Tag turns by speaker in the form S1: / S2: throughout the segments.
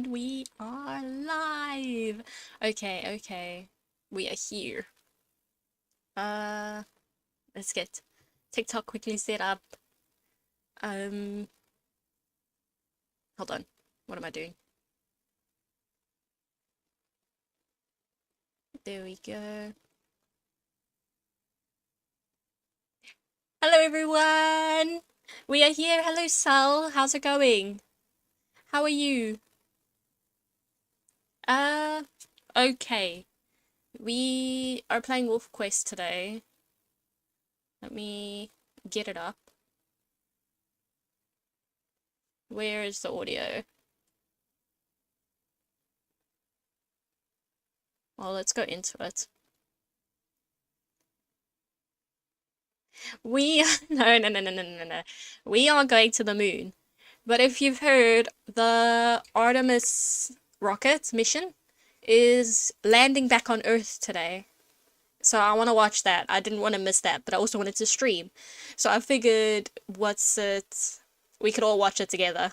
S1: And we are live. Okay. We are here. Let's get TikTok quickly set up. Hold on. What am I doing? There we go. Hello everyone. We are here. Hello Sal. How's it going? How are you? Okay. We are playing Wolf Quest today. Let me get it up. Where is the audio? Well, let's go into it. No. We are going to the moon. But if you've heard, the Artemis rocket mission is landing back on Earth today. So I want to watch that. I didn't want to miss that, but I also wanted to stream. So I figured, we could all watch it together.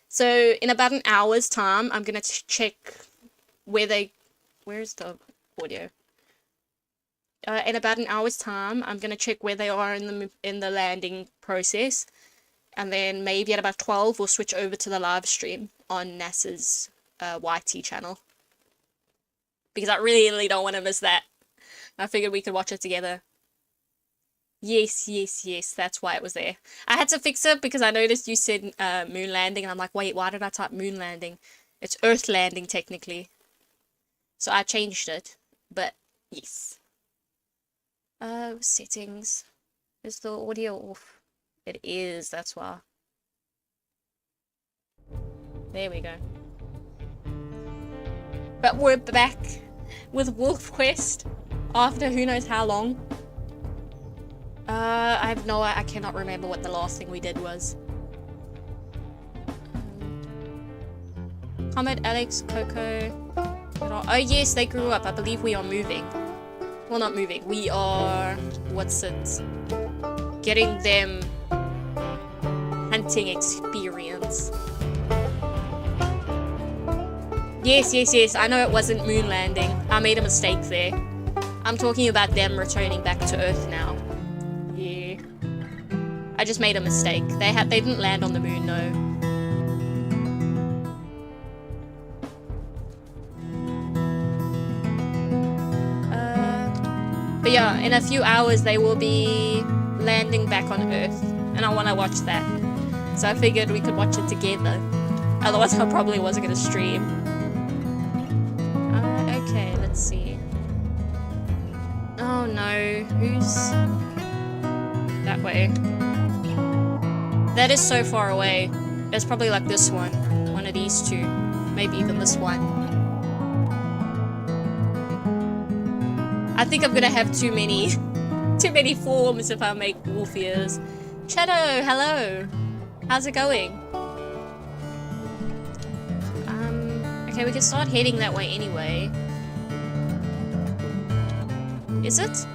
S1: So in about an hour's time, I'm going to check where's the audio? In about an hour's time, I'm going to check where they are in the landing process. And then maybe at about 12, we'll switch over to the live stream on NASA's YT channel. Because I really don't want to miss that. I figured we could watch it together. Yes, that's why it was there. I had to fix it because I noticed you said moon landing, and I'm like, wait, why did I type moon landing? It's Earth landing, technically. So I changed it, but yes. Settings. Is the audio off? It is, that's why. There we go. But we're back with Wolf Quest after who knows how long. I cannot remember what the last thing we did was. Comet, Alex, Coco. Oh yes, they grew up. I believe we are moving. Well, not moving. We are... getting them hunting experience. Yes. I know it wasn't moon landing. I made a mistake there. I'm talking about them returning back to Earth now. Yeah. I just made a mistake. They didn't land on the moon, no. But yeah, in a few hours they will be landing back on Earth, and I want to watch that. So I figured we could watch it together. Otherwise I probably wasn't going to stream. Okay, let's see. Oh no, who's... that way? That is so far away. It's probably like this one. One of these two. Maybe even this one. I think I'm gonna have too many forms if I make wolf ears. Shadow, hello! How's it going? Okay, we can start heading that way anyway. Is it?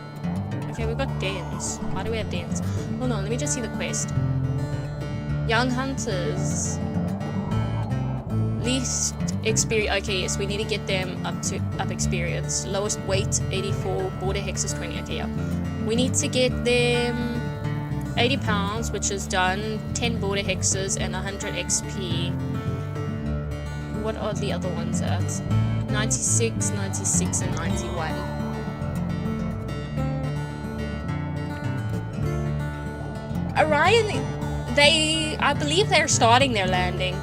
S1: Okay, we've got dens. Why do we have dens? Hold on, let me just see the quest. Young hunters. Least experience. Okay, yes, we need to get them up experience. Lowest weight 84, border hex is 20. Okay, yeah. We need to get them 80 pounds, which is done, 10 border hexes, and 100 XP. What are the other ones at? 96, 96, and 91. Orion, I believe they're starting their landing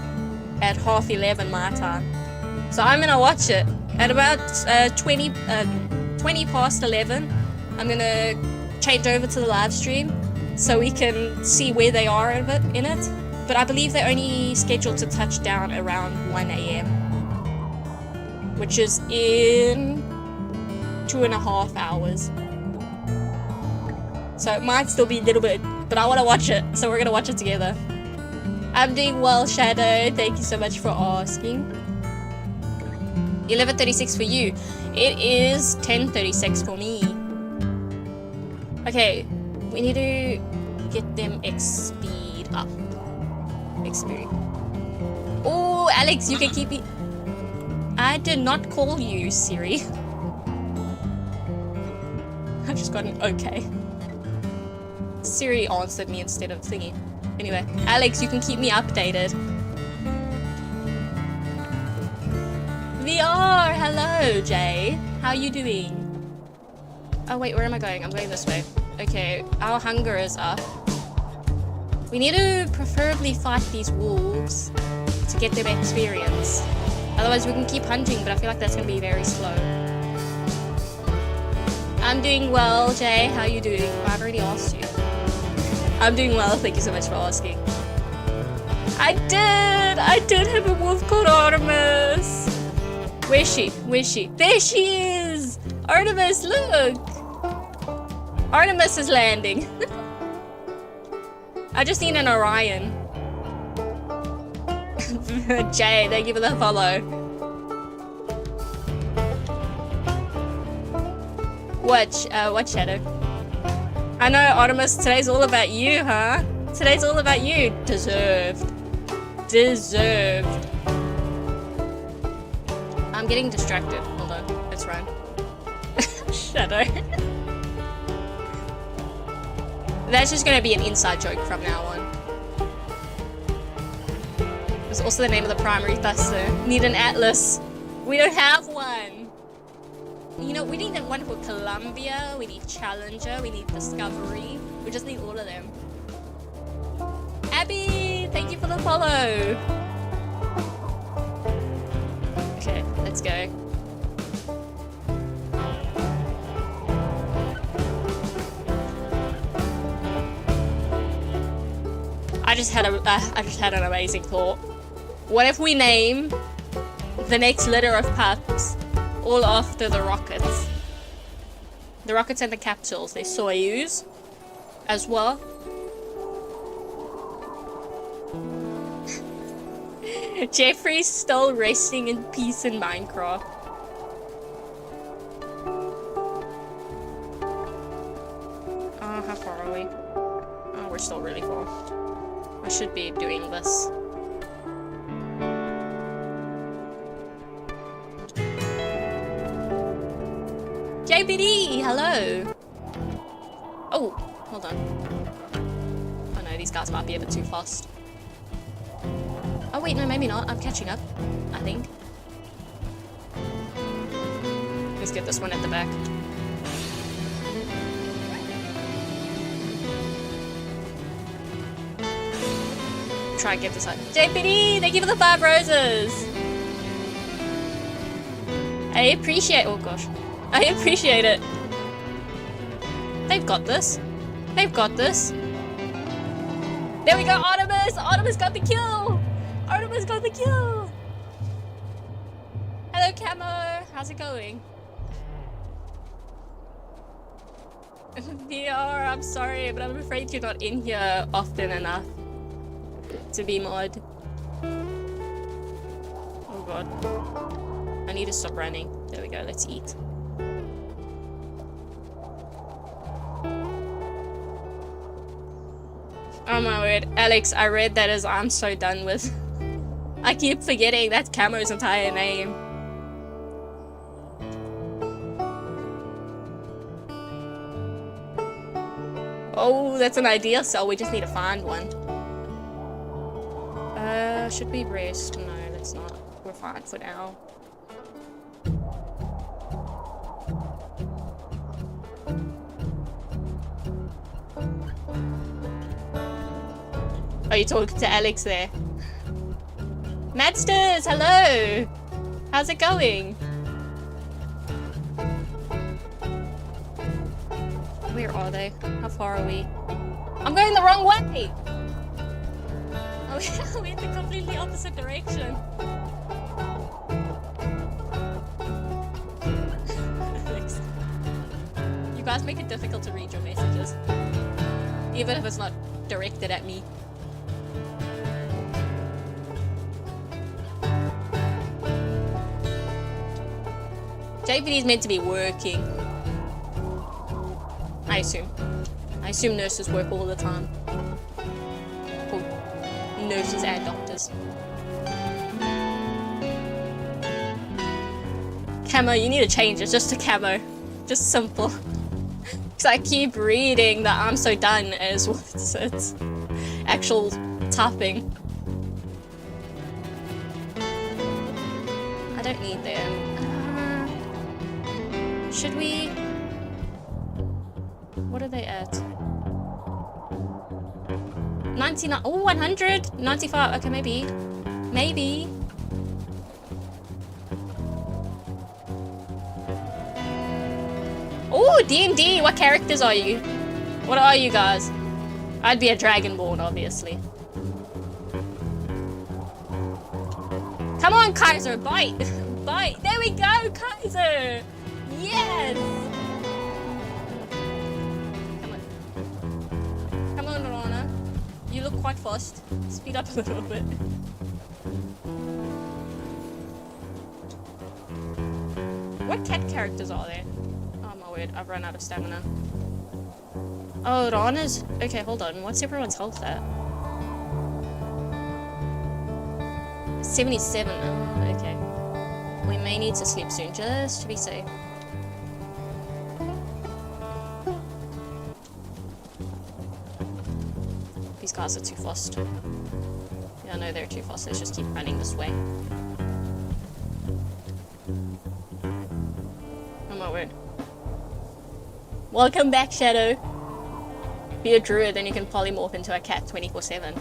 S1: at 11:30 my time. So I'm gonna watch it at about 20 past 11. I'm gonna change over to the live stream so we can see where they are in it. But I believe they're only scheduled to touch down around 1 AM, which is in 2.5 hours. So it might still be a little bit, but I want to watch it, so we're gonna watch it together. I'm doing well, Shadow. Thank you so much for asking. 11:36 for you. It is 10:36 for me. Okay, we need to get them speed up. Experience. Oh, Alex, you can keep it. I did not call you, Siri. I just got an okay. Siri answered me instead of thingy. Anyway, Alex, you can keep me updated. VR, hello, Jay. How you doing? Oh wait, where am I going? I'm going this way. Okay, our hunger is up. We need to preferably fight these wolves to get them experience. Otherwise we can keep hunting, but I feel like that's gonna be very slow. I'm doing well, Jay. How you doing? Oh, I've already asked you. I'm doing well, thank you so much for asking. I did have a wolf called Artemis. Where's she? Where's she? There she is! Artemis, look! Artemis is landing. I just need an Orion. Jay, thank you for the follow. What Shadow? I know, Artemis, today's all about you, huh? Today's all about you. Deserved. Deserved. I'm getting distracted. Hold on, let's run. Shadow. That's just gonna be an inside joke from now on. It's also the name of the primary thruster. Need an Atlas. We don't have one. You know, we need one for Columbia, we need Challenger, we need Discovery. We just need all of them. Abby, thank you for the follow. Okay, let's go. I just had an amazing thought. What if we name the next litter of pups all after the rockets? The rockets and the capsules. They're Soyuz as well. Jeffrey's still resting in peace in Minecraft. Oh, how far are we? Oh, we're still really far. I should be doing this. JBD, hello. Oh, hold on. Oh no, these guys might be a bit too fast. Oh wait, no, maybe not. I'm catching up, I think. Let's get this one at the back. Try and get this out. JPD, thank you for the 5 roses. I appreciate. Oh gosh, I appreciate it. They've got this. They've got this. There we go, Artemis. Artemis got the kill. Artemis got the kill. Hello, Camo. How's it going? VR, I'm sorry, but I'm afraid you're not in here often enough to be mod. Oh god. I need to stop running. There we go, let's eat. Oh my word. Alex, I read that as I'm so done with. I keep forgetting that's Camo's entire name. Oh, that's an ideal cell. We just need to find one. Should we rest? No, let's not. We're fine for now. Are you talking to Alex there? Madsters, hello! How's it going? Where are they? How far are we? I'm going the wrong way! Oh, we're in the completely opposite direction. You guys make it difficult to read your messages. Even if it's not directed at me. JPD is meant to be working. I assume. I assume nurses work all the time. Or nurses and doctors. Camo, you need to change it just to camo. Just simple. Because I keep reading that I'm so done as what's it? Actual typing. I don't need them. Should we? What are they at? 99. Oh, 100? 95. Okay, maybe. Maybe. Oh, D&D. What characters are you? What are you guys? I'd be a Dragonborn, obviously. Come on, Kaiser. Bite. Bite. There we go, Kaiser. Yes. Come on. Come on, Rana. You look quite fast. Speed up a little bit. What cat characters are there? Oh my word, I've run out of stamina. Oh, Rana's... Okay, hold on. What's everyone's health at? 77. Oh, okay. We may need to sleep soon, just to be safe. These guys are too fast. Yeah, I know they're too fast. Let's just keep running this way. Oh my word. Welcome back, Shadow. Be a druid, then you can polymorph into a cat 24/7.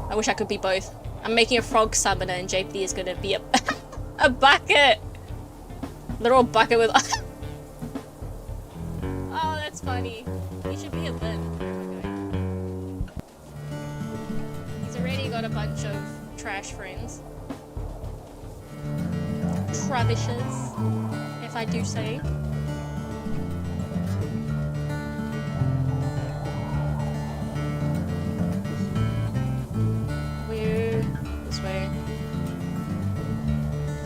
S1: I wish I could be both. I'm making a frog summoner and JP is gonna be a a bucket. Literal bucket with oh, that's funny. He should be a bin. He's already got a bunch of trash friends. Travishes, if I do say. This way.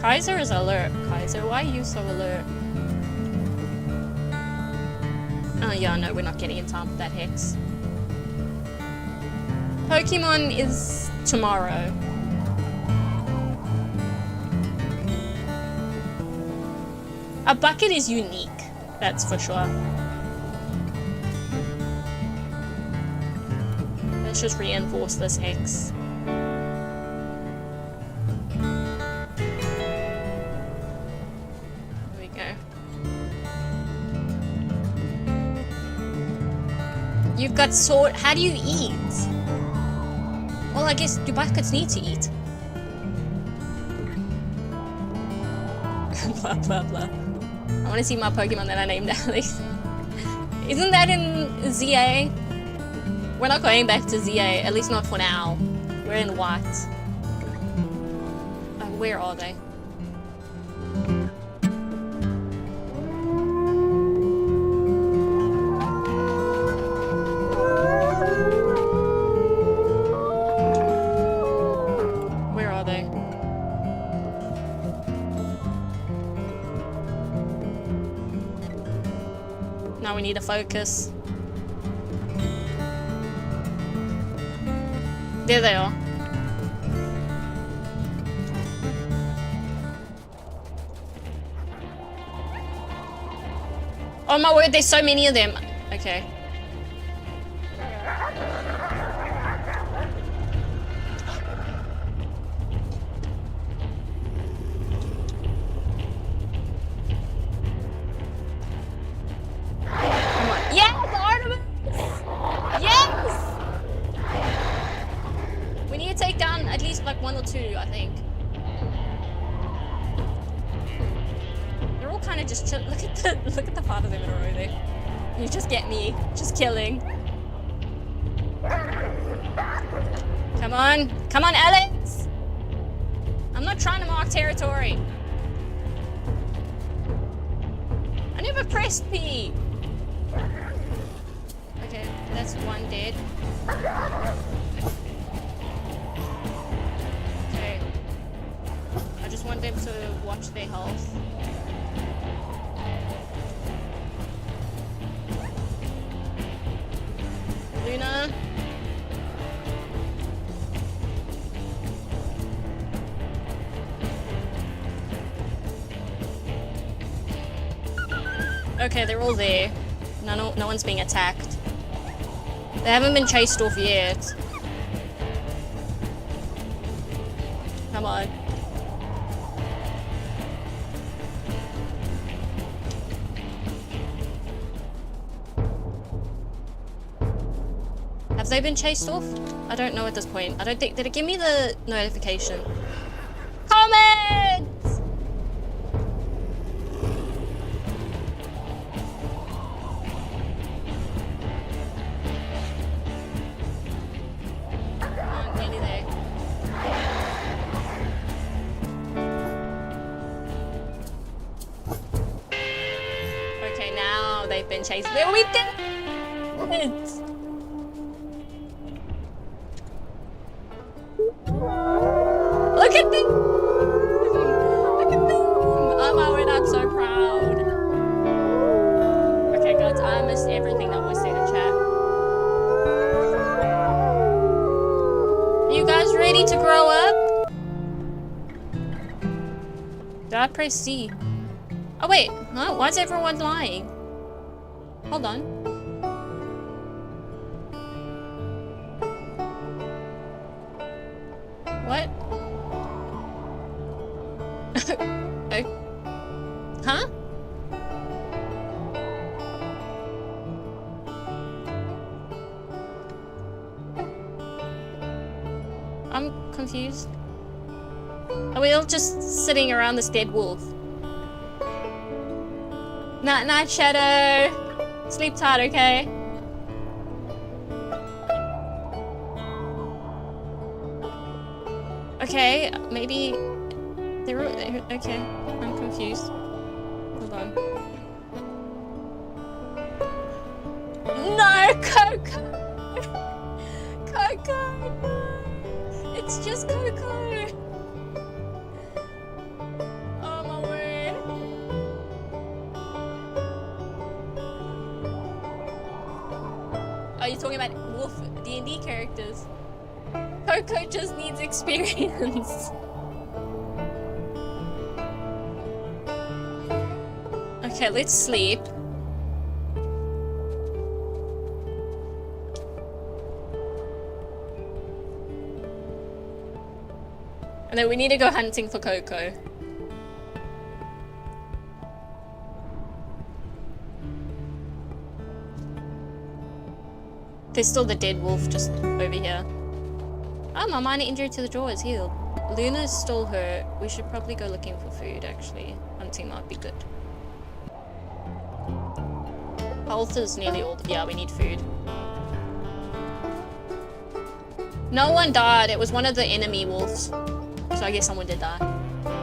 S1: Kaiser is alert. Kaiser, why are you so alert? Oh yeah, no, we're not getting in time for that hex. Pokemon is tomorrow. A bucket is unique, that's for sure. Let's just reinforce this hex. There we go. You've got sword. How do you eat? Well, I guess do buckets need to eat? Blah blah blah. I want to see my Pokemon that I named Alex. Isn't that in ZA? We're not going back to ZA, at least not for now. We're in white. Where are they? Where are they? Now we need to focus. There they are. Oh my word, there's so many of them. Okay. Come on. Yes, Artemis! Yes! We need to take down at least like 1 or 2, I think. They're all kind of just chill. Look at the part of them in a row there. You just get me, just killing. Come on, Alex! I'm not trying to mark territory. I never pressed P. Okay, that's 1 dead. Okay. I just want them to watch their health. Luna. Okay, they're all there. No one's being attacked. They haven't been chased off yet. Come on. Have they been chased off? I don't know at this point. I don't think... Did it give me the notification? Comments! Nearly there. Okay, now they've been chased. There we go! Look at me! Look at me! Oh my word, I'm so proud. Okay, guys, I missed everything that was said in chat. You guys ready to grow up? Did I press C? Oh wait, huh? Why is everyone lying? Hold on. What? Huh? I'm confused. Are we all just sitting around this dead wolf? Night, Shadow. Sleep tight, okay? Okay, maybe they're okay. I'm confused. Hold on. No, Coco. Coco, no. It's just Coco. Oh my word. Are you talking about Wolf D&D characters? Coco just needs experience. Okay, let's sleep. And then we need to go hunting for Coco. There's still the dead wolf just over here. Oh, my minor injury to the jaw is healed. Luna's still hurt. We should probably go looking for food, actually. Hunting might be good. Health is nearly all... Yeah, we need food. No one died. It was one of the enemy wolves. So I guess someone did die.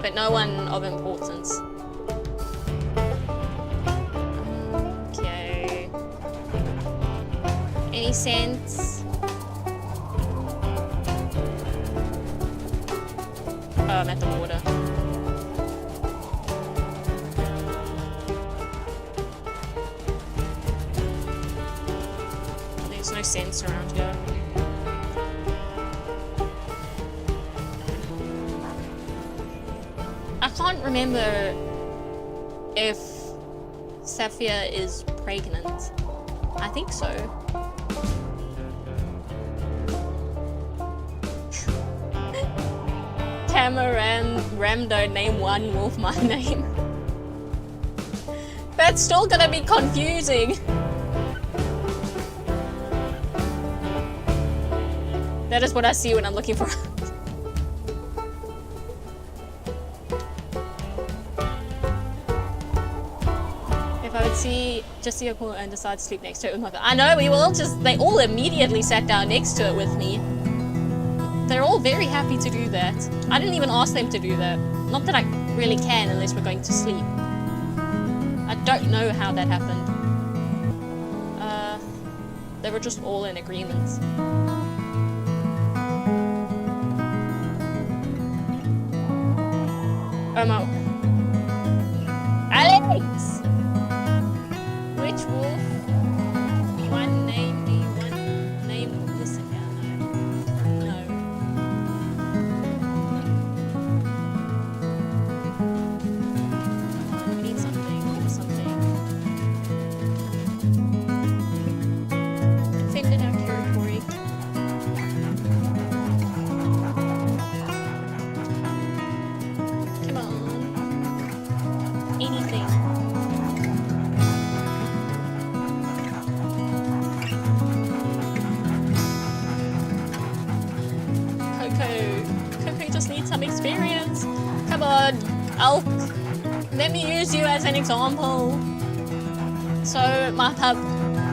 S1: But no one of importance. Okay. Any sense? Oh, I'm at the water. There's no sense around here. I can't remember if Saphir is pregnant. I think so. Cameron Ramdo, name one wolf my name. That's still gonna be confusing. That is what I see when I'm looking for. If I would just see a corner and decide to sleep next to it with my... I know, we will just... They all immediately sat down next to it with me. They're all very happy to do that. I didn't even ask them to do that. Not that I really can unless we're going to sleep. I don't know how that happened. They were just all in agreement. Oh no. Alex! Which wolf? One name me, one name this account. No. We need something. Give us something. let me use you as an example, so my pup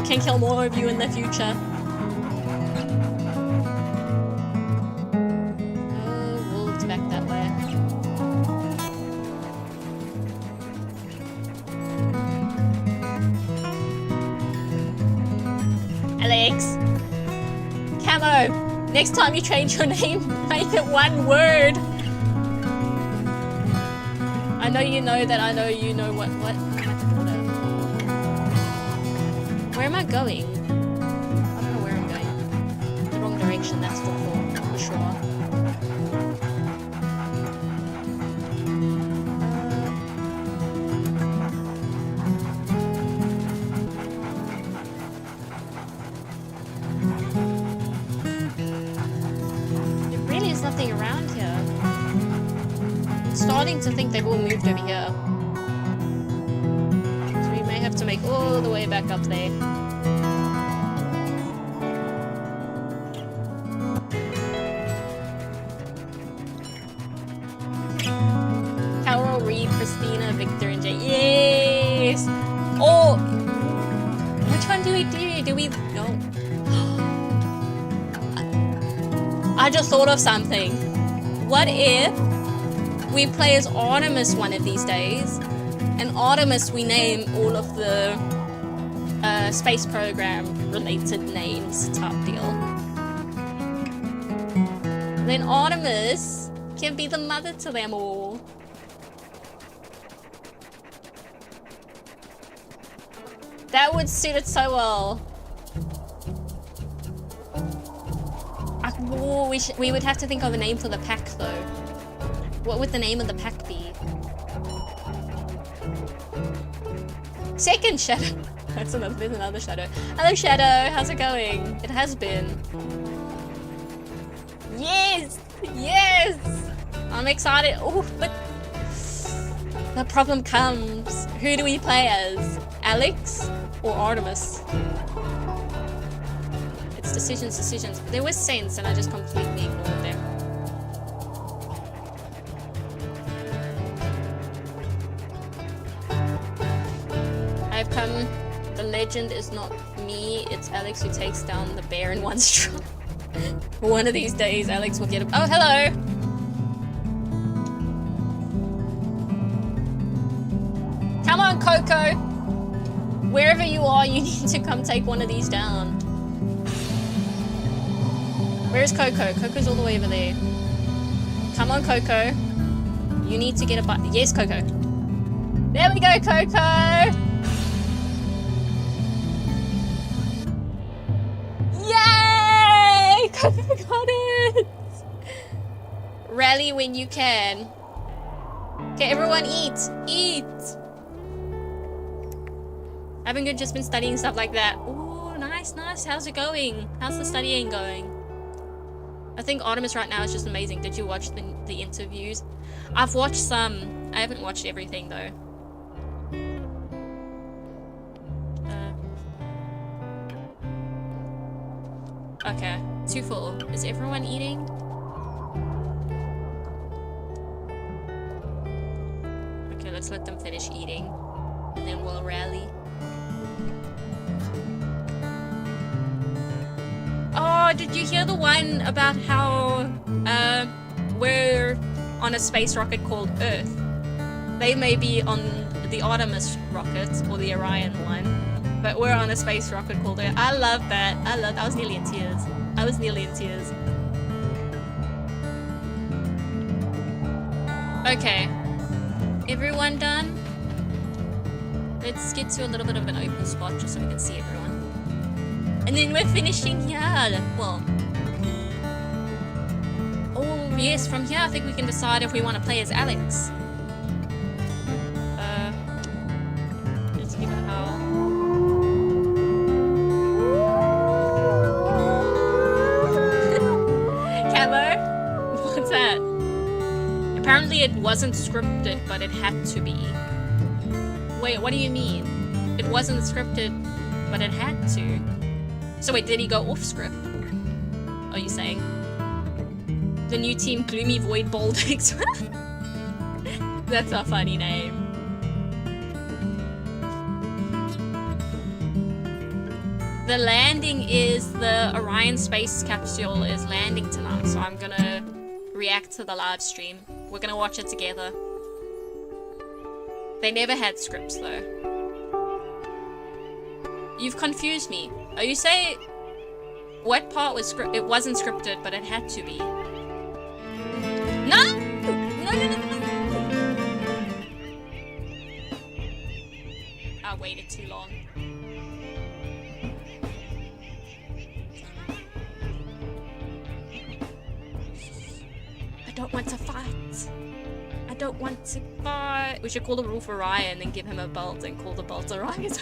S1: can kill more of you in the future. Oh, wolves back that way. Alex, Camo, next time you change your name, make it one word. I know you know that I know you know what. Where am I going? I don't know where I'm going. The wrong direction, that's for sure. There really is nothing around here. I'm starting to think they've all moved over here. So we may have to make all the way back up there. Carol, Reed, Christina, Victor, and Jay. Yes! Oh! Which one do we do? Do we... No. I just thought of something. What if we play as Artemis one of these days, and Artemis we name all of the space program related names type deal. Then Artemis can be the mother to them all. That would suit it so well. We would have to think of a name for the pack though. What would the name of the pack be? Second Shadow. There's another Shadow. Hello Shadow, how's it going? It has been. Yes! Yes! I'm excited. Oh, but the problem comes. Who do we play as? Alex or Artemis? It's decisions. There was sense and I just completely ignored them. I've come. The legend is not me, it's Alex who takes down the bear in one strike. One of these days, Alex will get a... Oh, hello! Come on, Coco! Wherever you are, you need to come take one of these down. Where's Coco? Coco's all the way over there. Come on, Coco. You need to get a bite. Yes, Coco. There we go, Coco! Yay! Coco got it! Rally when you can. Okay, everyone eat! Eat! Haven't good, just been studying stuff like that. Ooh, nice. How's it going? How's the studying going? I think Artemis right now is just amazing. Did you watch the interviews? I've watched some. I haven't watched everything though. Okay, 2 full. Is everyone eating? Okay, let's let them finish eating. And then we'll rally. Oh, did you hear the one about how we're on a space rocket called Earth? They may be on the Artemis rocket or the Orion one, but we're on a space rocket called Earth. I love that. I was nearly in tears. Okay. Everyone done? Let's get to a little bit of an open spot just so we can see everyone. And then we're finishing here. Well. Oh, yes, from here I think we can decide if we want to play as Alex. Let's give it a howl. Camo? What's that? Apparently it wasn't scripted, but it had to be. Wait, what do you mean? It wasn't scripted, but it had to. So wait, did he go off script? Are you saying? The new team, Gloomy Void Bold X. That's a funny name. The landing is the Orion space capsule is landing tonight, so I'm gonna react to the live stream. We're gonna watch it together. They never had scripts though. You've confused me. Oh, you say what part was scripted? It wasn't scripted, but it had to be. No! No, no, no, no, no. I waited too long. I don't want to fight. I don't want to fight. We should call the roof Orion and give him a belt and call the belt Orion.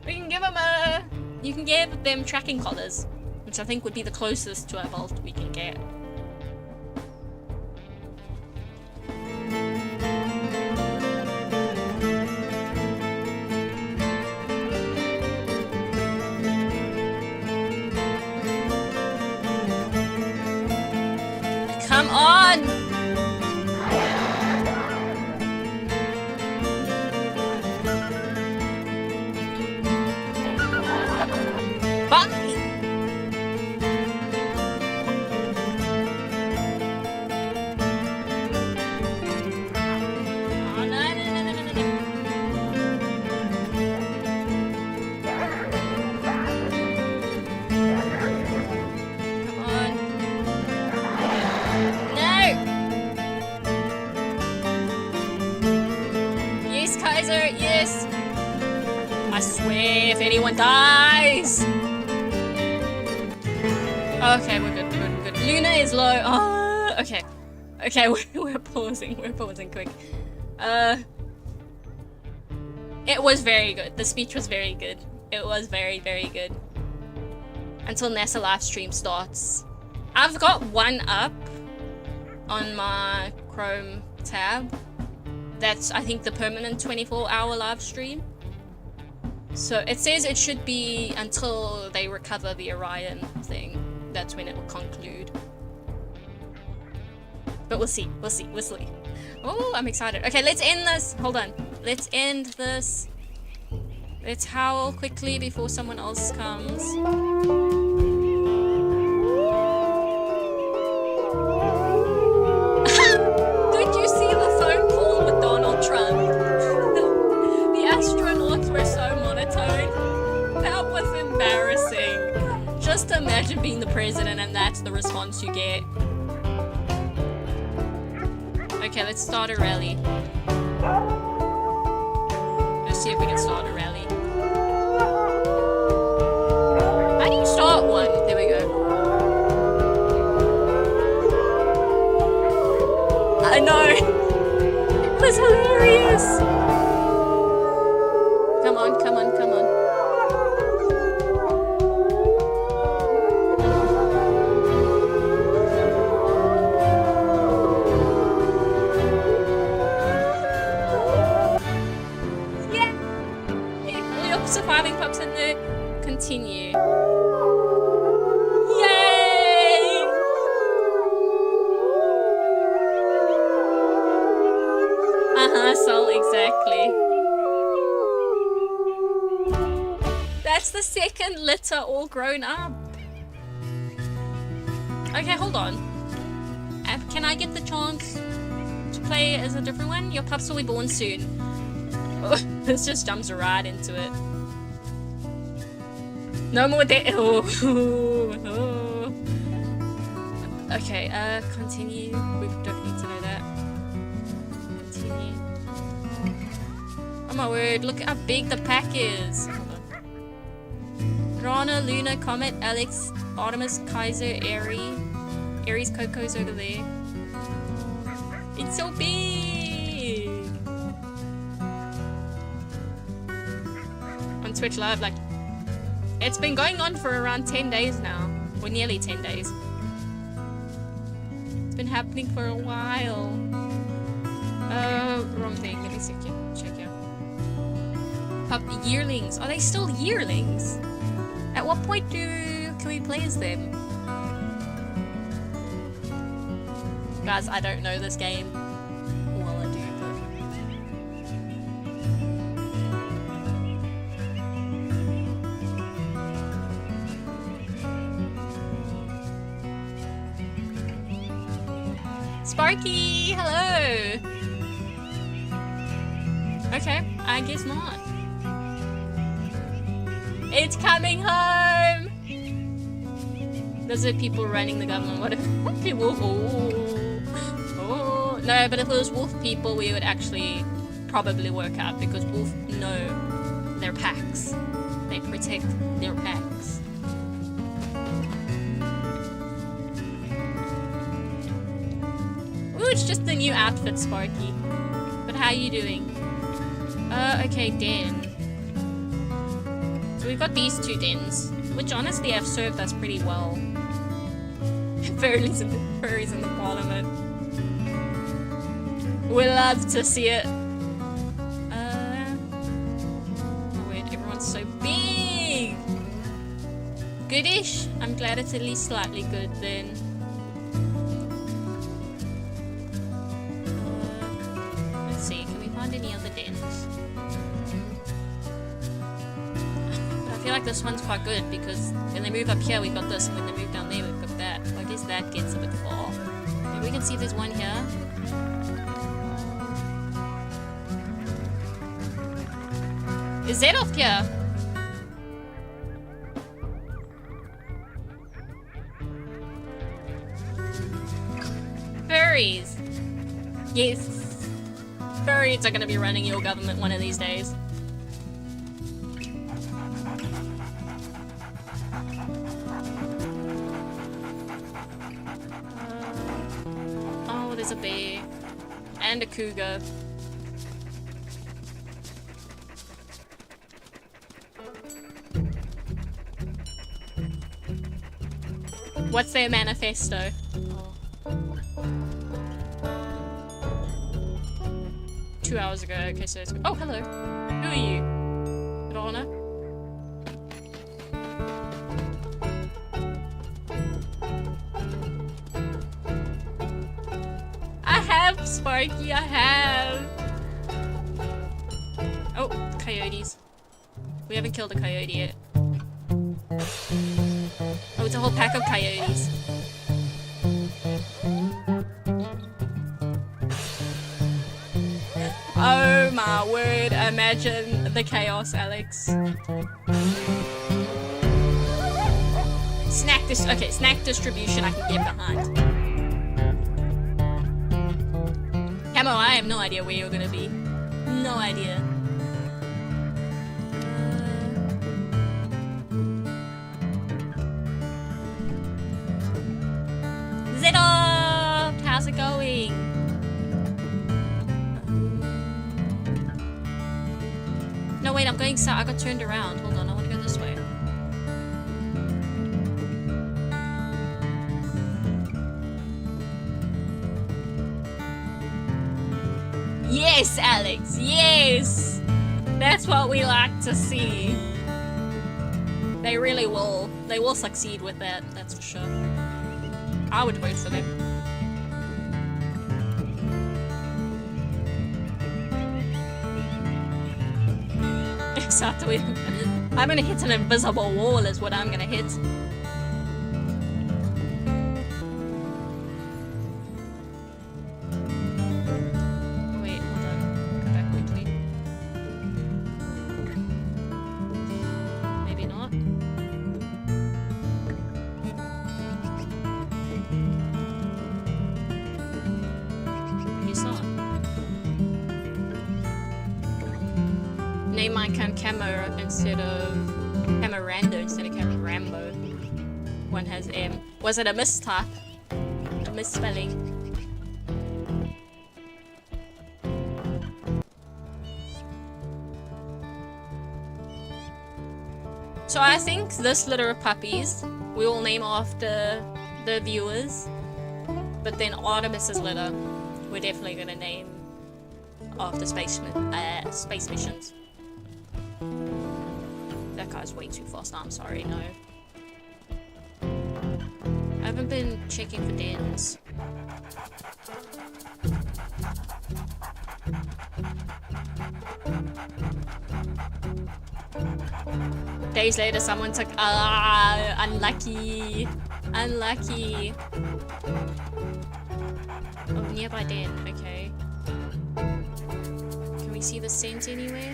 S1: We can give him a... You can give them tracking collars, which I think would be the closest to a belt we can get. Come on! Fuck! Oh, no, no, no, no, no, no. Come on. No! Yes, Kaiser, yes! I swear, if anyone dies! Okay, we're good, we're good. Luna is low. Oh, okay. Okay, we're pausing quick. It was very good. The speech was very good. It was very, very good. Until NASA live stream starts. I've got one up on my Chrome tab. That's, I think, the permanent 24-hour live stream. So it says it should be until they recover the Orion thing. That's when it will conclude. But we'll see, we'll see, we'll see. Oh, I'm excited. Okay, let's end this. Hold on. Let's end this. Let's howl quickly before someone else comes. Did you see the phone call with Donald Trump? The astronauts were so monotone. That was embarrassing. Just imagine being the president and that's the response you get. Okay, let's start a rally. Let's see if we can start a rally. How do you start one? There we go. I know. It was hilarious. Come on, come on, come on. Surviving pups in there. Continue. Yay! Sol, exactly. That's the second litter all grown up. Okay, hold on. Can I get the chance to play as a different one? Your pups will be born soon. Oh, this just jumps right into it. No more oh. Okay, continue. We don't need to know that. Continue. Oh my word, look how big the pack is. Hold on. Rana, Luna, Comet, Alex, Artemis, Kaiser, Aries, Coco's over there. It's so big! On Twitch Live, like, it's been going on for around 10 days now. Or nearly 10 days. It's been happening for a while. Wrong thing. Let me see. Check out. Pup yearlings. Are they still yearlings? At what point can we play as them? Guys, I don't know this game. Well, Sparky, hello. Okay, I guess not. It's coming home. Those are people running the government. What if people? Oh, no, but if it was wolf people, we would actually probably work out because wolf know their packs. They protect their packs. Ooh, it's just the new outfit, Sparky. But how are you doing? Okay, den. So we've got these 2 dens, which honestly have served us pretty well. Furries in the parliament. We love to see it. Oh wait, everyone's so big. Goodish. I'm glad it's at least slightly good then. Let's see, can we find any other dens? But I feel like this one's quite good because when they move up here we got this, and when they move down there we've got that. So I guess that gets a bit far. Maybe we can see if there's one here. Is that off here? Furries. Yes. Furries are gonna be running your government one of these days. Oh, there's a bear. And a cougar. What's their manifesto? Oh. 2 hours ago. Okay, so it's... Oh, hello. Who are you? Rona? I have, Sparky, I have. Oh, coyotes. We haven't killed a coyote yet. Oh, it's a whole pack of coyotes. Oh my word, imagine the chaos, Alex. Snack distribution I can get behind. Camo, I have no idea where you're gonna be. No idea. How's it going? No, wait, I'm going south. I got turned around. Hold on, I want to go this way. Yes, Alex, yes! That's what we like to see. They really will. They will succeed with that, that's for sure. I would vote for them. Exactly. I'm gonna hit an invisible wall is what I'm gonna hit. Wait, hold on. Go back quickly. Maybe not. Maybe not. Name my Camo instead of Camarando instead of Camorambo. One has M. Was it a mistype? A misspelling? So I think this litter of puppies we will name after the viewers, but then Artemis's litter we're definitely gonna name after space missions. That guy's way too fast. I'm sorry, no. I haven't been checking for dens. Days later, someone took. Unlucky. Unlucky. nearby den, okay. Can we see the scent anywhere?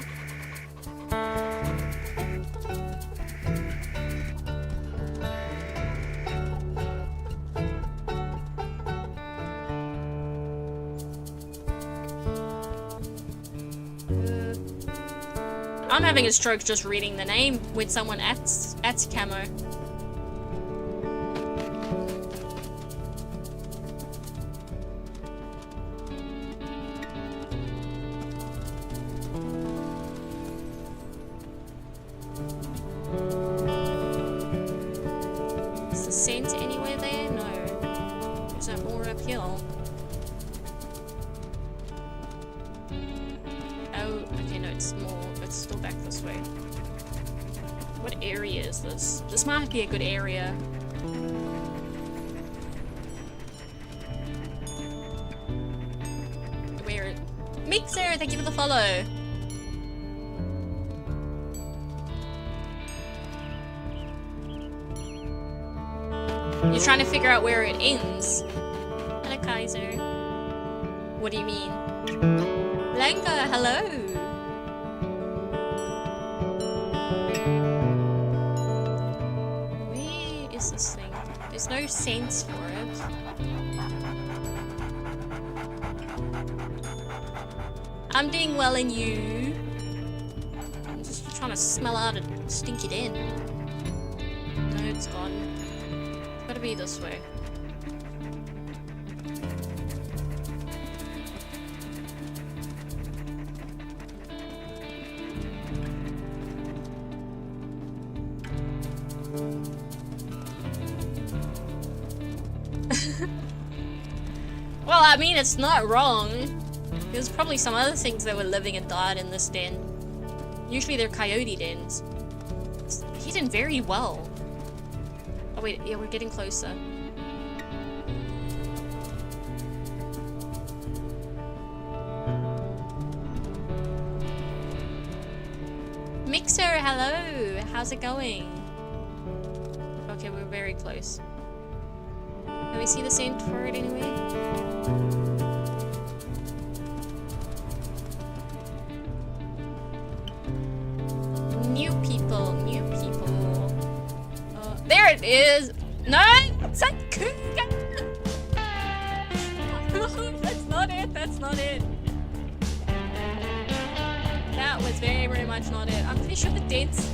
S1: I'm having a stroke just reading the name with someone at camo. Is the scent anywhere there? No. Is that more uphill? Oh, okay, no, it's more. It's still back this way. What area is this? This might be a good area. Where? Mixer, thank you for the follow. You're trying to figure out where it ends. Hello, Kaiser. What do you mean? Langa, hello. Where is this thing? There's no sense for it. I'm doing well, and you? I'm just trying to smell out a stinky den. No, it's gone. It's gotta be this way. Well, I mean, it's not wrong. There's probably some other things that were living and died in this den. Usually they're coyote dens. It's hidden very well. Oh wait, yeah, we're getting closer. Mixer, hello! How's it going? Okay, we're very close. Can we see the scent for it anyway? New people, new people. There it is! No! It's a cougar! That's not it, that's not it. That was very, very much not it. I'm pretty sure the dents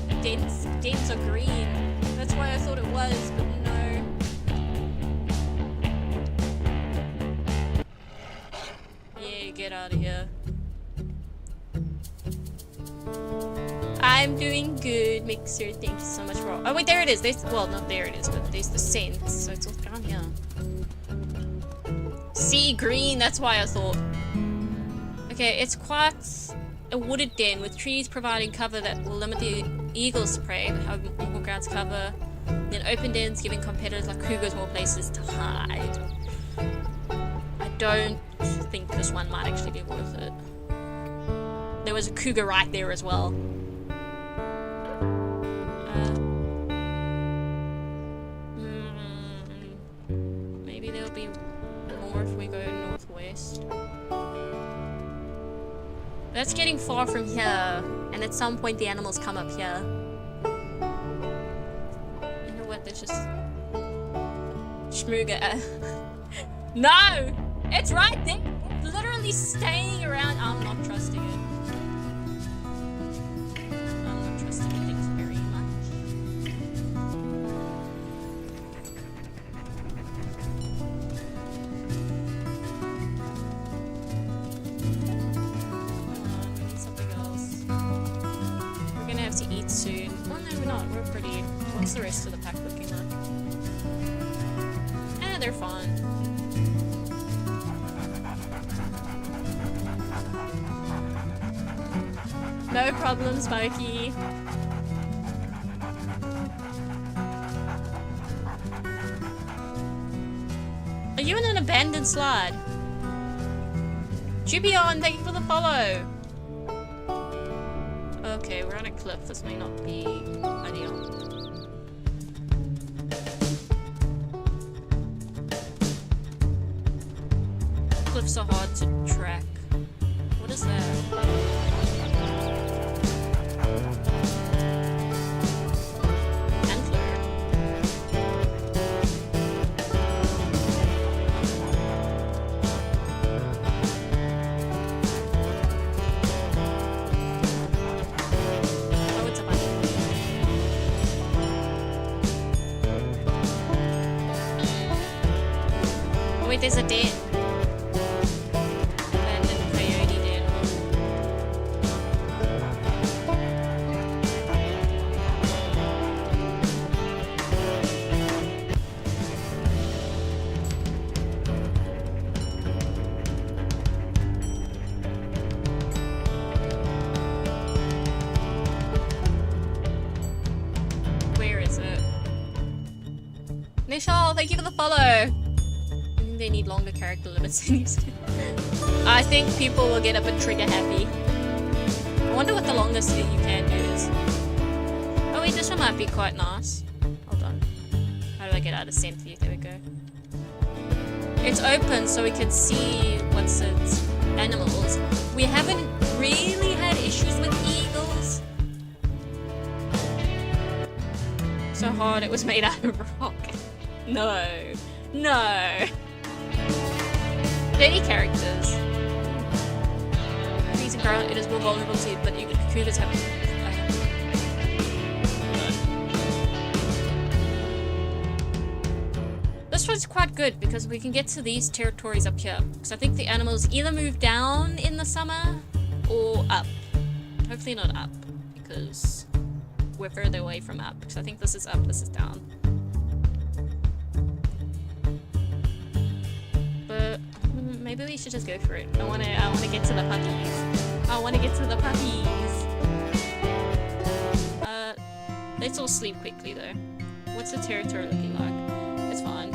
S1: are green. That's why I thought it was, but no. Yeah, get out of here. I'm doing good, Mixer. Thank you so much for all. Oh wait, there it is. Well, not there it is, but there's the scent, so it's all down here. Sea green, that's why I thought. Okay, it's quite a wooded den with trees providing cover that will limit the eagle's prey, but have more grounds cover. Then open dens giving competitors like cougars more places to hide. I don't think this one might actually be worth it. There was a cougar right there as well. Maybe there'll be more if we go northwest. That's getting far from here, and at some point the animals come up here. You know what, there's just... Schmooger. No! It's right there! It's literally staying around. I'm not trusting it. I'm not trusting it very much. Something else. We're gonna have to eat soon. Well, no, we're not. We're pretty... What's the rest of the pack looking like? Eh, they're fine. No problem, Smokey. Are you in an abandoned slide? Jubion, thank you for the follow. Okay, we're on a cliff. This may not be ideal. cliffs are hard to track. What is that? Antler. Oh, it's a bunny. Oh wait, there's a den. Abandoned coyote den. Where is it? Nishal, thank you for the follow. I think they need longer character limits than used to. I think people will get a bit trigger happy. I wonder what the longest thing you can do is. Oh wait, this one might be quite nice. Hold on. How do I get out of scent view? There we go. It's open so we can see what's its animals. We haven't really had issues with eagles. So hard it was made out of rock. No. No. 30 characters. Bees and garlic, it is more vulnerable to, but cougars have. This one's quite good because we can get to these territories up here. Because I think the animals either move down in the summer or up. Hopefully not up because we're further away from up. Because I think this is up, this is down. But maybe we should just go for it. I wanna get to the puppies. I wanna get to the puppies. Let's all sleep quickly though. What's the territory looking like? It's fine.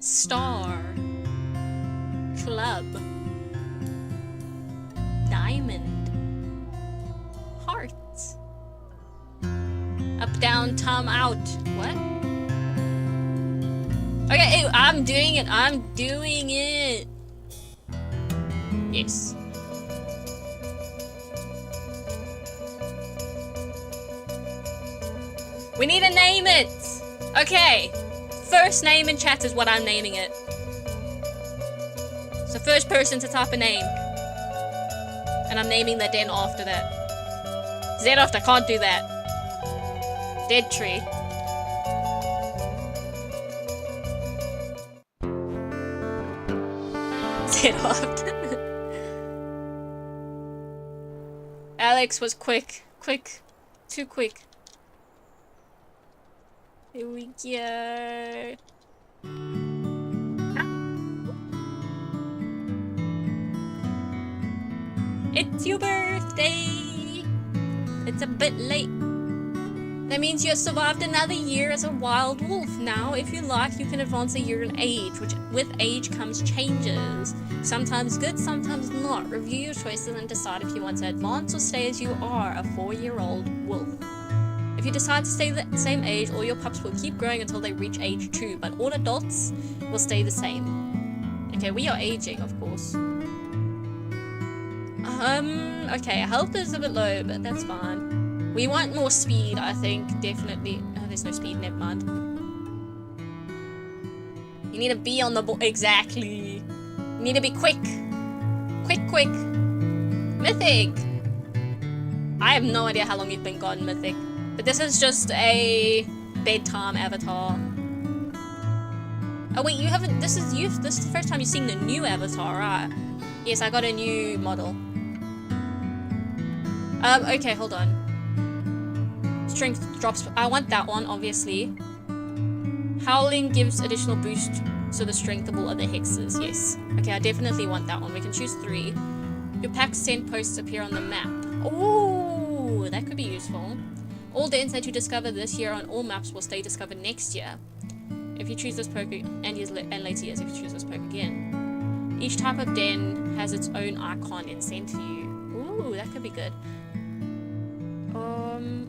S1: Star. Club. Diamond. Heart. Up, down, time out. What? Okay, ew, I'm doing it. I'm doing it. Yes. We need to name it. Okay. First name in chat is what I'm naming it. So first person to type a name. And I'm naming the den after that. Zeroft, I can't do that. Dead tree. Zeroft. Alex was quick. Quick. Too quick. Here we go. It's your birthday! It's a bit late. That means you have survived another year as a wild wolf. Now, if you like, you can advance a year in age, which with age comes changes. Sometimes good, sometimes not. Review your choices and decide if you want to advance or stay as you are, a 4-year-old wolf. If you decide to stay the same age, all your pups will keep growing until they reach age 2, but all adults will stay the same. Okay, we are aging, of course. Okay, health is a bit low, but that's fine. We want more speed, I think, definitely. Oh, there's no speed, never mind. You need to be on the ball. Exactly. You need to be quick. Quick. Mythic! I have no idea how long you've been gone, Mythic. But this is just a bedtime avatar. Oh wait, you haven't, this is the first time you've seen the new avatar, right? Yes, I got a new model. Okay, hold on. Strength drops, I want that one, obviously. Howling gives additional boost to the strength of all other hexes, yes. Okay, I definitely want that one. We can choose 3. Your pack's scent posts appear on the map. Ooh, that could be useful. All dens that you discover this year on all maps will stay discovered next year. If you choose this perk, and later years if you choose this perk again. Each type of den has its own icon in scent view. Ooh, that could be good.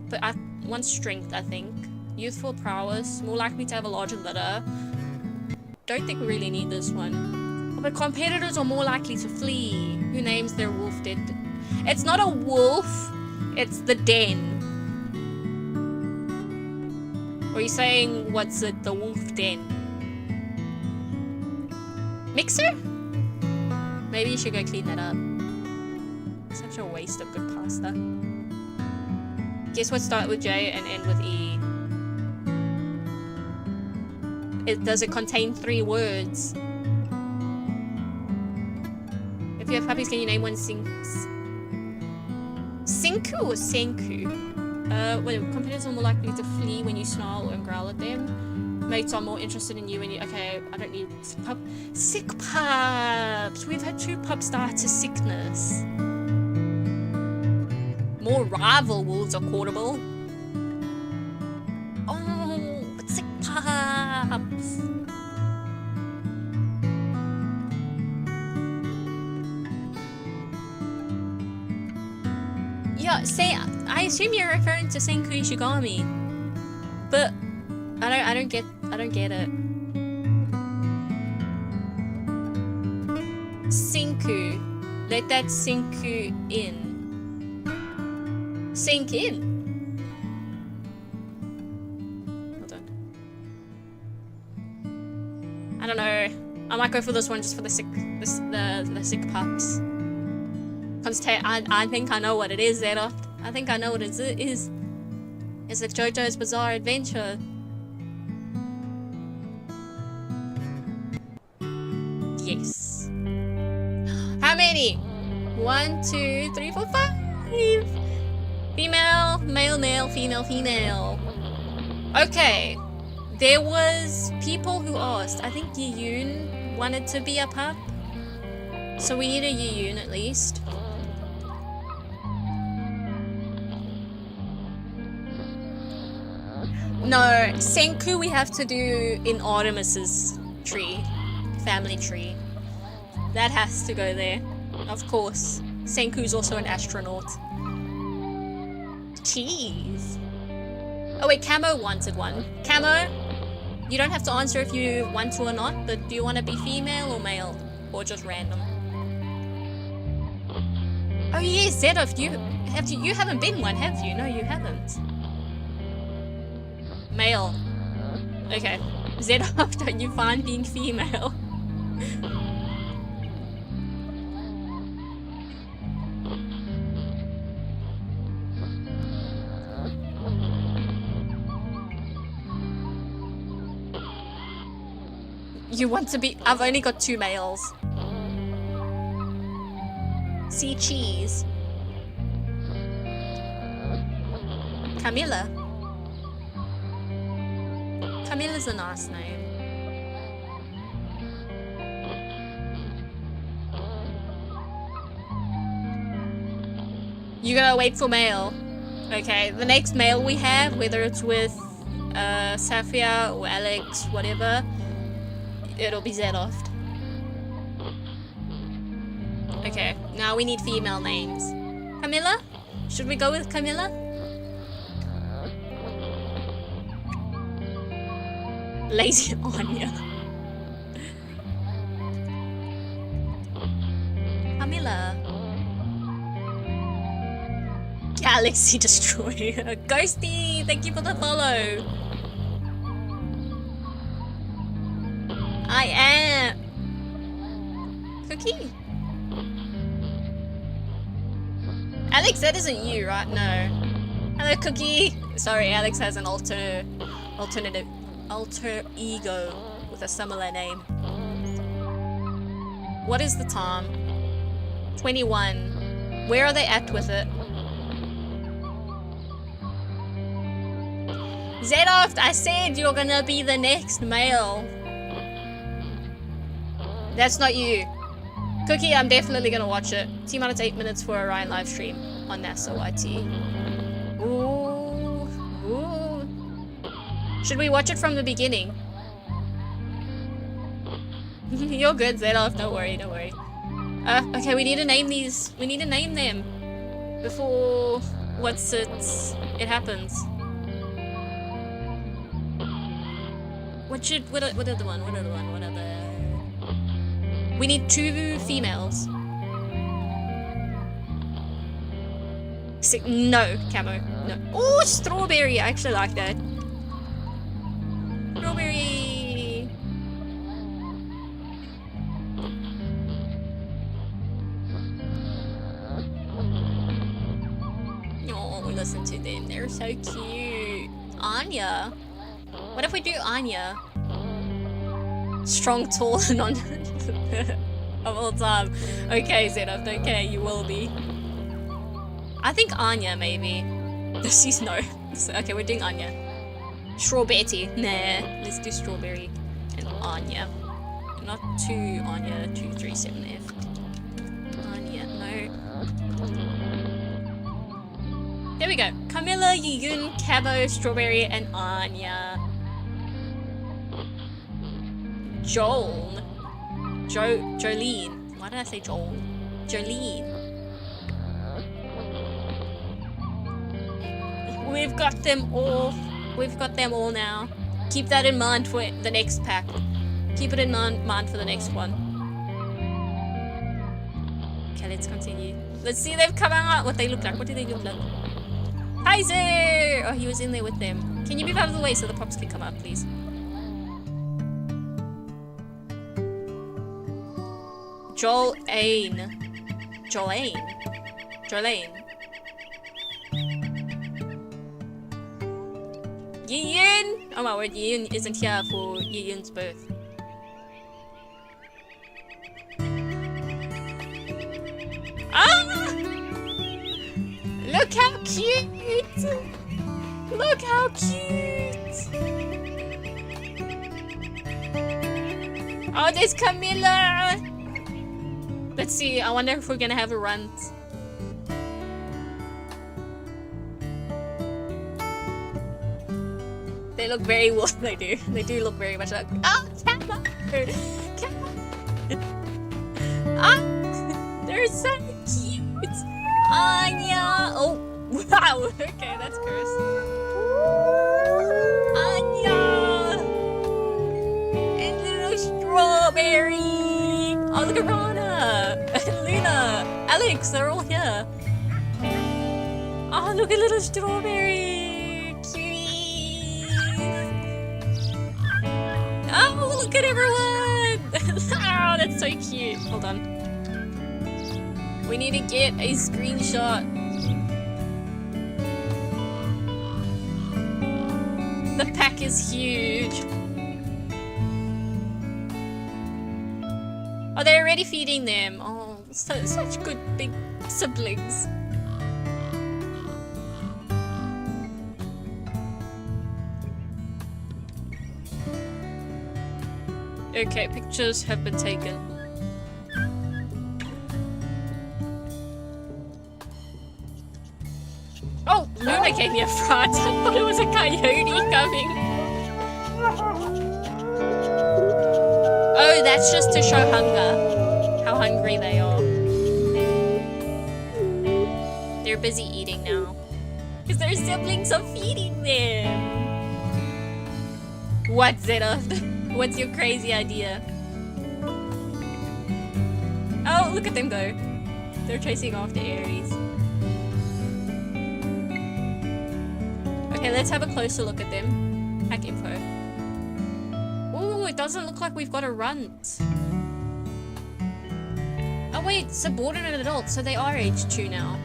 S1: But I want strength, I think. Youthful prowess, more likely to have a larger litter. don't think we really need this one. But competitors are more likely to flee. Who names their wolf dead? It's not a wolf, it's the den. Or are you saying, what's it, the wolf den? Mixer? Maybe you should go clean that up. Such a waste of good pasta. Guess what start with J and end with E? Does it contain 3 words? If you have puppies, can you name one Sinku or Senku? Well, competitors are more likely to flee when you snarl and growl at them. Mates are more interested in you when you... Okay, I don't need... Sick pups! We've had 2 pups die to sickness. More rival wolves are quotable. Oh, but sick pups! Yeah, I assume you're referring to Senku Ishigami, but I don't get it. Sinku, let that sinku in. Sink in. Hold on. I don't know. I might go for this one just for the sick pups. I think I know what it is, Zeta. I think I know what it is. It's a JoJo's Bizarre Adventure. Yes. How many? 1, 2, 3, 4, 5. Female, male, male, female, female. Okay. There was people who asked. I think Yiyun wanted to be a pup. So we need a Yiyun at least. No, Senku we have to do in Artemis's tree. Family tree. That has to go there. Of course. Senku's also an astronaut. Cheese. Oh wait, Camo wanted one. Camo, you don't have to answer if you want to or not, but do you want to be female or male? Or just random? Oh yes, Zedov, you haven't been one, have you? No, you haven't. Male. Okay. Zedov, don't you find being female? You want to be... I've only got 2 males. See cheese. Camilla. Camilla's a nice name. You gotta wait for male. Okay, the next male we have, whether it's with Safia or Alex, whatever, it'll be Zedoft. Okay, now we need female names. Camilla? Should we go with Camilla? Lazy Anya. Camilla. Galaxy Destroyer. Ghosty, thank you for the follow. I am. Cookie. Alex, that isn't you, right? No. Hello, Cookie. Sorry, Alex has an alter ego with a similar name. What is the time? 21. Where are they at with it? Zedoft, I said you're gonna be the next male. That's not you. Cookie, I'm definitely gonna watch it. T-minus 8 minutes for a Ryan live stream on NASA YT. Ooh. Ooh. Should we watch it from the beginning? You're good, Zedoff. Don't worry, don't worry. Okay, we need to name these. We need to name them before it happens. What are the one? We need 2 females. No, camo. No. Oh, strawberry. I actually like that. Strawberry. Oh, listen to them. They're so cute. Anya. What if we do Anya? Strong, tall, and on of all time. Okay, Zenith. Okay, you will be. I think Anya, maybe. She's no. Okay, we're doing Anya. Strawberry. Nah, let's do Strawberry and Anya. Not 2 Anya, 237F. Anya, no. There we go. Camilla, Yiyun, Camo, Strawberry, and Anya. Joel. Jolene. Why did I say Joel? Jolene. We've got them all. We've got them all now. Keep that in mind for the next pack. Keep it in mind for the next one. Okay, let's continue. Let's see, they've come out. What they look like. What do they look like? Kaiser! Oh, he was in there with them. Can you move out of the way so the props can come out, please? Jolene. Yiyun! Oh my word, Yiyun isn't here for Yiyun's birth. Ah! Look how cute! Look how cute! Oh, there's Camilla! Let's see, I wonder if we're gonna have a runt. They look very well. They do. They do look very much like. Oh, Camo! Ah, they're so cute. Anya. Oh, wow. Okay, that's cursed. Anya and little Strawberry. Oh, look at Rana, Luna, Alex. They're all here. Oh, look at little Strawberry. Oh, look at everyone! Oh, that's so cute. Hold on. We need to get a screenshot. The pack is huge. Oh, they're already feeding them. Oh, such good big siblings. Okay, pictures have been taken. Oh, Luna gave me a fright. I thought it was a coyote coming. Oh, that's just to show hunger. How hungry they are. They're busy eating now. Because their siblings are feeding them. What, Zeta? What's your crazy idea? Oh, look at them go. They're chasing after Aries. Okay, let's have a closer look at them. Pack info. Oh, it doesn't look like we've got a runt. Oh wait, subordinate adults, so they are age 2 now.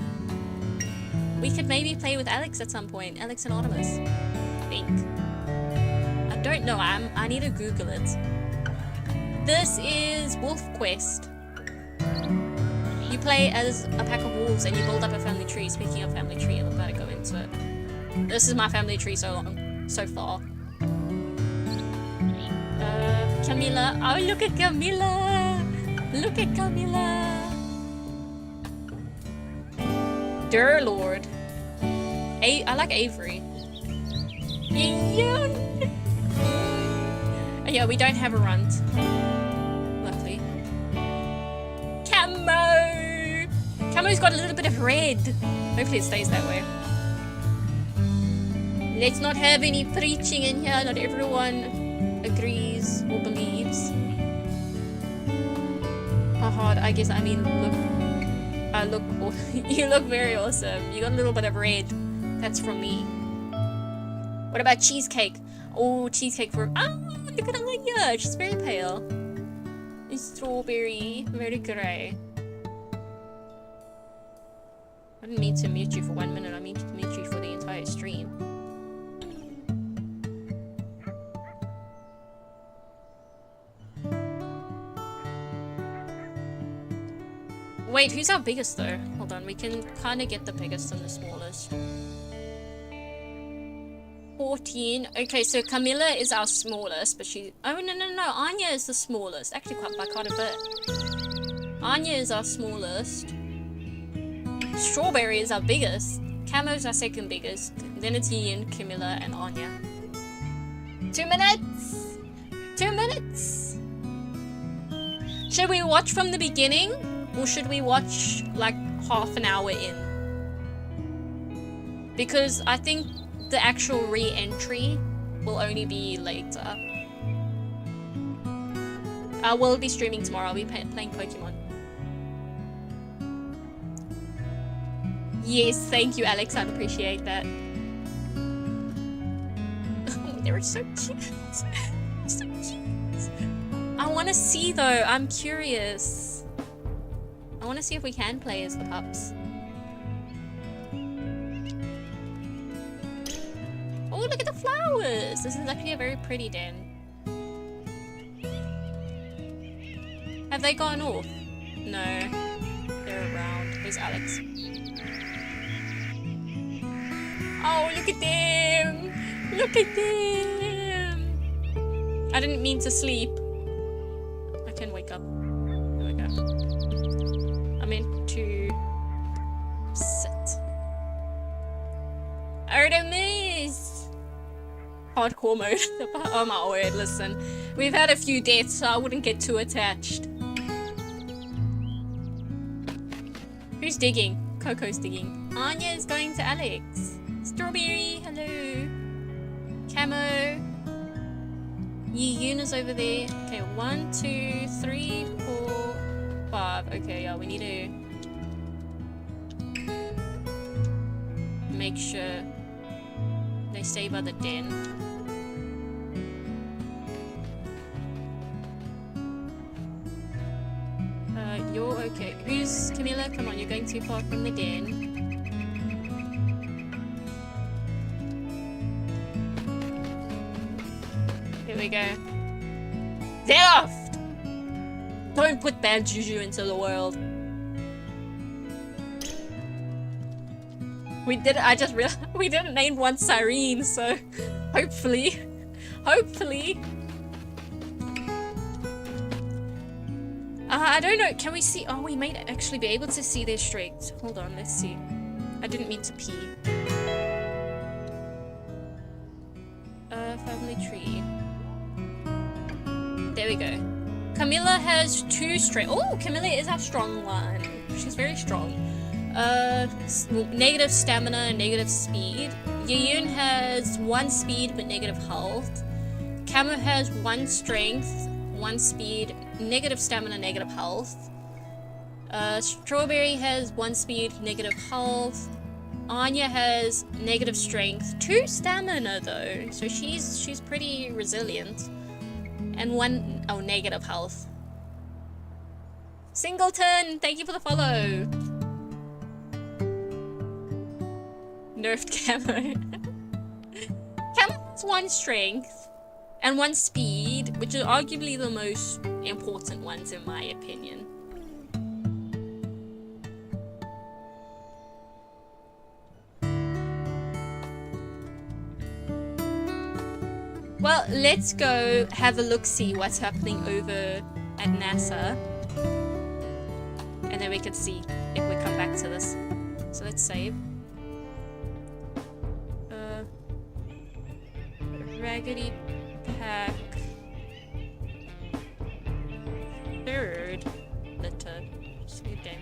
S1: We could maybe play with Alex at some point. Alex and Artemis. I think. I don't know, I need to Google it. This is Wolf Quest. You play as a pack of wolves and you build up a family tree. Speaking of family tree, I'm about to go into it. This is my family tree so far. Camilla. Oh, look at Camilla! Look at Camilla! Dear Lord. I like Avery. Yeah, we don't have a runt. Luckily. Camo! Camo's got a little bit of red. Hopefully it stays that way. Let's not have any preaching in here. Not everyone agrees or believes. How hard? I guess, I mean, look. You look very awesome. You got a little bit of red. That's from me. What about cheesecake? Oh, cheesecake for... Oh, look at Anya. She's very pale. It's strawberry. Very grey. I didn't mean to mute you for 1 minute. I mean to mute you for the entire stream. Wait, who's our biggest though? Hold on, we can kind of get the biggest and the smallest. 14. Okay, so Camilla is our smallest, but she... Oh, no. Anya is the smallest. Actually, by quite a bit. Anya is our smallest. Strawberry is our biggest. Camo's our second biggest. Then it's Ian, Camilla, and Anya. 2 minutes! 2 minutes! Should we watch from the beginning? Or should we watch, like, half an hour in? Because I think the actual re-entry will only be later. We'll be streaming tomorrow. I'll be playing Pokemon. Yes, thank you, Alex. I'd appreciate that. They were so cute. So cute. I want to see, though. I'm curious. I want to see if we can play as the pups. Oh, look at the flowers! This is actually a very pretty den. Have they gone off? No. They're around. Where's Alex? Oh, look at them! Look at them! I didn't mean to sleep. I can wake up. There we go. I meant to sit. Artemis! Hardcore mode. Oh my word, listen. We've had a few deaths, so I wouldn't get too attached. Who's digging? Coco's digging. Anya is going to Alex. Strawberry, hello. Camo. Yoon is over there. Okay, 1, 2, 3, 4, 5. Okay, yeah, we need to make sure they stay by the den. You're okay. Who's Camilla? Come on, you're going too far from the den. Here we go. Delft! Don't put bad juju into the world. We did. I just realized we didn't name one Cyrene, so hopefully. I don't know. Can we see? Oh, we might actually be able to see their strengths. Hold on, let's see. I didn't mean to pee. Family tree. There we go. Camilla has 2 strength. Oh, Camilla is our strong one. She's very strong. Negative stamina and negative speed. Yoon has 1 speed but negative health. Camo has 1 strength, 1 speed, negative stamina, negative health. Strawberry has 1 speed, negative health. Anya has negative strength, 2 stamina though, so she's pretty resilient. And 1 negative health. Singleton, thank you for the follow. Nerfed Camo. Camo has 1 strength and 1 speed, which are arguably the most important ones in my opinion. Well, let's go have a look-see what's happening over at NASA. And then we can see if we come back to this. So let's save. Raggedy Pack. 3rd litter. Sweet day.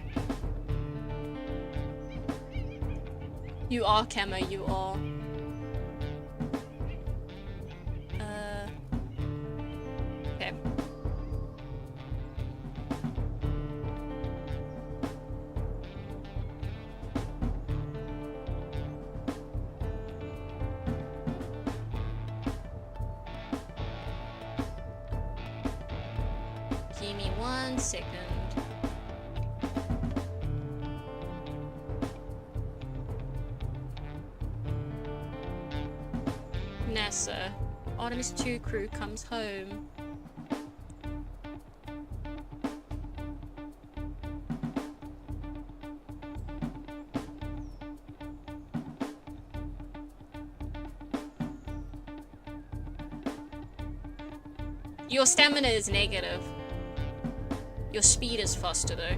S1: You are Camo, you are. 1 second. NASA. Artemis 2 crew comes home. Your stamina is negative. Your speed is faster though.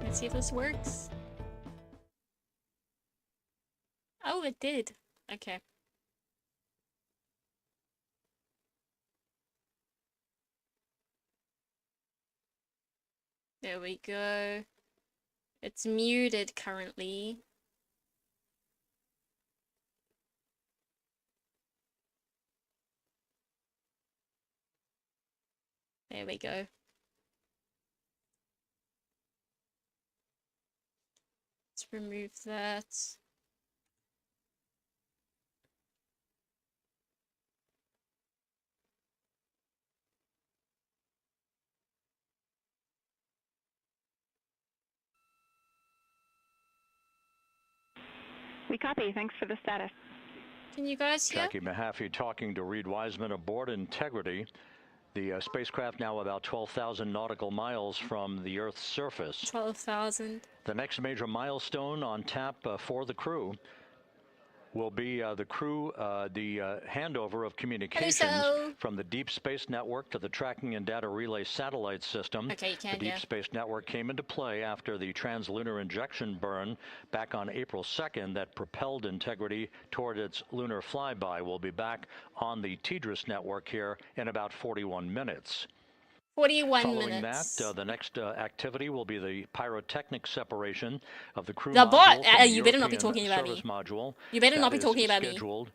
S1: Let's see if this works. Oh, it did. Okay. There we go. It's muted currently. There we go. Let's remove that.
S2: We copy. Thanks for the status.
S1: Can you guys hear?
S3: Jackie Mahaffey talking to Reed Wiseman aboard Integrity. The spacecraft now about 12,000 nautical miles from the Earth's surface.
S1: 12,000.
S3: The next major milestone on tap for the crew will be the handover of communications from the Deep Space Network to the Tracking and Data Relay Satellite System.
S1: Okay, you can,
S3: the Deep Space Network came into play after the translunar injection burn back on April 2nd that propelled Integrity toward its lunar flyby. We'll be back on the TDRS network here in about 41 minutes.
S1: 41
S3: Following
S1: minutes.
S3: that, the next activity will be the pyrotechnic separation of the crew
S1: The
S3: module
S1: bot!
S3: from the
S1: You better not be
S3: European
S1: talking about
S3: service
S1: me.
S3: module.
S1: You better not be
S3: That
S1: talking
S3: is
S1: about me.
S3: scheduled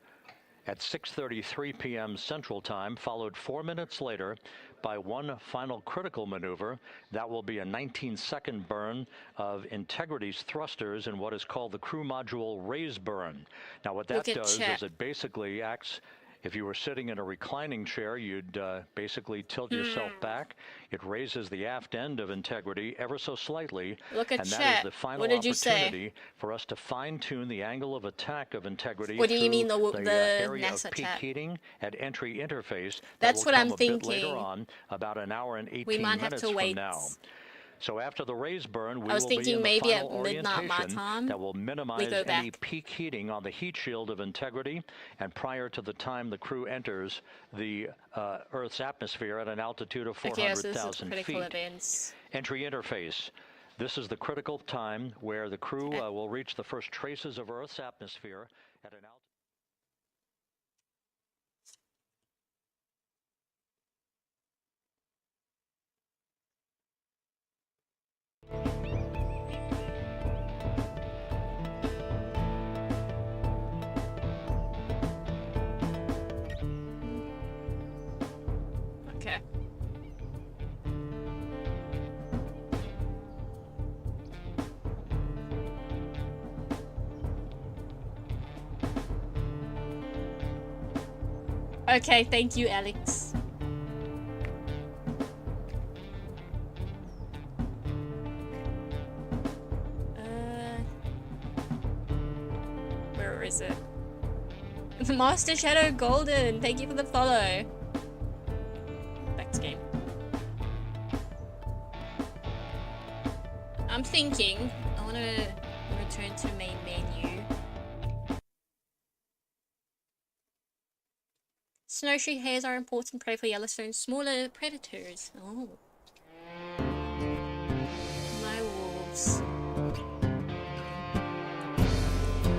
S3: at 6:33 p.m. Central Time, followed 4 minutes later by one final critical maneuver. That will be a 19-second burn of Integrity's thrusters in what is called the crew module raise burn. Now, what that does is it basically acts. If you were sitting in a reclining chair, you'd basically tilt yourself back. It raises the aft end of Integrity ever so slightly.
S1: Look at
S3: and
S1: chat.
S3: that is the final
S1: What did you
S3: opportunity
S1: say?
S3: for us to fine-tune the angle of attack of Integrity.
S1: What do you mean
S3: the area
S1: NASA
S3: of peak
S1: chat?
S3: heating at entry interface.
S1: That's what I'm thinking.
S3: Bit later on, about an hour and 18
S1: we might
S3: minutes
S1: have to wait.
S3: from now. So after the raise burn, we
S1: I was
S3: will
S1: thinking
S3: be in
S1: maybe
S3: the
S1: at
S3: final
S1: midnight my
S3: orientation
S1: time.
S3: that will minimize
S1: go
S3: any
S1: back.
S3: peak heating on the heat shield of Integrity, and prior to the time the crew enters the Earth's atmosphere at an altitude of 400,000 feet.
S1: Events.
S3: Entry interface. This is the critical time where the crew will reach the first traces of Earth's atmosphere at an altitude.
S1: Okay. Okay, thank you, Alex. Where is it? Master Shadow Golden, thank you for the follow. Back to game. I'm thinking I want to return to main menu. Snowshoe hares are important prey for Yellowstone's smaller predators. Oh. My wolves.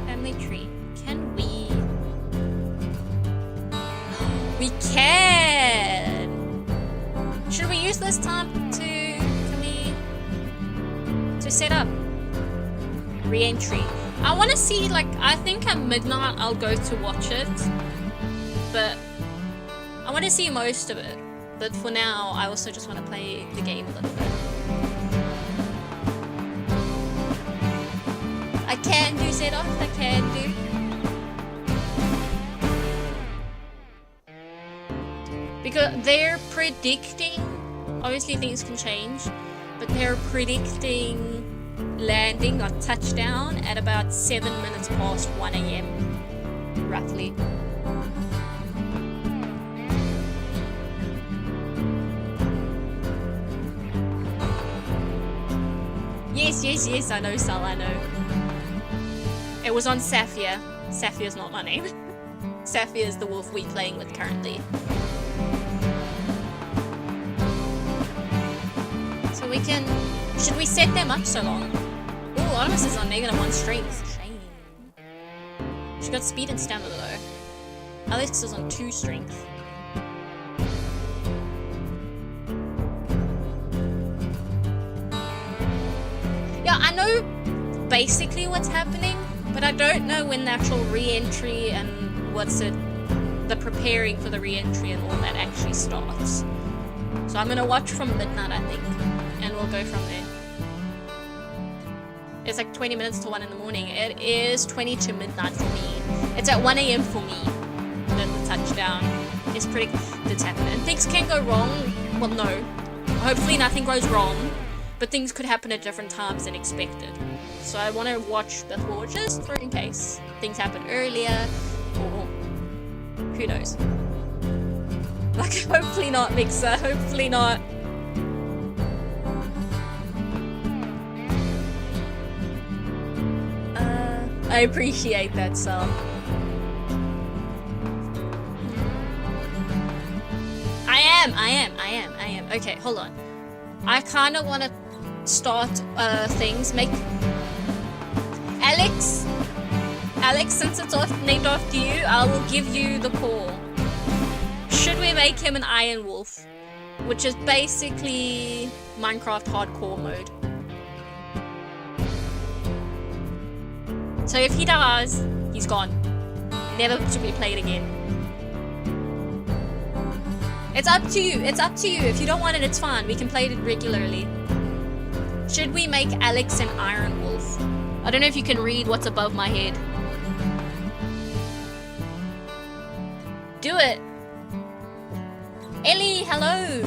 S1: Family tree. Can we? We can! Should we use this time to set up? Re-entry. I want to see, like, I think at midnight I'll go to watch it. But I want to see most of it, but for now, I also just want to play the game a little bit. can do, Zedok, I can do. Because they're predicting, obviously things can change, but they're predicting landing or touchdown at about 7 minutes past 1 a.m. roughly. Yes, I know, Sal, I know. It was on Saphir. Saphir's not my name. Saphir is the wolf we're playing with currently. So we can... Should we set them up so long? Ooh, Artemis is on -1 strength. Shame. She got speed and stamina though. Alex is on 2 strength. Yeah, I know basically what's happening, but I don't know when the actual re-entry and the preparing for the re-entry and all that actually starts. So I'm gonna watch from midnight, I think, and we'll go from there. It's like 20 minutes to 1 in the morning. It is 20 to midnight for me. It's at 1 a.m. for me that the touchdown is predicted to happen. And things can go wrong. Well, no. Hopefully nothing goes wrong. But things could happen at different times than expected. So I want to watch before, just for in case things happen earlier, or who knows. Like, hopefully not, Mixer, hopefully not. I appreciate that, Sal. I am. Okay, hold on. I kind of want to start things. Make Alex, since it's named after you, I will give you the call. Should we make him an Iron Wolf, which is basically Minecraft hardcore mode? So if he dies, he's gone. Never to be played again. It's up to you. If you don't want it, it's fine. We can play it regularly. Should we make Alex an Iron Wolf? I don't know if you can read what's above my head. Do it. Ellie, hello.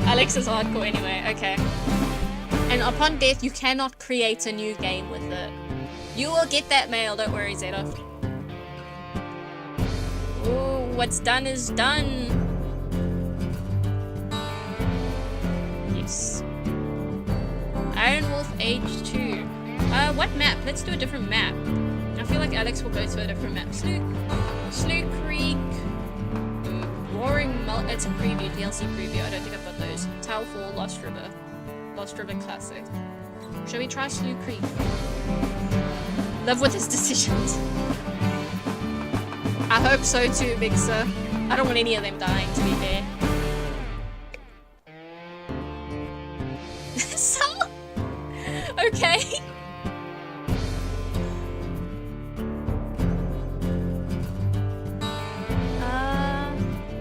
S1: Alex is hardcore anyway, okay. And upon death, you cannot create a new game with it. You will get that mail, don't worry, Zeta. Ooh, what's done is done. Yes. Iron Wolf Age 2. What map? Let's do a different map. I feel like Alex will go to a different map. Slough Creek. Roaring Mult. It's a preview, DLC preview. I don't think I've got those. Towerfall, Lost River Classic. Shall we try Slough Creek? Live with his decisions. I hope so too, Mixer. I don't want any of them dying, to be fair. So, okay.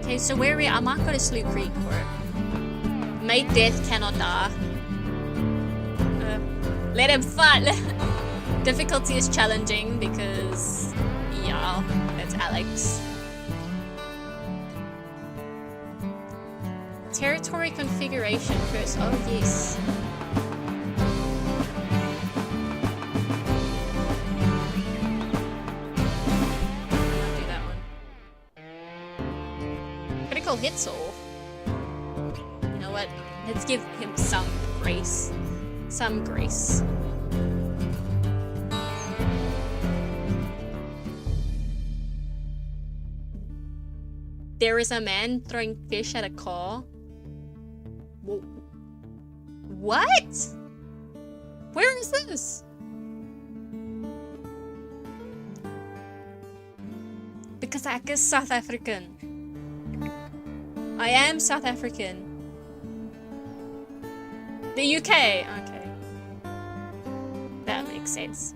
S1: Okay, so where I might go to Slough Creek for it. Mate Death cannot die. Let him fight. Difficulty is challenging because, yeah, it's Alex. Territory configuration first. Oh, yes. I'll do that one. Critical hits off. You know what? Let's give him some grace. Some grace. There is a man throwing fish at a car. What? Where is this? Because I guess South African. I am South African. The UK. Okay. That makes sense.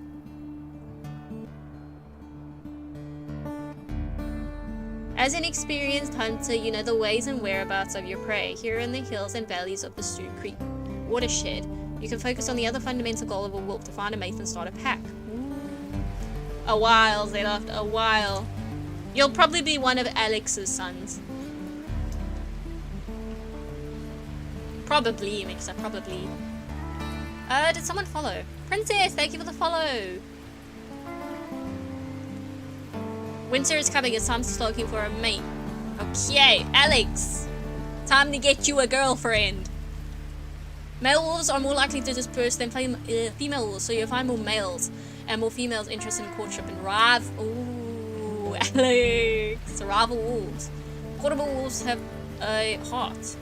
S1: As an experienced hunter, you know the ways and whereabouts of your prey. Here in the hills and valleys of the Sioux Creek watershed, you can focus on the other fundamental goal of a wolf, to find a mate and start a pack. A while, Zeloft, a while. You'll probably be one of Alex's sons. Probably, Mixa, probably. Did someone follow? Princess, thank you for the follow. Winter is coming, it's time to start looking for a mate. Okay, Alex. Time to get you a girlfriend. Male wolves are more likely to disperse than female wolves, so you'll find more males and more females interested in courtship and ooh, Alex. Rival wolves. Portable wolves have a heart.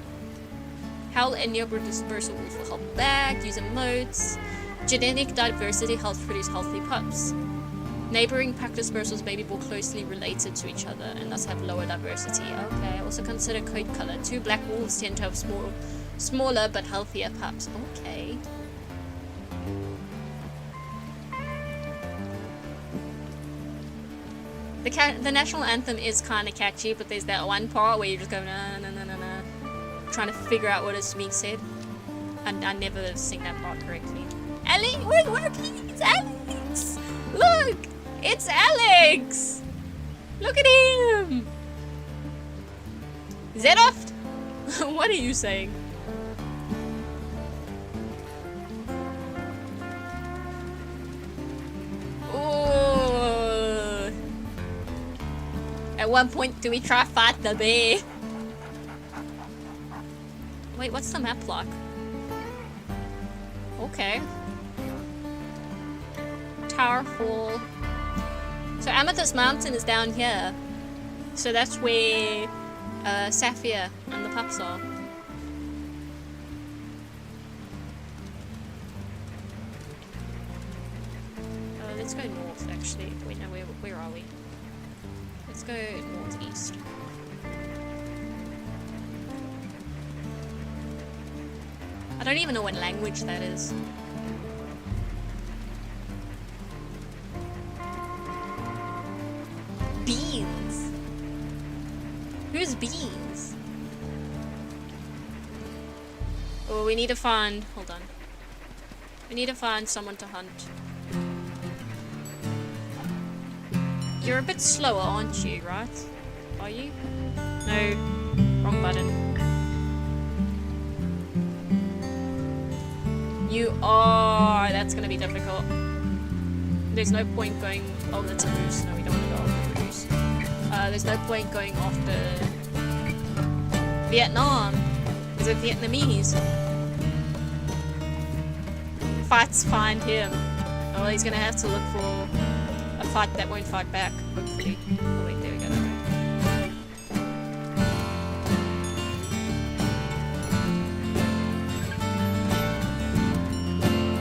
S1: Howl and nearby dispersal wolves will help back, use emotes. Genetic diversity helps produce healthy pups. Neighboring pack dispersals may be more closely related to each other and thus have lower diversity. Okay, also consider coat color. 2 black wolves tend to have smaller but healthier pups. Okay. The national anthem is kind of catchy, but there's that one part where you just go na na na na na, trying to figure out what it's being said. And I never sing that part correctly. Alex, we're working. It's Alex. Look, it's Alex. Look at him. Zedoft, what are you saying? Oh. At one point, do we try fight the bear? Wait, what's the map like? Okay. Tower Fall. So Amethyst Mountain is down here. So that's where Sapphire and the pups are. Let's go north actually. Wait, no, where are we? Let's go northeast. I don't even know what language that is. Beans. Who's Beans? Oh, we need to find... Hold on. We need to find someone to hunt. You're a bit slower, aren't you, right? Are you? No. Wrong button. You are... That's gonna be difficult. There's no point going... Oh, that's a moose. No, we don't want to go after a moose. There's no point going after... Vietnam. Is it Vietnamese? Fights find him. Oh, he's gonna have to look for a fight that won't fight back, hopefully. Oh wait, there we go.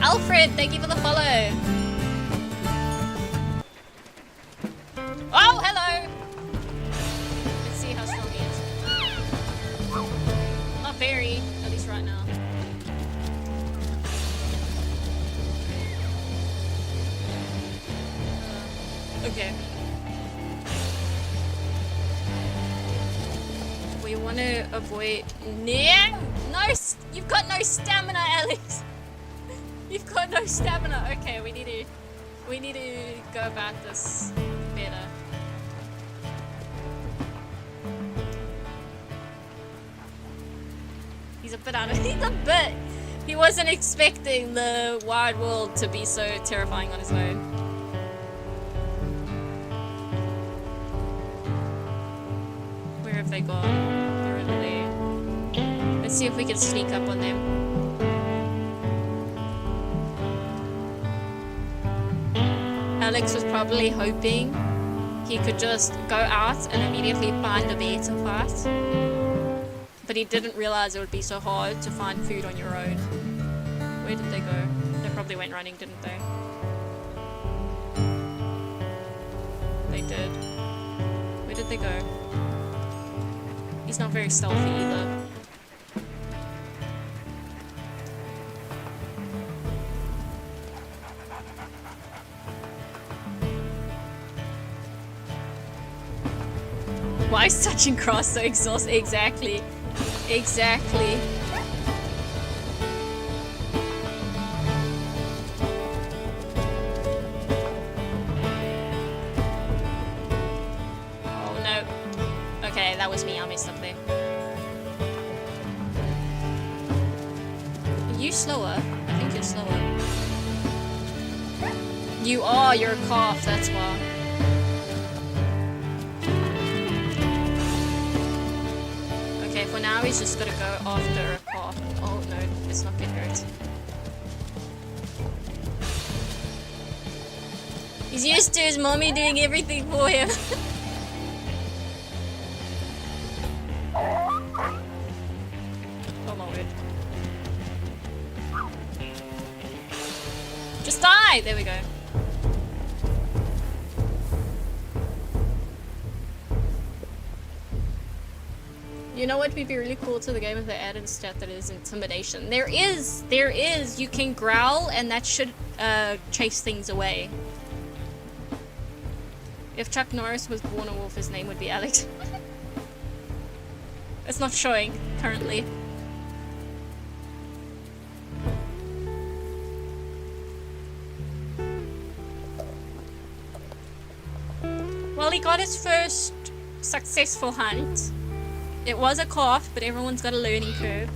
S1: Alfred, thank you for the follow. Oh, hello. Let's see how strong he is. Not very, at least right now. Okay. We want to avoid... No! You've got no stamina, Alex! You've got no stamina. Okay, we need to go about this better. He's a bit he wasn't expecting the wide world to be so terrifying on his own. Where have they gone? They're over there. Let's see if we can sneak up on them. Alex was probably hoping he could just go out and immediately find a bear to fight. But he didn't realize it would be so hard to find food on your own. Where did they go? They probably went running, didn't they? They did. Where did they go? He's not very stealthy either. Why is touching grass so exhausting? Exactly. Exactly. Oh no. Okay, that was me. I messed up there. Are you slower? I think you're slower. You are. You're a calf. That's why. Okay, for now he's just gonna go after a calf. Oh no, it's not getting hurt. He's used to his mommy doing everything for him. Oh my word. Just die! There we go. You know what would be really cool to the game if they added a stat that is intimidation? There is! You can growl and that should chase things away. If Chuck Norris was born a wolf, his name would be Alex. It's not showing currently. Well, he got his first successful hunt. It was a calf, but everyone's got a learning curve.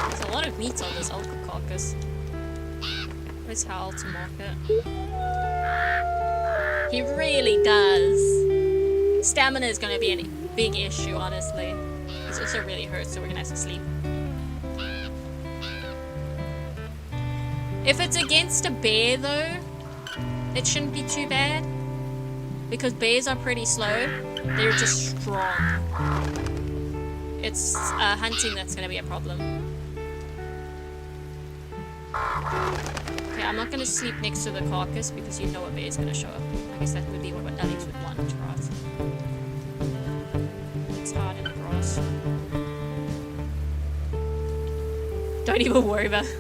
S1: There's a lot of meat on this Ultra carcass. Where's Hal to market? He really does. Stamina is going to be a big issue, honestly. This also really hurts, so we're going to have to sleep. If it's against a bear, though, it shouldn't be too bad. Because bears are pretty slow. They're just strong. It's hunting that's going to be a problem. Okay, I'm not going to sleep next to the carcass because you know a bear is going to show up. I guess that would be what Alex would want, right? It's hard in the grass. Don't even worry about it.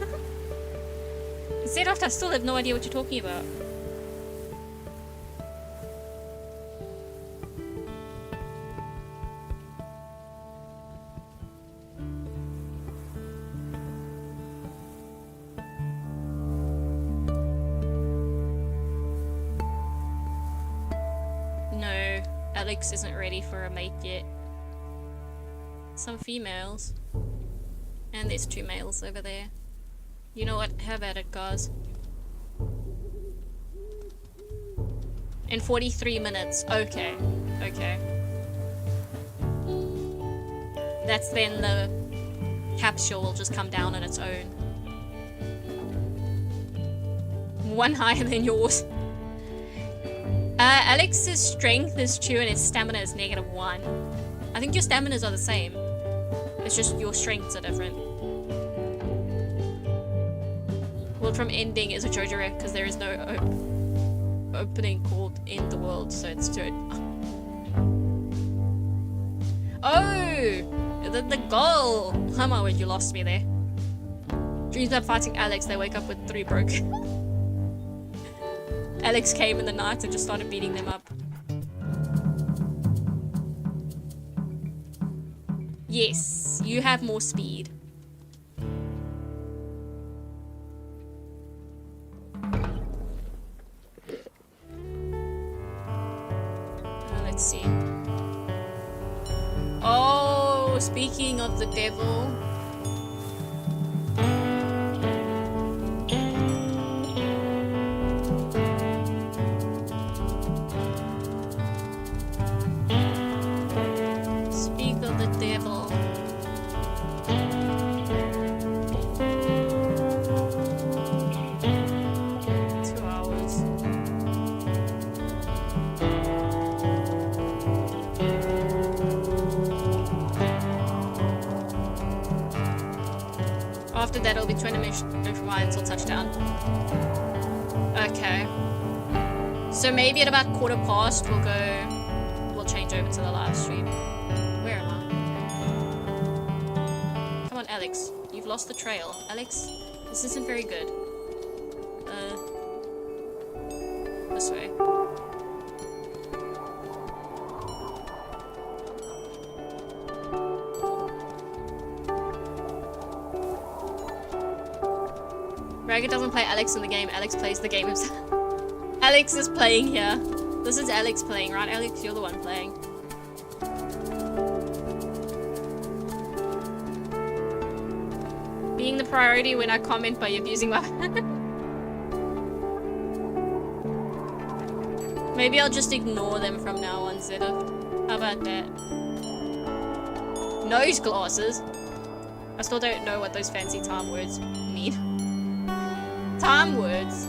S1: Instead of, I still have no idea what you're talking about. No, Alex isn't ready for a mate yet. Some females. And there's 2 males over there. You know what? Have at it, guys. In 43 minutes. Okay. Okay. That's then the capsule will just come down on its own. 1 higher than yours. Alex's strength is 2 and his stamina is -1. I think your staminas are the same. It's just your strengths are different. World from ending is a JoJo wreck because there is no opening called End the World, so it's to it. Oh! The goal! Oh my word, you lost me there. Dreams about fighting Alex, they wake up with 3 broken. Alex came in the night and just started beating them up. Yes, you have more speed. Let's see. Oh, speaking of the devil. Speak of the devil. After that, it'll be 20 minutes until touchdown. Okay. So maybe at about 15:15, we'll change over to the live stream. Where am I? Alex. You've lost the trail. Alex, this isn't very good. This way. Ragged doesn't play Alex in the game. Alex plays the game himself. Alex is playing here. This is Alex playing, right? Alex, you're the one playing. Being the priority when I comment by abusing my... Maybe I'll just ignore them from now on, Zeta. How about that? Nose glasses? I still don't know what those fancy time words mean. Time words?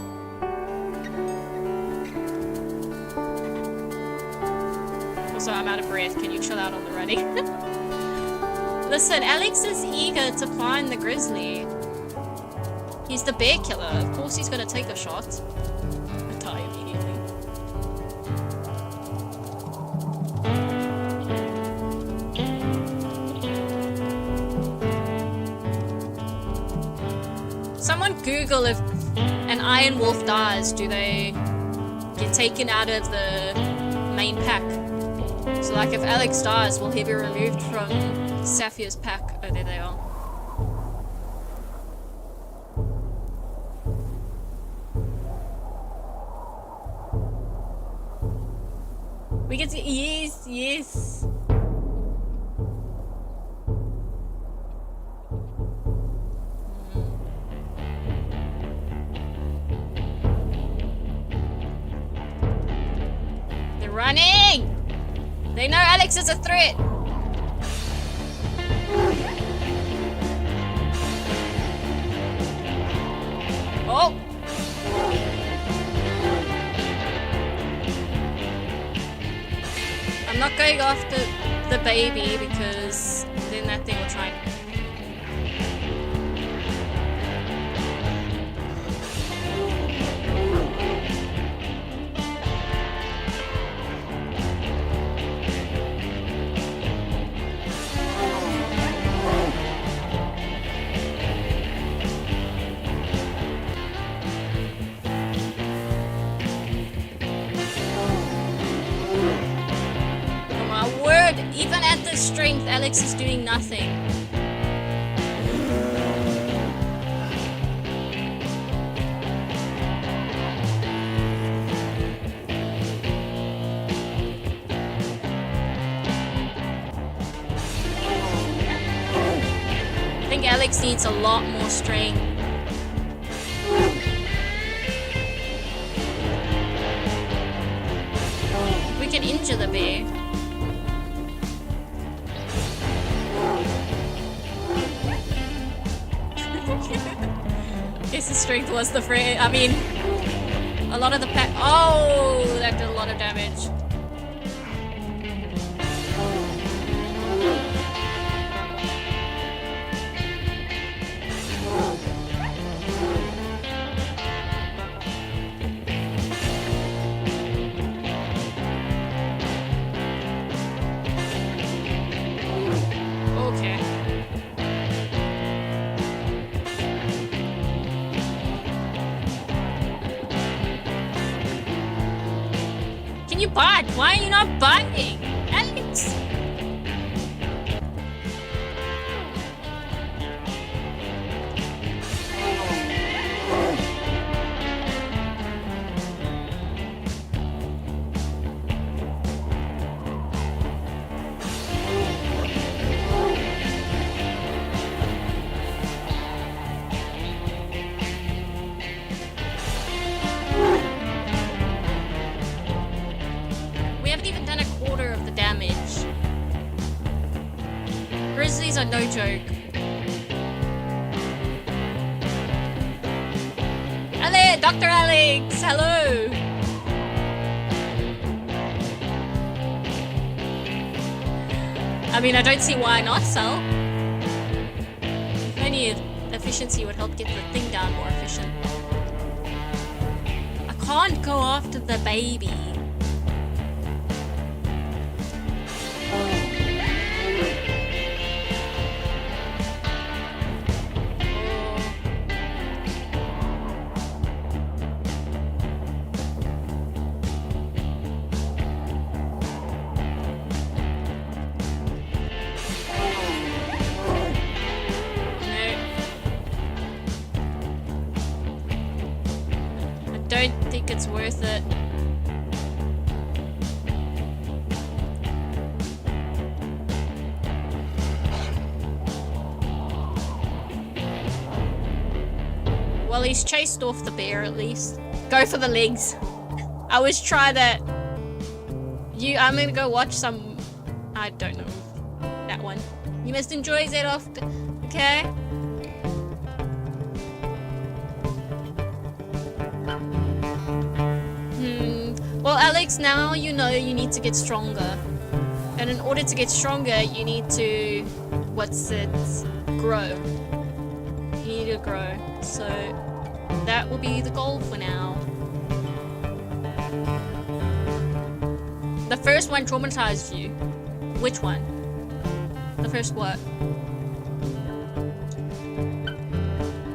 S1: Also, I'm out of breath. Can you chill out on the running? Listen, Alex is eager to find the grizzly. He's the bear killer. Of course he's gonna take a shot. And die immediately. Someone Google if an iron wolf dies, do they get taken out of the main pack? So like if Alex dies, will he be removed from Saphir's pack? Oh, there they are. We get to... Yes, yes. They're running! They know Alex is a threat! Oh! I'm not going after the baby because then that thing will try and... Even at this strength, Alex is doing nothing. I think Alex needs a lot more strength. We can injure the bear. His strength was the friend. I mean, a lot of the pack. Oh, that did a lot of damage. Okay. You bite. Why are you not biting? Alex! Grizzlies are no joke. Hello, Dr. Alex! Hello! I mean, I don't see why not, Sal. If only efficiency would help get the thing down more efficient. I can't go after the baby. don't think it's worth it. Well, he's chased off the bear at least. Go for the legs. I always try that. I'm gonna go watch some. I don't know that one. You must enjoy that often, okay? Well, Alex, now you know you need to get stronger, and in order to get stronger, you need to grow. You need to grow. So that will be the goal for now. The first one traumatized you. Which one? The first what?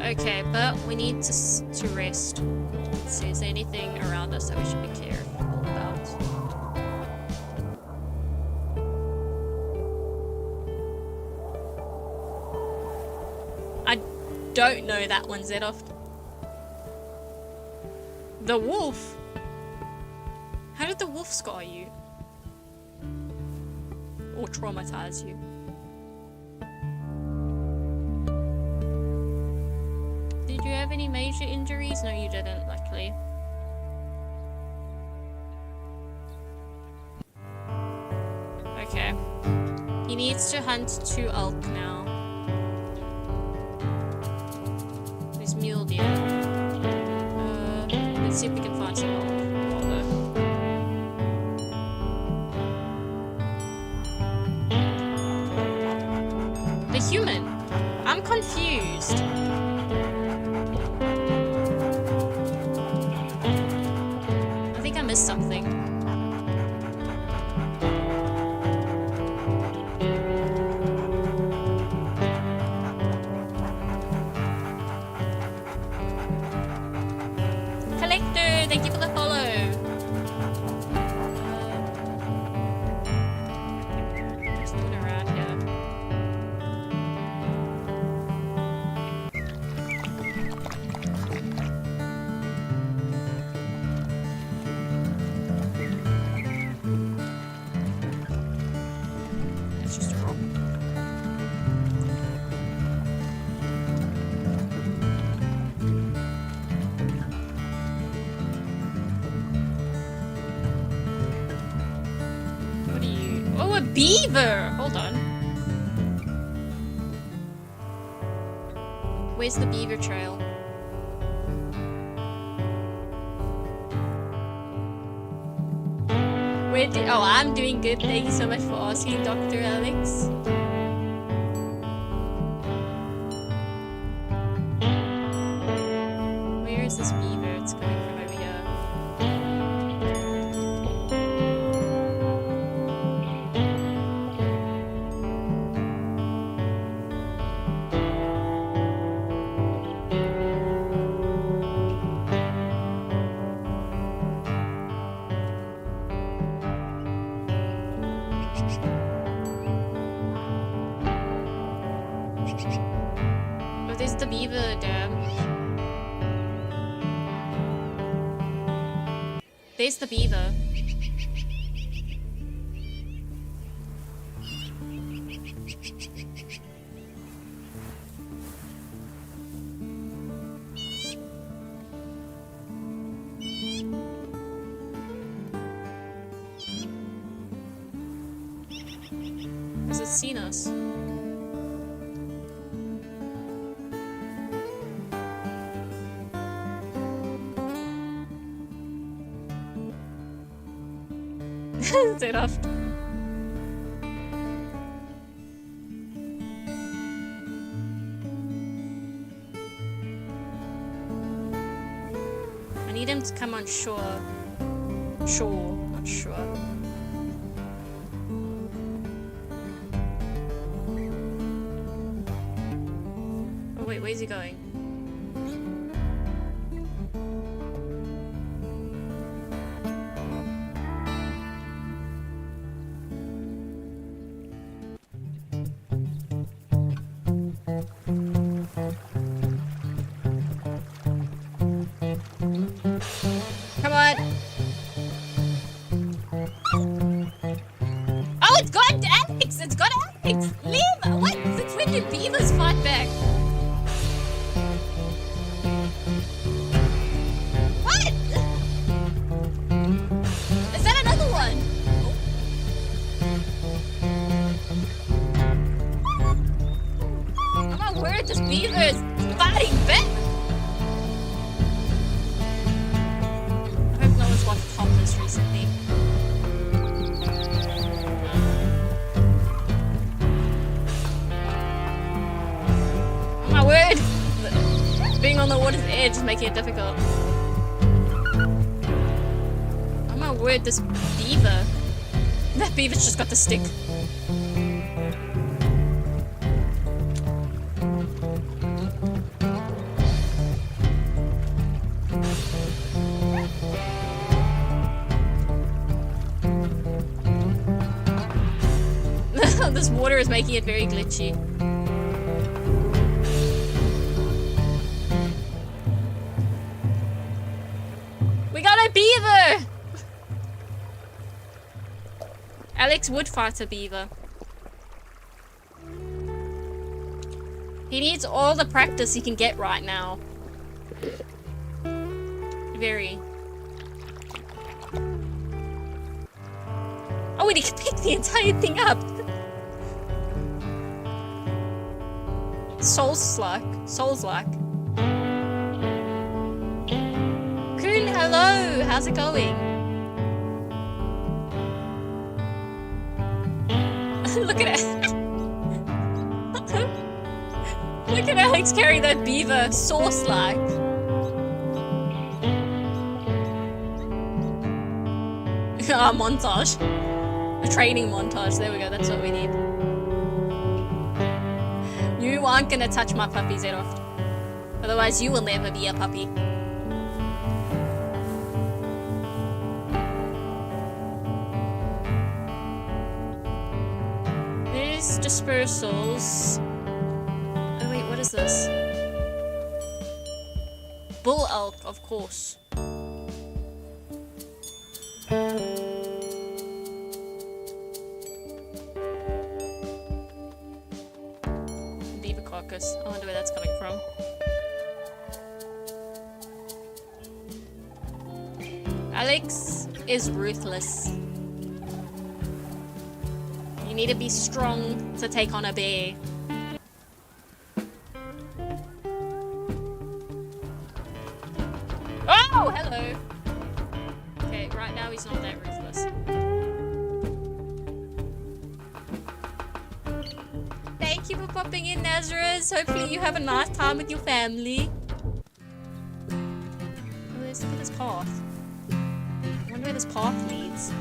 S1: Okay, but we need to rest. Let's see, is there anything around us that we should be careful about? I don't know that one, Zedoff. The wolf? How did the wolf scar you? Or traumatize you? Did you have any major injuries? No, you didn't, luckily. Okay. He needs to hunt 2 elk now. There's mule deer. Let's see if we can find some elk. The human. I'm confused. I think I missed something. Collector, thank you for the follow. Just looking around here. It's just a rock. What are you? Oh, a beaver! Hold on. Where's the beaver trail? Oh, I'm doing good. Thank you so much for asking, Dr. Alex. Where is this beaver? It's coming from over here. Oh, there's the beaver dam. There's the beaver. Has it seen us? Is it off? I need him to come on shore. Shore, not sure. Oh wait, where's he going? recently. Oh my word! Being on the water's edge is making it difficult. Oh my word, this beaver. That beaver's just got the stick. This water is making it very glitchy. We got a beaver! Alex would fight a beaver. He needs all the practice he can get right now. Very. Oh, and he can pick the entire thing up! Souls-like. Coon, hello! How's it going? Look at it! Look at Alex carry that beaver, sauce-like. Ah, montage. A training montage, there we go, that's what we need. You aren't gonna touch my puppy, Zeroff. Otherwise, you will never be a puppy. There's dispersals. Oh wait, what is this? Bull elk, of course. Beaver carcass. I wonder where that's coming from. Alex is ruthless. You need to be strong to take on a bear. Oh, hello. Okay, right now he's not that ruthless. Thank you for popping in, Nazareth. Hopefully you have a nice time with your family. Oh, let's look at this path. I wonder where this path leads.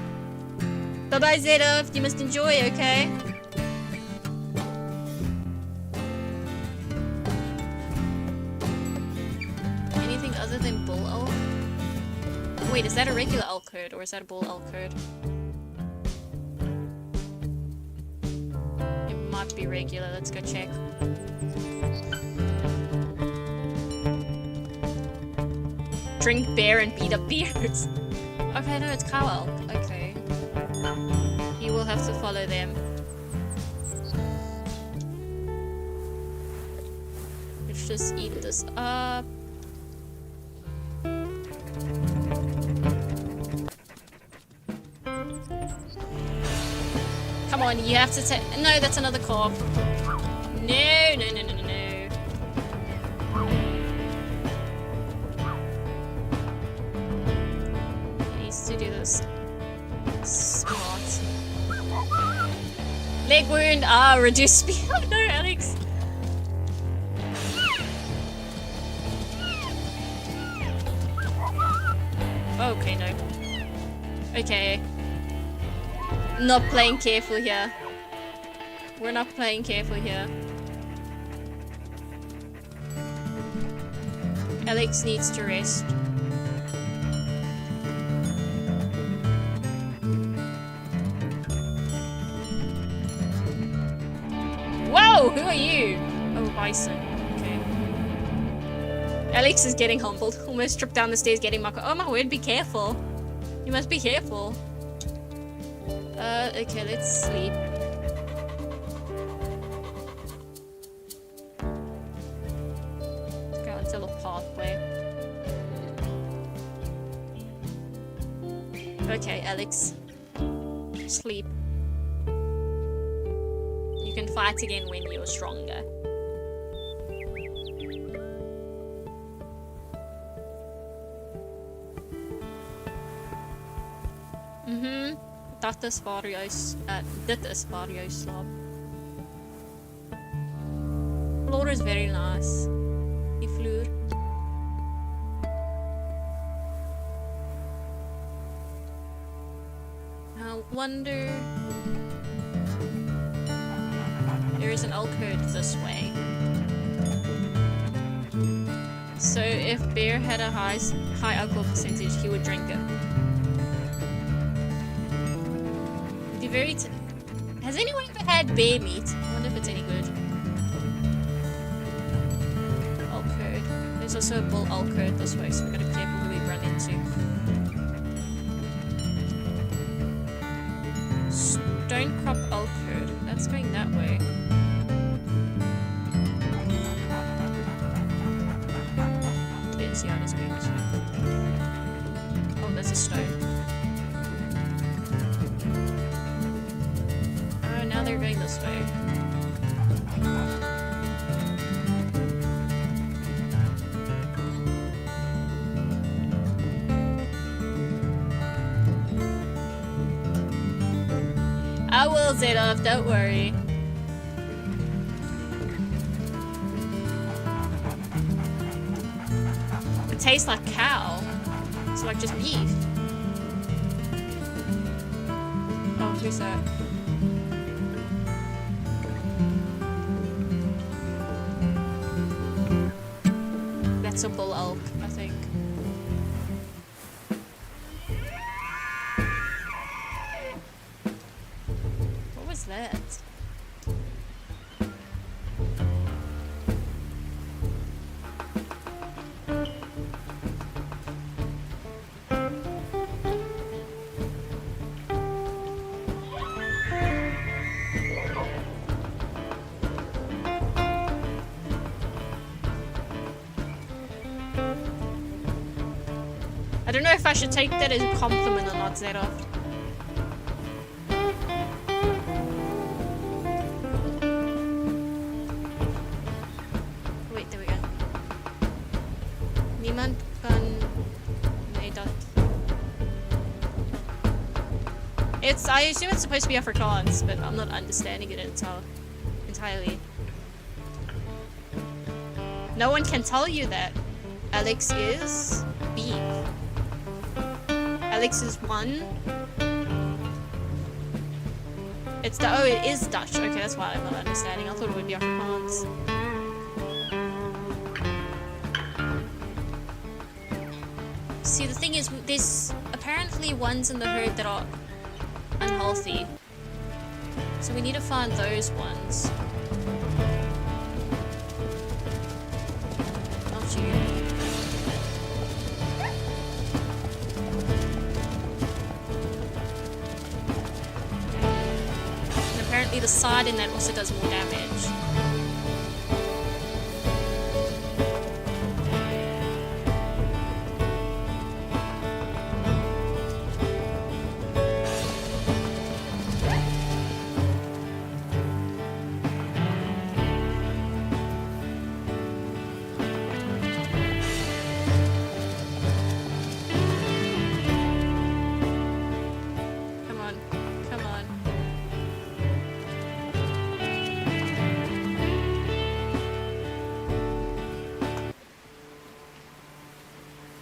S1: Bye-bye, Zedov. You must enjoy, okay? Anything other than bull elk? Wait, is that a regular elk herd or is that a bull elk herd? It might be regular. Let's go check. Drink beer and beat up beards. Okay, no, it's cow elk. Okay. You will have to follow them. Let's just eat this up. Come on, you have to take. No, that's another calf. No, no, no, no, no, no. He needs to do this. Smart. Leg wound. Ah, reduce speed. Oh no, Alex. Okay, no. Okay. Not playing careful here. We're not playing careful here. Alex needs to rest. Whoa! Who are you? Oh, bison. Okay. Alex is getting humbled. Almost tripped down the stairs getting my... Oh my word, be careful. You must be careful. Okay, let's sleep. Let's go into the pathway. Okay, Alex. Sleep. You can fight again when you're stronger. Dit is waar jy slaap. Floor is very nice. Die vloer. I wonder... There is an alcove this way. So if Bear had a high alcohol percentage, he would drink it. It'd be very... Has anyone ever had bear meat? I wonder if it's any good. Alcove. There's also a bull alcove this way, so we've got to be careful who we run into. Stone crop alcove. That's going that way. Didn't see how this goes. Oh, that's a stone. Oh, now they're going this way. I will set off, don't worry. It tastes like cow. It's like just beef. Oh, who's that? That's a bull elk, I think. What was that? I don't know if I should take that as a compliment or not, Zero. Wait, there we go. Niemand kan... Nee, dat... I assume it's supposed to be Afrikaans, but I'm not understanding it entirely. No one can tell you that. Alex is beef. Alex is one. It's the oh, it is Dutch. Okay, that's why I'm not understanding. I thought it would be Afrikaans. See, the thing is, there's apparently ones in the herd that are unhealthy. So we need to find those ones. Not you. And apparently the side in that also does more damage.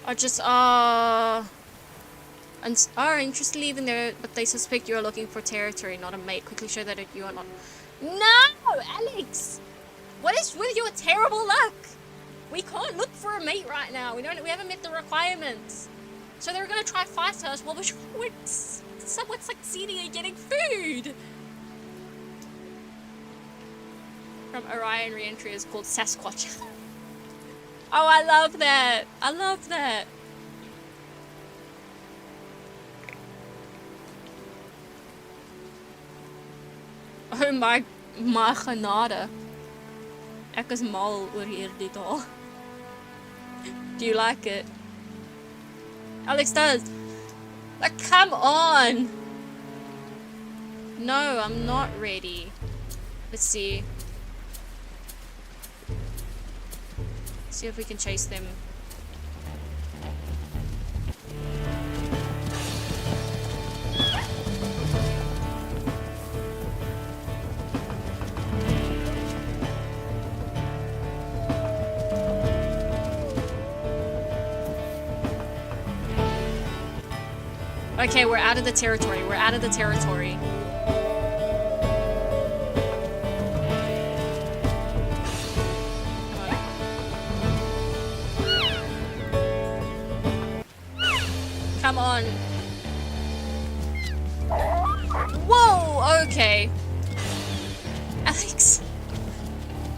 S1: Or just are interested even there, but they suspect you are looking for territory, not a mate. Quickly show that you are not. No, Alex! What is with your terrible luck? We can't look for a mate right now. We haven't met the requirements. So they're gonna try fight us while we're somewhat succeeding at getting food. From Orion Reentry is called Sasquatch. Oh, I love that. I love that. Oh my genade. Ek is mal oor hierdie taal. Do you like it? Alex does. Like, come on. No, I'm not ready. Let's see. See if we can chase them. Okay, we're out of the territory. We're out of the territory. Come on. Whoa, okay. Alex.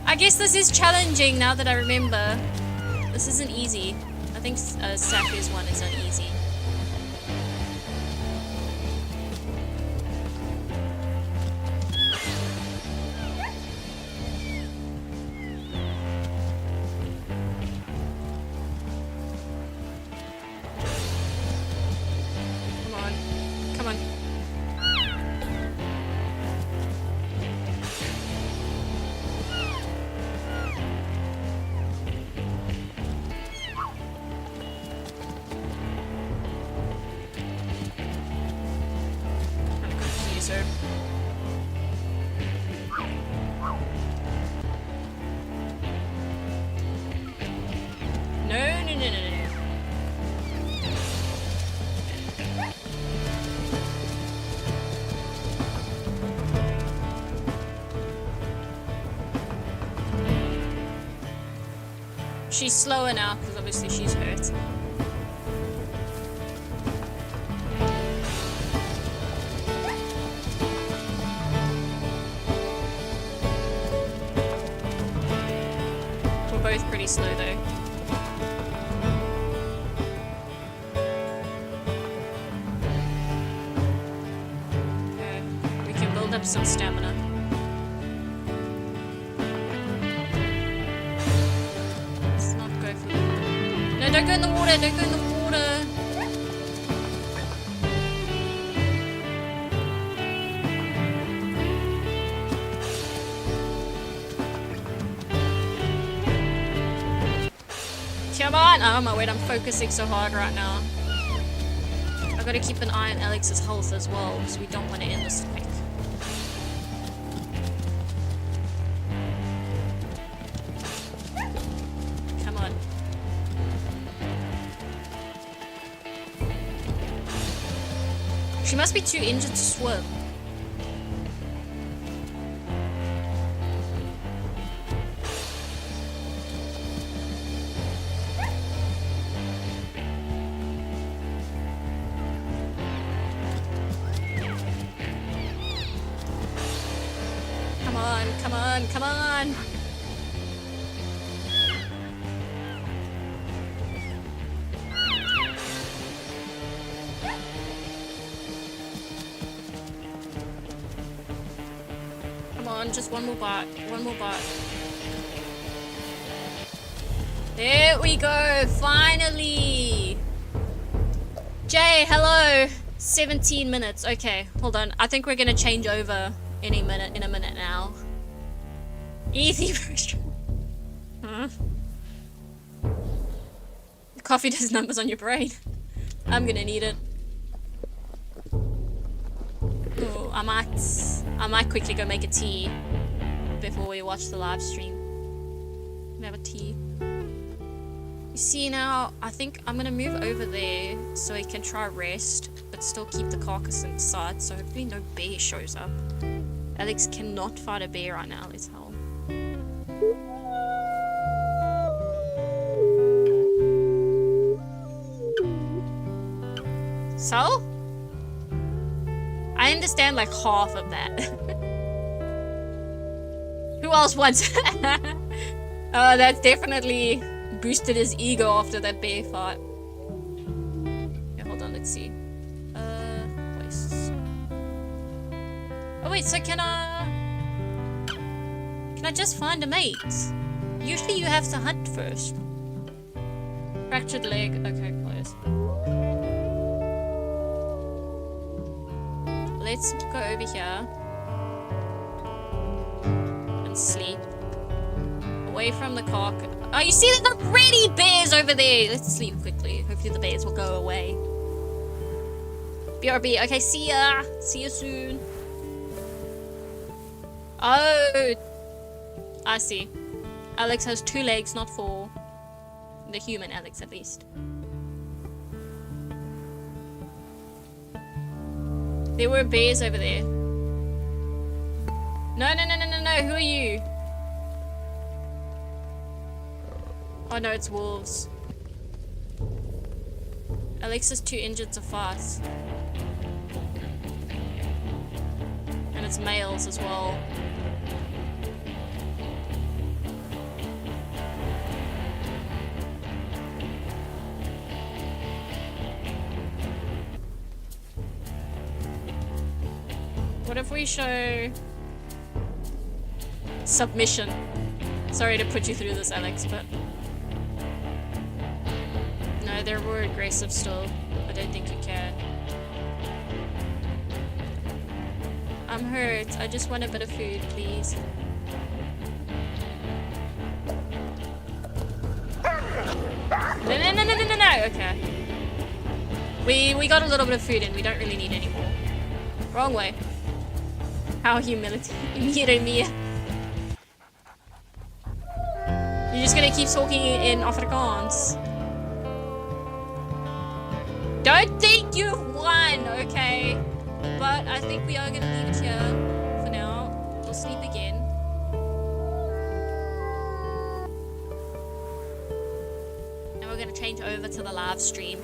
S1: I guess this is challenging now that I remember. This isn't easy. I think Safia's one is uneasy. She's slower now because obviously she's hurt. We're both pretty slow though. Okay, we can build up some stamina. Don't go in the water, don't go in the water. Come on! Oh my word, I'm focusing so hard right now. I've got to keep an eye on Alex's health as well, because we don't want to end this quick. Come on. She must be too injured to swim. Come on, come on, come on! Just one more bite. One more bite. There we go. Finally. Jay, hello. 17 minutes. Okay, hold on. I think we're gonna change over in a minute now. ENVtuber. Huh? Coffee does numbers on your brain. I'm gonna need it. Oh, I might quickly go make a tea before we watch the live stream. Have a tea. You see now, I think I'm gonna move over there so he can try rest, but still keep the carcass inside, so hopefully no bear shows up. Alex cannot fight a bear right now, let's hell. So? I understand like half of that. Who else wants? That's definitely boosted his ego after that bear fight. Yeah, hold on, let's see. Quests. Oh wait, so can I just find a mate? Usually you have to hunt first. Fractured leg. Okay, close. Let's go over here and sleep away from the cock. Oh, you see there's already bears over there. Let's sleep quickly. Hopefully the bears will go away. BRB. Okay, see ya. See you soon. Oh, I see. Alex has 2 legs, not 4. The human Alex, at least. There were bears over there. No, no, no, no, no, no. Who are you? Oh no, it's wolves. Alexa's too injured to fight. And it's males as well. What if we show submission? Sorry to put you through this, Alex, but no, they're more aggressive still. I don't think you can. I'm hurt. I just want a bit of food, please. No, no, no, no, no, no, no. Okay. We got a little bit of food in. We don't really need any more. Wrong way. How humiliating me. You're just gonna keep talking in Afrikaans. Don't think you've won, okay? But I think we are gonna leave it here for now. We'll sleep again. And we're gonna change over to the live stream.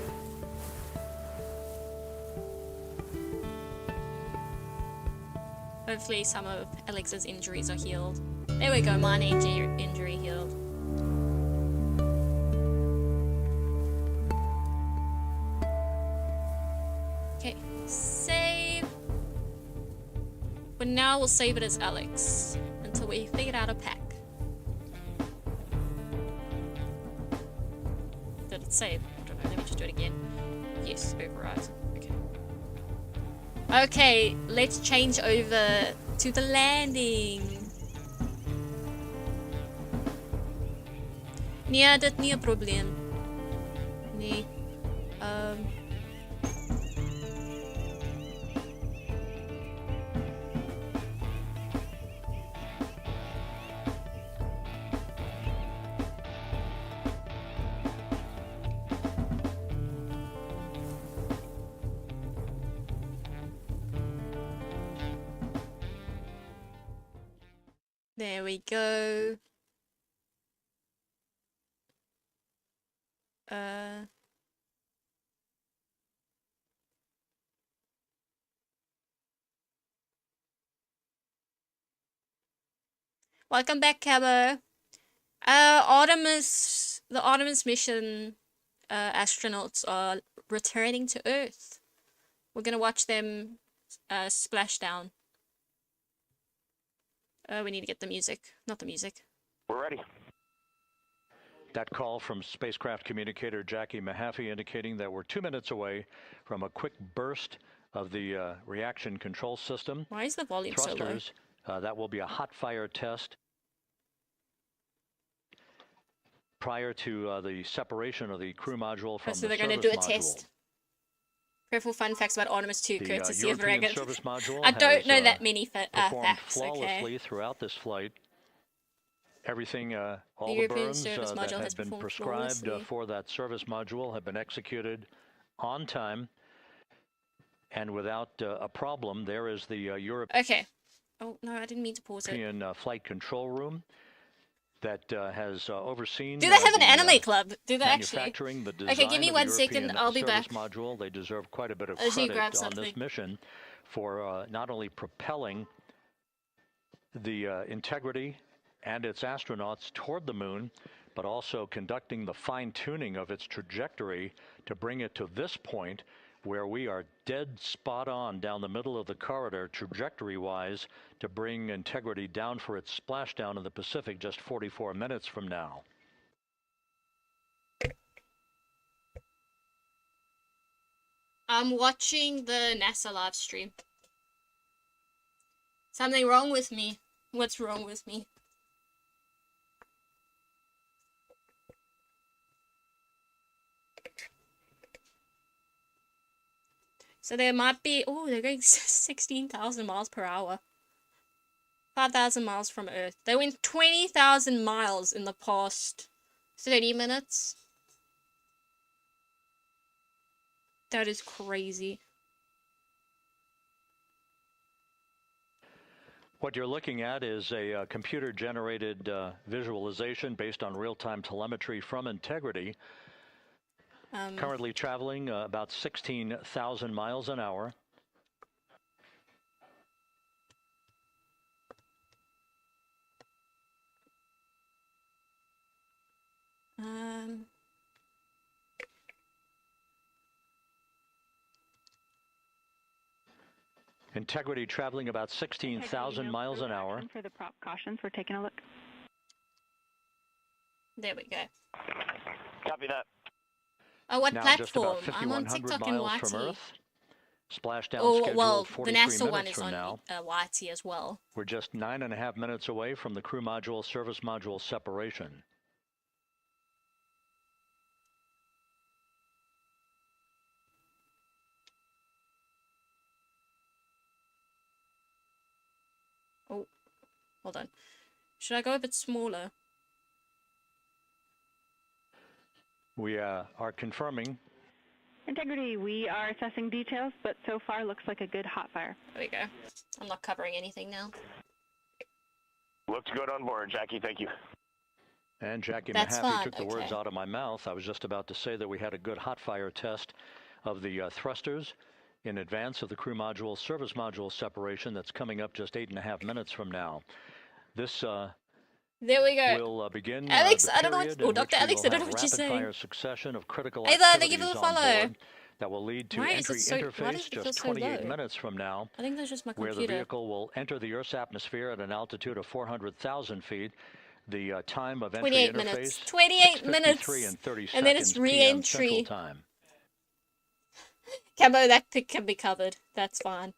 S1: Hopefully some of Alexa's injuries are healed. There we go, mine injury healed. Okay, save. But now we'll save it as Alex until we figured out a pack. Did it save? I don't know, let me just do it again. Yes, override. Okay. Okay, let's change over to the landing. Nee, dit nie 'n probleem. Nee. There we go. Welcome back, Cabo. Artemis, the Artemis mission astronauts are returning to Earth. We're gonna watch them splash down. We need to get the music, not the music.
S4: We're ready.
S3: That call from spacecraft communicator Jackie Mahaffey indicating that we're 2 minutes away from a quick burst of the reaction control system.
S1: Why is the volume
S3: Thrusters,
S1: so low?
S3: that will be a hot fire test prior to the separation of the crew module from
S1: So they're
S3: the
S1: going to do a
S3: service
S1: test.
S3: module.
S1: Careful fun facts about Artemis 2, courtesy of
S3: European
S1: Dragon.
S3: service module
S1: I don't
S3: has,
S1: know that many
S3: performed
S1: facts,
S3: flawlessly
S1: okay?
S3: throughout this flight. Everything, all the
S1: European
S3: burns
S1: service
S3: that
S1: module has
S3: had been
S1: performed
S3: prescribed
S1: flawlessly.
S3: for that service module have been executed on time and without a problem. There is the European
S1: Okay. Oh, no, I didn't mean to pause it.
S3: flight control room that has overseen.
S1: Do they have an anime club? Do they actually?
S3: Manufacturing, the design
S1: Okay, give me
S3: of
S1: 1
S3: the
S1: second.
S3: European
S1: I'll be
S3: service
S1: back.
S3: module. They deserve quite a bit of
S1: As you
S3: credit
S1: grab
S3: on this
S1: something.
S3: mission for not only propelling the integrity and its astronauts toward the moon, but also conducting the fine-tuning of its trajectory to bring it to this point where we are dead spot on down the middle of the corridor trajectory-wise to bring integrity down for its splashdown in the Pacific just 44 minutes from now.
S1: I'm watching the NASA live stream. Something wrong with me. What's wrong with me? So there might be, oh, they're going 16,000 miles per hour. 5,000 miles from Earth. They went 20,000 miles in the past 30 minutes. That is crazy.
S3: What you're looking at is a computer-generated visualization based on real-time telemetry from Integrity. Currently traveling about 16,000 miles an hour. Integrity traveling about 16,000 miles an hour.
S2: For the prop cautions, we're taking a look.
S1: There we go.
S4: Copy that.
S1: Oh, what
S3: Now
S1: platform?
S3: just about
S1: I'm on
S3: 5,100
S1: TikTok and
S3: miles from
S1: YT.
S3: Earth. Splashdown
S1: Oh,
S3: scheduled
S1: well, the
S3: 43
S1: NASA one
S3: minutes
S1: is
S3: from
S1: on
S3: now.
S1: YT as well.
S3: We're just 9.5 minutes away from the crew module service module separation.
S1: Oh, hold on. Should I go a bit smaller?
S3: We are confirming.
S2: Integrity, we are assessing details, but so far looks like a good hot fire.
S1: There we go. I'm not covering anything now.
S4: Looks good on board, Jackie. Thank you.
S3: And Jackie
S1: That's
S3: Mahaffey
S1: fine,
S3: took the words
S1: okay.
S3: out of my mouth. I was just about to say that we had a good hot fire test of the thrusters in advance of the crew module service module separation that's coming up just 8.5 minutes from now. This
S1: There we go.
S3: will begin
S1: Alex,
S3: the
S1: I don't know what.
S3: period
S1: Oh,
S3: in
S1: Dr.
S3: which we
S1: Alex,
S3: will
S1: I don't know
S3: have
S1: what you're saying.
S3: rapid-fire succession of critical
S1: Hey there, thank you
S3: activities
S1: for the
S3: on
S1: follow.
S3: board that will lead to
S1: Why is
S3: entry
S1: it so- why does
S3: interface
S1: it feel
S3: just
S1: so
S3: 28
S1: low?
S3: minutes from now,
S1: I think that's just my
S3: where the
S1: computer.
S3: vehicle will enter the Earth's atmosphere at an altitude of 400,000 feet. The time of entry
S1: 28
S3: interface,
S1: minutes. 28 minutes.
S3: 6:53 and 30
S1: And then it's
S3: seconds PM Central
S1: re-entry.
S3: Time.
S1: Camo, that pic can be covered. That's fine.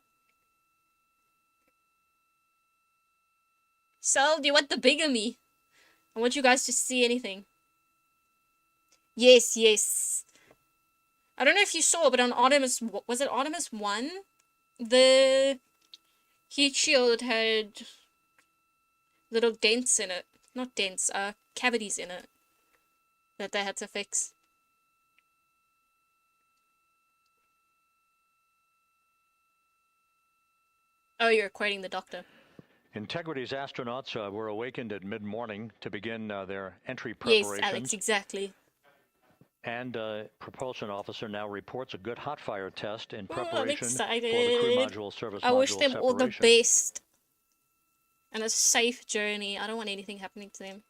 S1: So, do you want the bigger me? I want you guys to see anything. Yes, yes. I don't know if you saw, but on Artemis, was it Artemis 1? The heat shield had little dents in it. Not dents, cavities in it that they had to fix. Oh, you're quoting the doctor.
S3: Integrity's astronauts were awakened at mid-morning to begin their entry preparations.
S1: Yes, Alex, exactly.
S3: And propulsion officer now reports a good hot fire test in
S1: Oh, I'm
S3: preparation for the crew
S1: excited.
S3: module service
S1: I wish
S3: module
S1: them all the
S3: separation.
S1: best. And a safe journey. I don't want anything happening to them.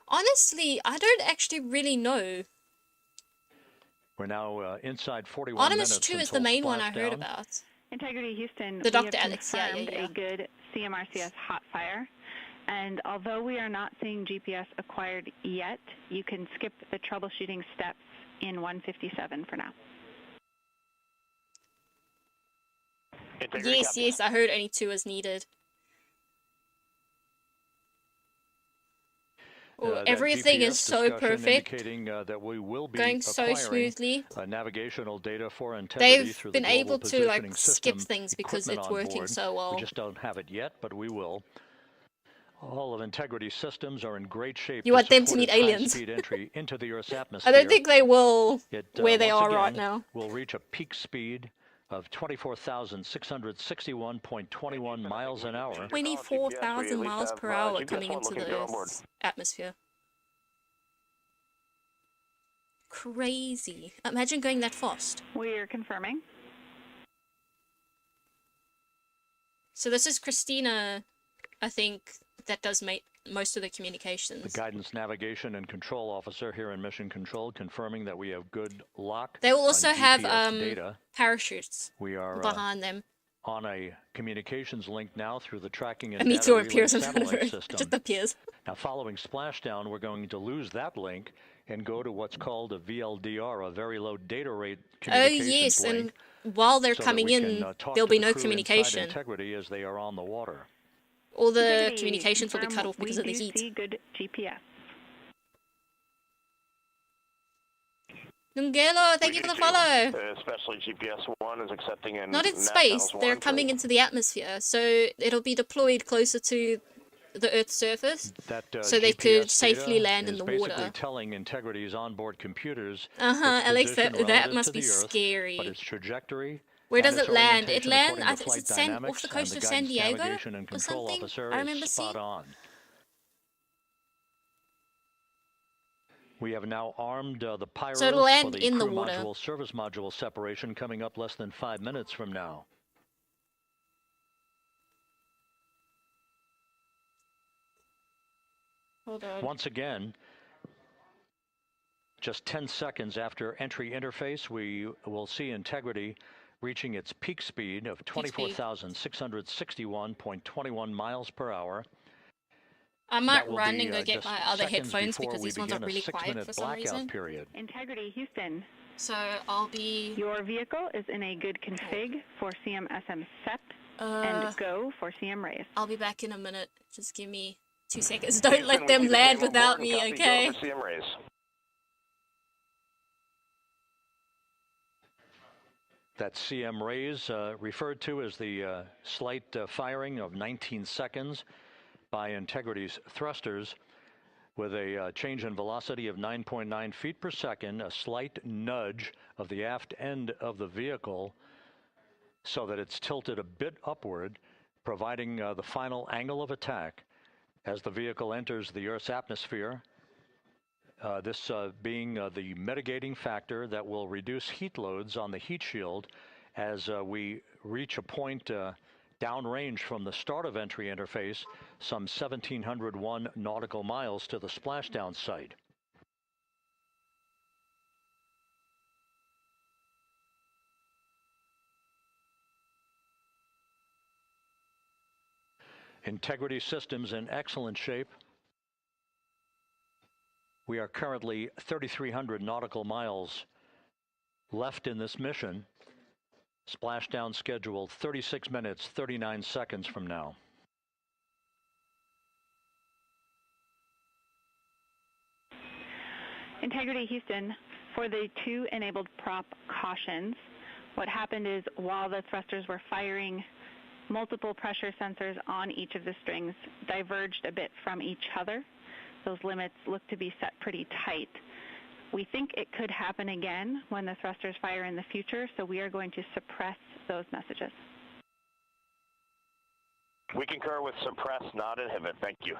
S1: Honestly, I don't actually really know.
S3: We're now inside 41
S1: Artemis
S3: minutes
S1: 2 is the
S3: until
S1: main one I heard
S3: splashdown.
S1: about.
S2: Integrity Houston,
S1: The Dr.
S2: we have
S1: Alex, yeah,
S2: confirmed
S1: yeah.
S2: a good CMRCS hot fire. And although we are not seeing GPS acquired yet, you can skip the troubleshooting steps in 157 for now.
S4: Integrity
S1: Yes,
S4: copy.
S1: yes, I heard only 2 is needed. Oh,
S3: That
S1: everything
S3: GPS
S1: is so
S3: discussion
S1: perfect.
S3: indicating that we will be
S1: Going so
S3: acquiring
S1: smoothly.
S3: navigational data for Integrity
S1: They've
S3: through
S1: been
S3: the global
S1: able to
S3: positioning
S1: like
S3: system
S1: skip things because
S3: equipment
S1: it's
S3: on
S1: working
S3: board.
S1: so well.
S3: We just don't have it yet, but we will. All of Integrity's systems are in great shape.
S1: You want them to
S3: support
S1: meet
S3: its
S1: aliens.
S3: high-speed entry into the Earth's
S1: I
S3: atmosphere.
S1: don't think they will
S3: It,
S1: where they
S3: once
S1: are right
S3: again,
S1: now.
S3: will reach a peak speed of 24,661.21 miles an hour.
S1: 24,000 miles per hour
S4: GPS
S1: coming
S4: one
S1: into
S4: looking
S1: the
S4: good on board.
S1: Earth's atmosphere. Crazy. Imagine going that fast.
S2: We're confirming.
S1: So this is Christina, I think, that does most of the
S3: The
S1: communications.
S3: guidance, navigation, and control officer here in Mission Control confirming that we have good lock
S1: They will also
S3: on
S1: have
S3: GPS data.
S1: parachutes
S3: We are
S1: behind them.
S3: on a communications link now through the tracking
S1: A
S3: and data
S1: meteor
S3: relay
S1: appears in front of
S3: satellite
S1: her. It
S3: system.
S1: just appears.
S3: Now, following splashdown, we're going to lose that link and go to what's called a VLDR, a very low data rate
S1: Oh
S3: communications
S1: yes,
S3: link,
S1: and while they're
S3: so that
S1: coming
S3: we
S1: in,
S3: can, talk
S1: there'll
S3: to
S1: be
S3: the
S1: no
S3: crew inside
S1: communication.
S3: Integrity as they are on the water.
S1: All the
S2: Integrity,
S1: communications will be
S2: confirm
S1: cut off because of the
S2: We do
S1: heat.
S2: see good GPS.
S1: Nungelo, thank you for the follow.
S4: Especially GPS 1 is accepting in
S1: Not in
S4: nav
S1: space,
S4: channels
S1: they're
S4: 1
S1: coming
S4: to-
S1: into the atmosphere, so it'll be deployed closer to the Earth's surface,
S3: That,
S1: so they
S3: GPS
S1: could safely
S3: data
S1: land in
S3: is
S1: the
S3: basically
S1: water.
S3: telling Integrity's onboard computers
S1: Uh-huh,
S3: its
S1: Alex,
S3: position
S1: that
S3: relative
S1: must
S3: to
S1: be
S3: the Earth,
S1: scary.
S3: but its trajectory
S1: Where does
S3: And its
S1: it land? It
S3: orientation,
S1: lands,
S3: according to
S1: is
S3: Flight
S1: it San, off
S3: Dynamics,
S1: the
S3: and
S1: coast
S3: the
S1: of San
S3: guidance
S1: Diego
S3: navigation and
S1: or
S3: control
S1: something?
S3: officer
S1: I
S3: is
S1: remember
S3: spot
S1: seeing.
S3: on. We have now armed the pyros
S1: So it'll
S3: for
S1: land
S3: the
S1: in the
S3: crew
S1: water.
S3: module service module separation coming up less than 5 minutes from now.
S1: Hold on.
S3: Once again, just 10 seconds after entry interface, we will see Integrity reaching its peak speed of 24,661.21 miles per hour.
S1: I might run and go get
S3: just
S1: my other
S3: seconds
S1: headphones
S3: before
S1: because
S3: we
S1: these ones are
S3: begin a
S1: really quiet
S3: 6-minute
S1: for some
S3: blackout
S1: reason.
S3: period.
S2: Integrity Houston.
S1: So I'll be.
S2: Your vehicle is in a good config for CM-SM SEP and go for CM raise.
S1: I'll be back in a minute. Just give me 2 seconds. Don't let them land without me, okay?
S4: Go for CM raise.
S3: That CM raise referred to as the slight firing of 19 seconds by Integrity's thrusters with a change in velocity of 9.9 feet per second, a slight nudge of the aft end of the vehicle so that it's tilted a bit upward, providing the final angle of attack as the vehicle enters the Earth's atmosphere. This being the mitigating factor that will reduce heat loads on the heat shield as we reach a point downrange from the start of entry interface, some 1,701 nautical miles to the splashdown site. Integrity systems in excellent shape. We are currently 3,300 nautical miles left in this mission. Splashdown scheduled 36 minutes, 39 seconds from now.
S2: Integrity Houston, for the 2 enabled prop cautions, what happened is while the thrusters were firing, multiple pressure sensors on each of the strings diverged a bit from each other. Those limits look to be set pretty tight. We think it could happen again when the thrusters fire in the future, so we are going to suppress those messages.
S4: We concur with suppress, not inhibit. Thank you.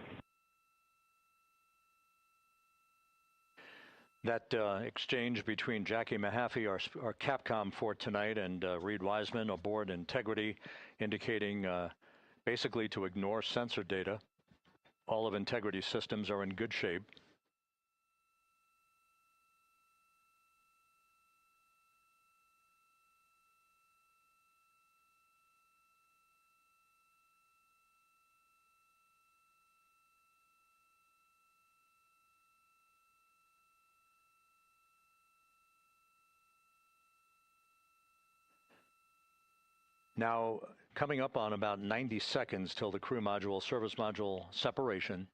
S3: That exchange between Jackie Mahaffey, our Capcom for tonight, and Reed Wiseman aboard Integrity, indicating basically to ignore sensor data. All of Integrity systems are in good shape. Now, coming up on about 90 seconds till the crew module, service module separation.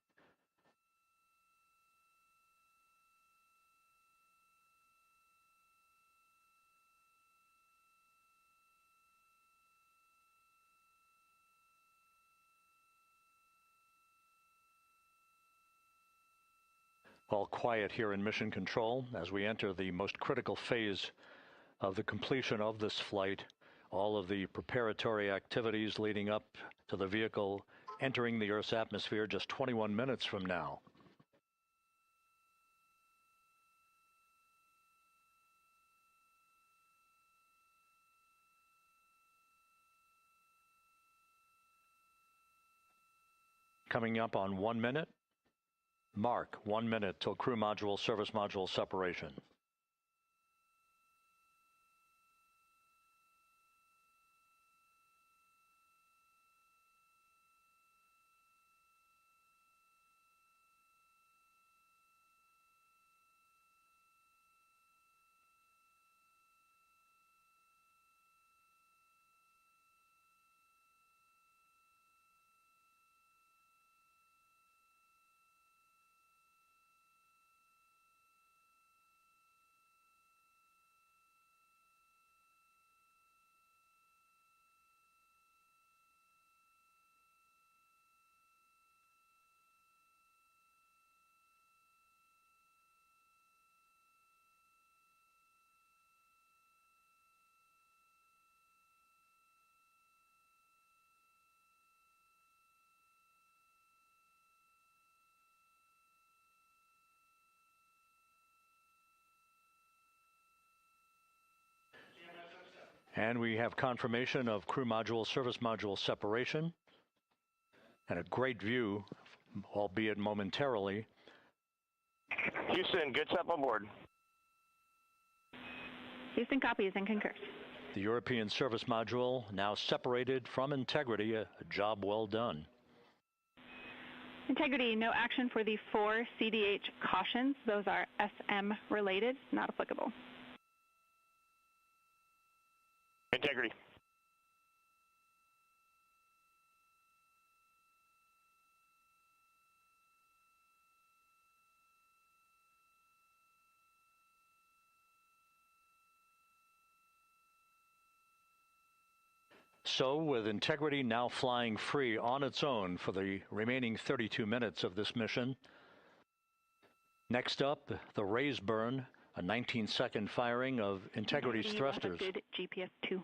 S3: All quiet here in Mission Control as we enter the most critical phase of the completion of this flight. All of the preparatory activities leading up to the vehicle entering the Earth's atmosphere just 21 minutes from now. Coming up on 1 minute. Mark 1 minute till crew module, service module separation. And we have confirmation of crew module, service module separation, and a great view, albeit momentarily.
S4: Houston, good step on board.
S2: Houston copies and concurs.
S3: The European service module now separated from Integrity, a job well done.
S2: Integrity, no action for the 4 CDH cautions. Those are SM related, not applicable.
S4: Integrity.
S3: So, with Integrity now flying free on its own for the remaining 32 minutes of this mission, next up, the raise burn, a 19-second firing of Integrity's thrusters.
S2: Good GPS 2.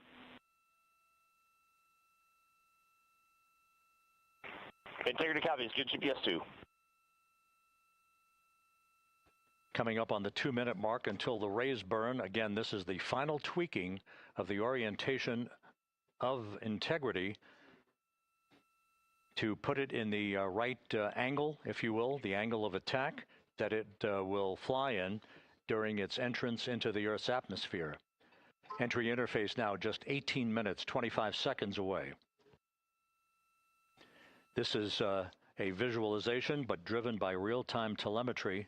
S4: Integrity copies, good GPS 2.
S3: Coming up on the 2-minute mark until the raise burn. Again, this is the final tweaking of the orientation of Integrity to put it in the right angle, if you will, the angle of attack that it will fly in during its entrance into the Earth's atmosphere. Entry interface now just 18 minutes, 25 seconds away. This is a visualization, but driven by real-time telemetry.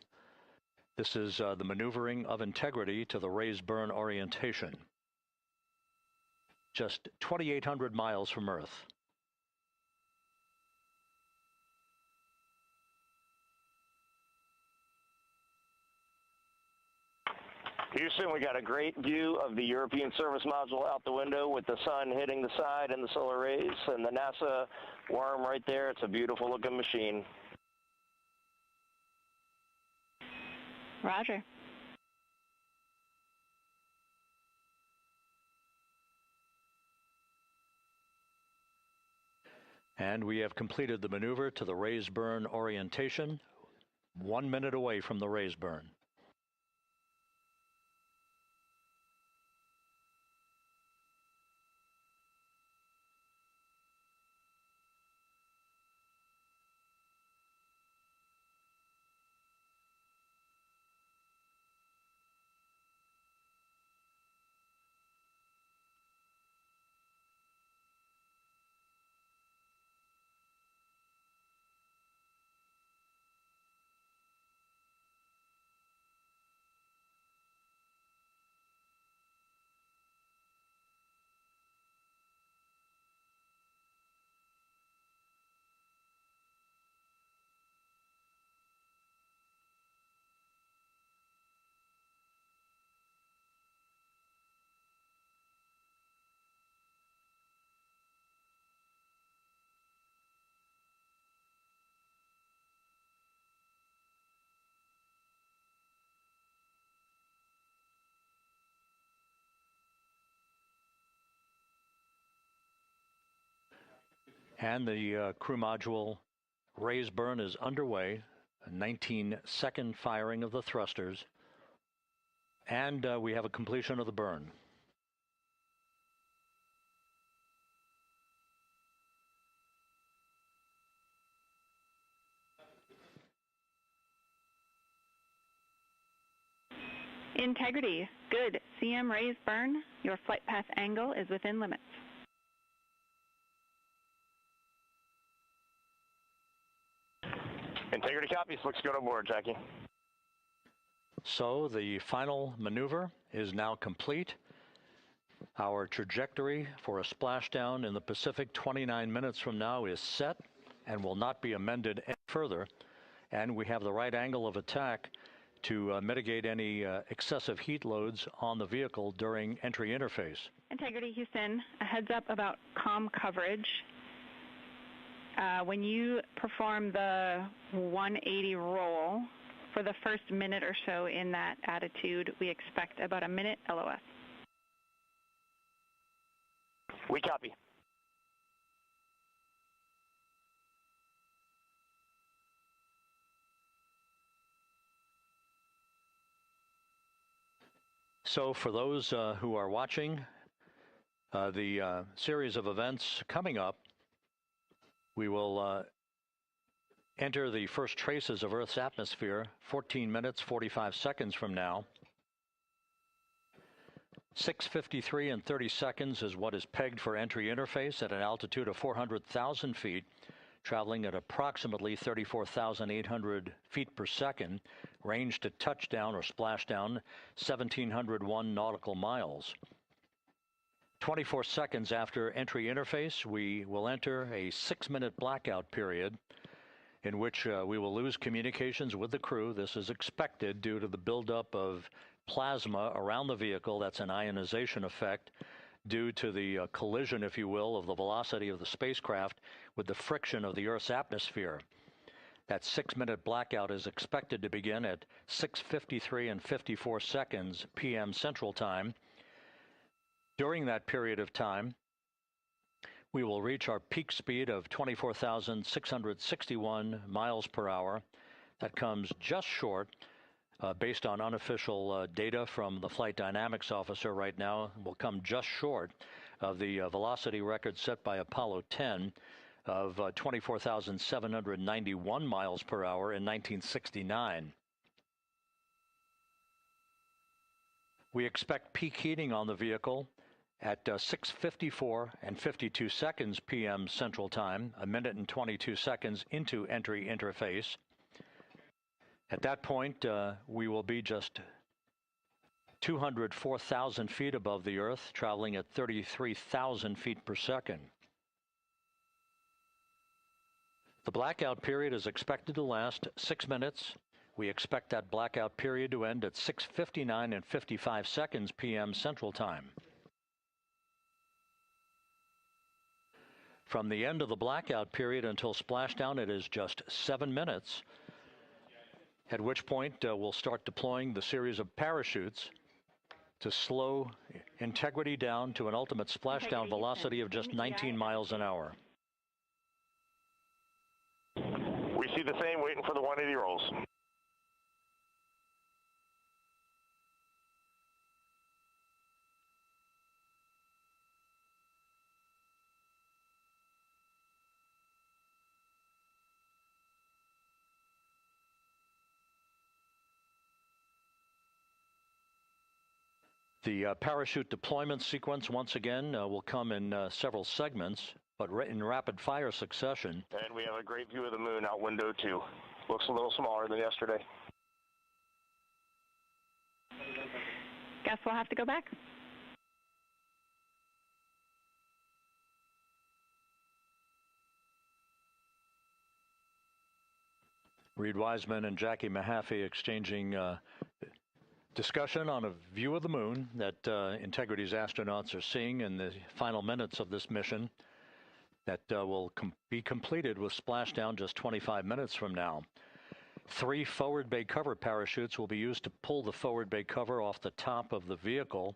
S3: This is the maneuvering of Integrity to the raise burn orientation. Just 2,800 miles from Earth.
S4: Houston, we got a great view of the European service module out the window with the sun hitting the side and the solar rays and the NASA worm right there. It's a beautiful looking machine.
S2: Roger.
S3: And we have completed the maneuver to the raise burn orientation, 1 minute away from the raise burn. And the crew module raise burn is underway, a 19-second firing of the thrusters, and we have a completion of the burn.
S2: Integrity, good. CM raise burn. Your flight path angle is within limits.
S4: Integrity copies. Looks good on board, Jackie.
S3: So the final maneuver is now complete. Our trajectory for a splashdown in the Pacific 29 minutes from now is set and will not be amended any further. And we have the right angle of attack to mitigate any excessive heat loads on the vehicle during entry interface.
S2: Integrity, Houston, a heads up about comm coverage. When you perform the 180 roll, for the first minute or so in that attitude, we expect about a minute LOS.
S4: We copy.
S3: So for those who are watching, The series of events coming up, we will enter the first traces of Earth's atmosphere 14 minutes, 45 seconds from now. 6:53 and 30 seconds is what is pegged for entry interface at an altitude of 400,000 feet, traveling at approximately 34,800 feet per second, range to touchdown or splashdown 1,701 nautical miles. 24 seconds after entry interface, we will enter a 6-minute blackout period in which we will lose communications with the crew. This is expected due to the buildup of plasma around the vehicle. That's an ionization effect due to the collision, if you will, of the velocity of the spacecraft with the friction of the Earth's atmosphere. That 6-minute blackout is expected to begin at 6:53 and 54 seconds p.m. Central Time. During that period of time, we will reach our peak speed of 24,661 miles per hour. That comes just short, based on unofficial data from the flight dynamics officer right now, will come just short of the velocity record set by Apollo 10 of 24,791 miles per hour in 1969. We expect peak heating on the vehicle at 6:54 and 52 seconds p.m. Central Time, a minute and 22 seconds into entry interface. At that point, we will be just 204,000 feet above the Earth, traveling at 33,000 feet per second. The blackout period is expected to last 6 minutes. We expect that blackout period to end at 6:59 and 55 seconds p.m. Central Time. From the end of the blackout period until splashdown, it is just 7 minutes, at which point we'll start deploying the series of parachutes to slow integrity down to an ultimate splashdown velocity of just 19 miles an hour.
S4: We see the same, waiting for the 180 rolls.
S3: The parachute deployment sequence, once again, will come in several segments, but in rapid-fire succession.
S4: And we have a great view of the moon out window 2. Looks a little smaller than yesterday.
S2: Guess we'll have to go back.
S3: Reed Wiseman and Jackie Mahaffey exchanging discussion on a view of the moon that Integrity's astronauts are seeing in the final minutes of this mission that will be completed with splashdown just 25 minutes from now. 3 forward bay cover parachutes will be used to pull the forward bay cover off the top of the vehicle.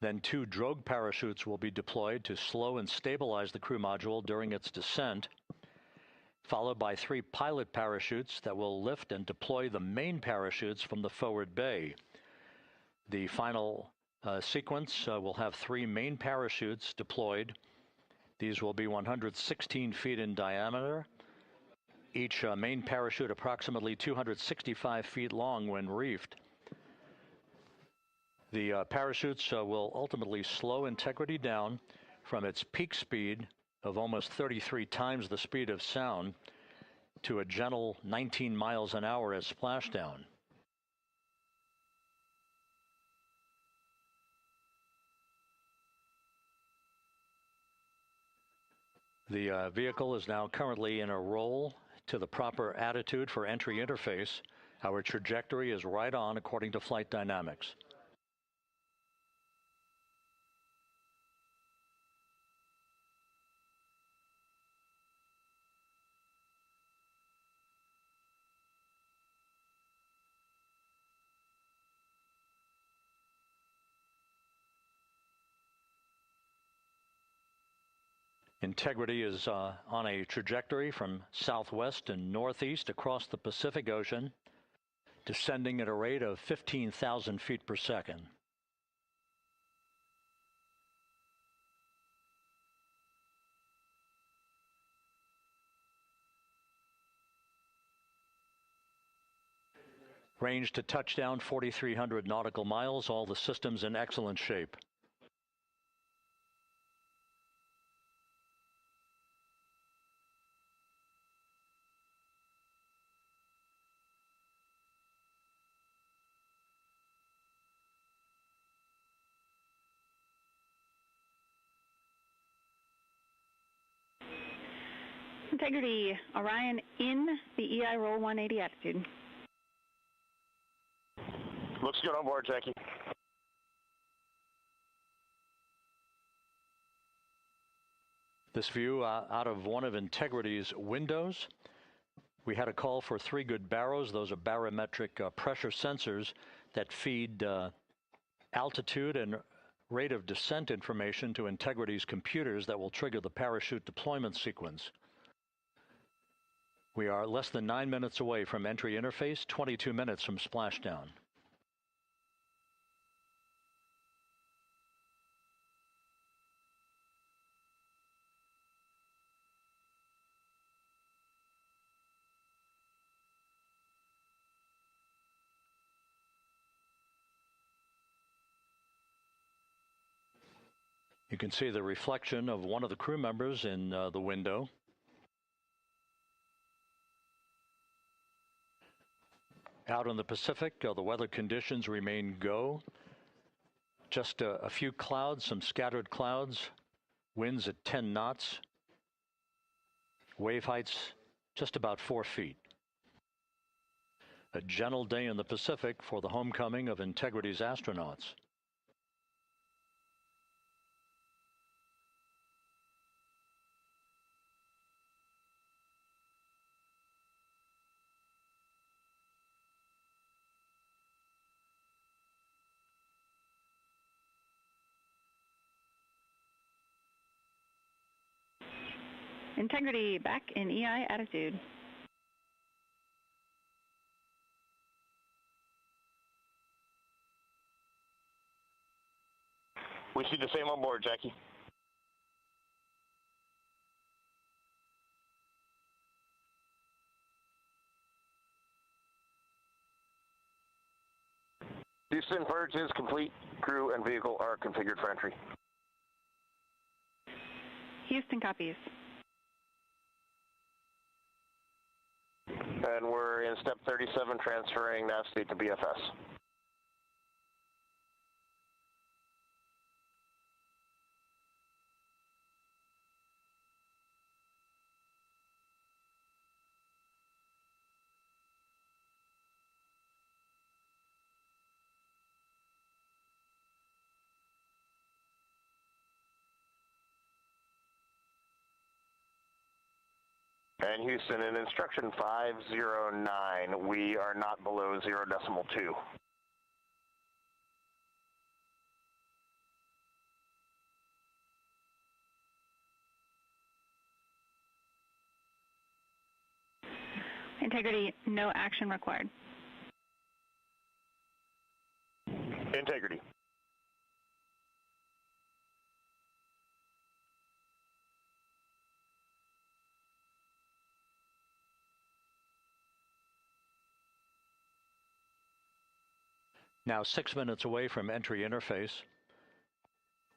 S3: Then 2 drogue parachutes will be deployed to slow and stabilize the crew module during its descent, followed by 3 pilot parachutes that will lift and deploy the main parachutes from the forward bay. The final sequence will have 3 main parachutes deployed. These will be 116 feet in diameter, each main parachute approximately 265 feet long when reefed. The parachutes will ultimately slow Integrity down from its peak speed of almost 33 times the speed of sound to a gentle 19 miles an hour at splashdown. The vehicle is now currently in a roll to the proper attitude for entry interface. Our trajectory is right on according to flight dynamics. Integrity is on a trajectory from southwest and northeast across the Pacific Ocean, descending at a rate of 15,000 feet per second. Range to touchdown 4,300 nautical miles, all the systems in excellent shape.
S2: Integrity, Orion in the EI roll 180 attitude.
S4: Looks good on board, Jackie.
S3: This view out of one of Integrity's windows. We had a call for 3 good baros. Those are barometric pressure sensors that feed altitude and rate of descent information to Integrity's computers that will trigger the parachute deployment sequence. We are less than 9 minutes away from entry interface, 22 minutes from splashdown. You can see the reflection of one of the crew members in the window. Out in the Pacific, the weather conditions remain go. Just a few clouds, some scattered clouds, winds at 10 knots, wave heights just about 4 feet. A gentle day in the Pacific for the homecoming of Integrity's astronauts.
S2: Integrity back in EI attitude.
S4: We see the same on board, Jackie. Houston, purge is complete. Crew and vehicle are configured for entry.
S2: Houston copies.
S4: And we're in step 37, transferring nav state to BFS. And Houston, in instruction 509, we are not below 0.2.
S2: Integrity, no action required.
S4: Integrity.
S3: Now 6 minutes away from entry interface.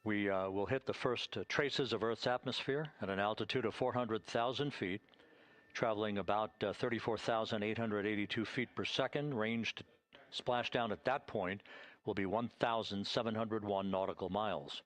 S3: We will hit the first traces of Earth's atmosphere at an altitude of 400,000 feet, traveling about 34,882 feet per second. Range to splashdown at that point will be 1,701 nautical miles.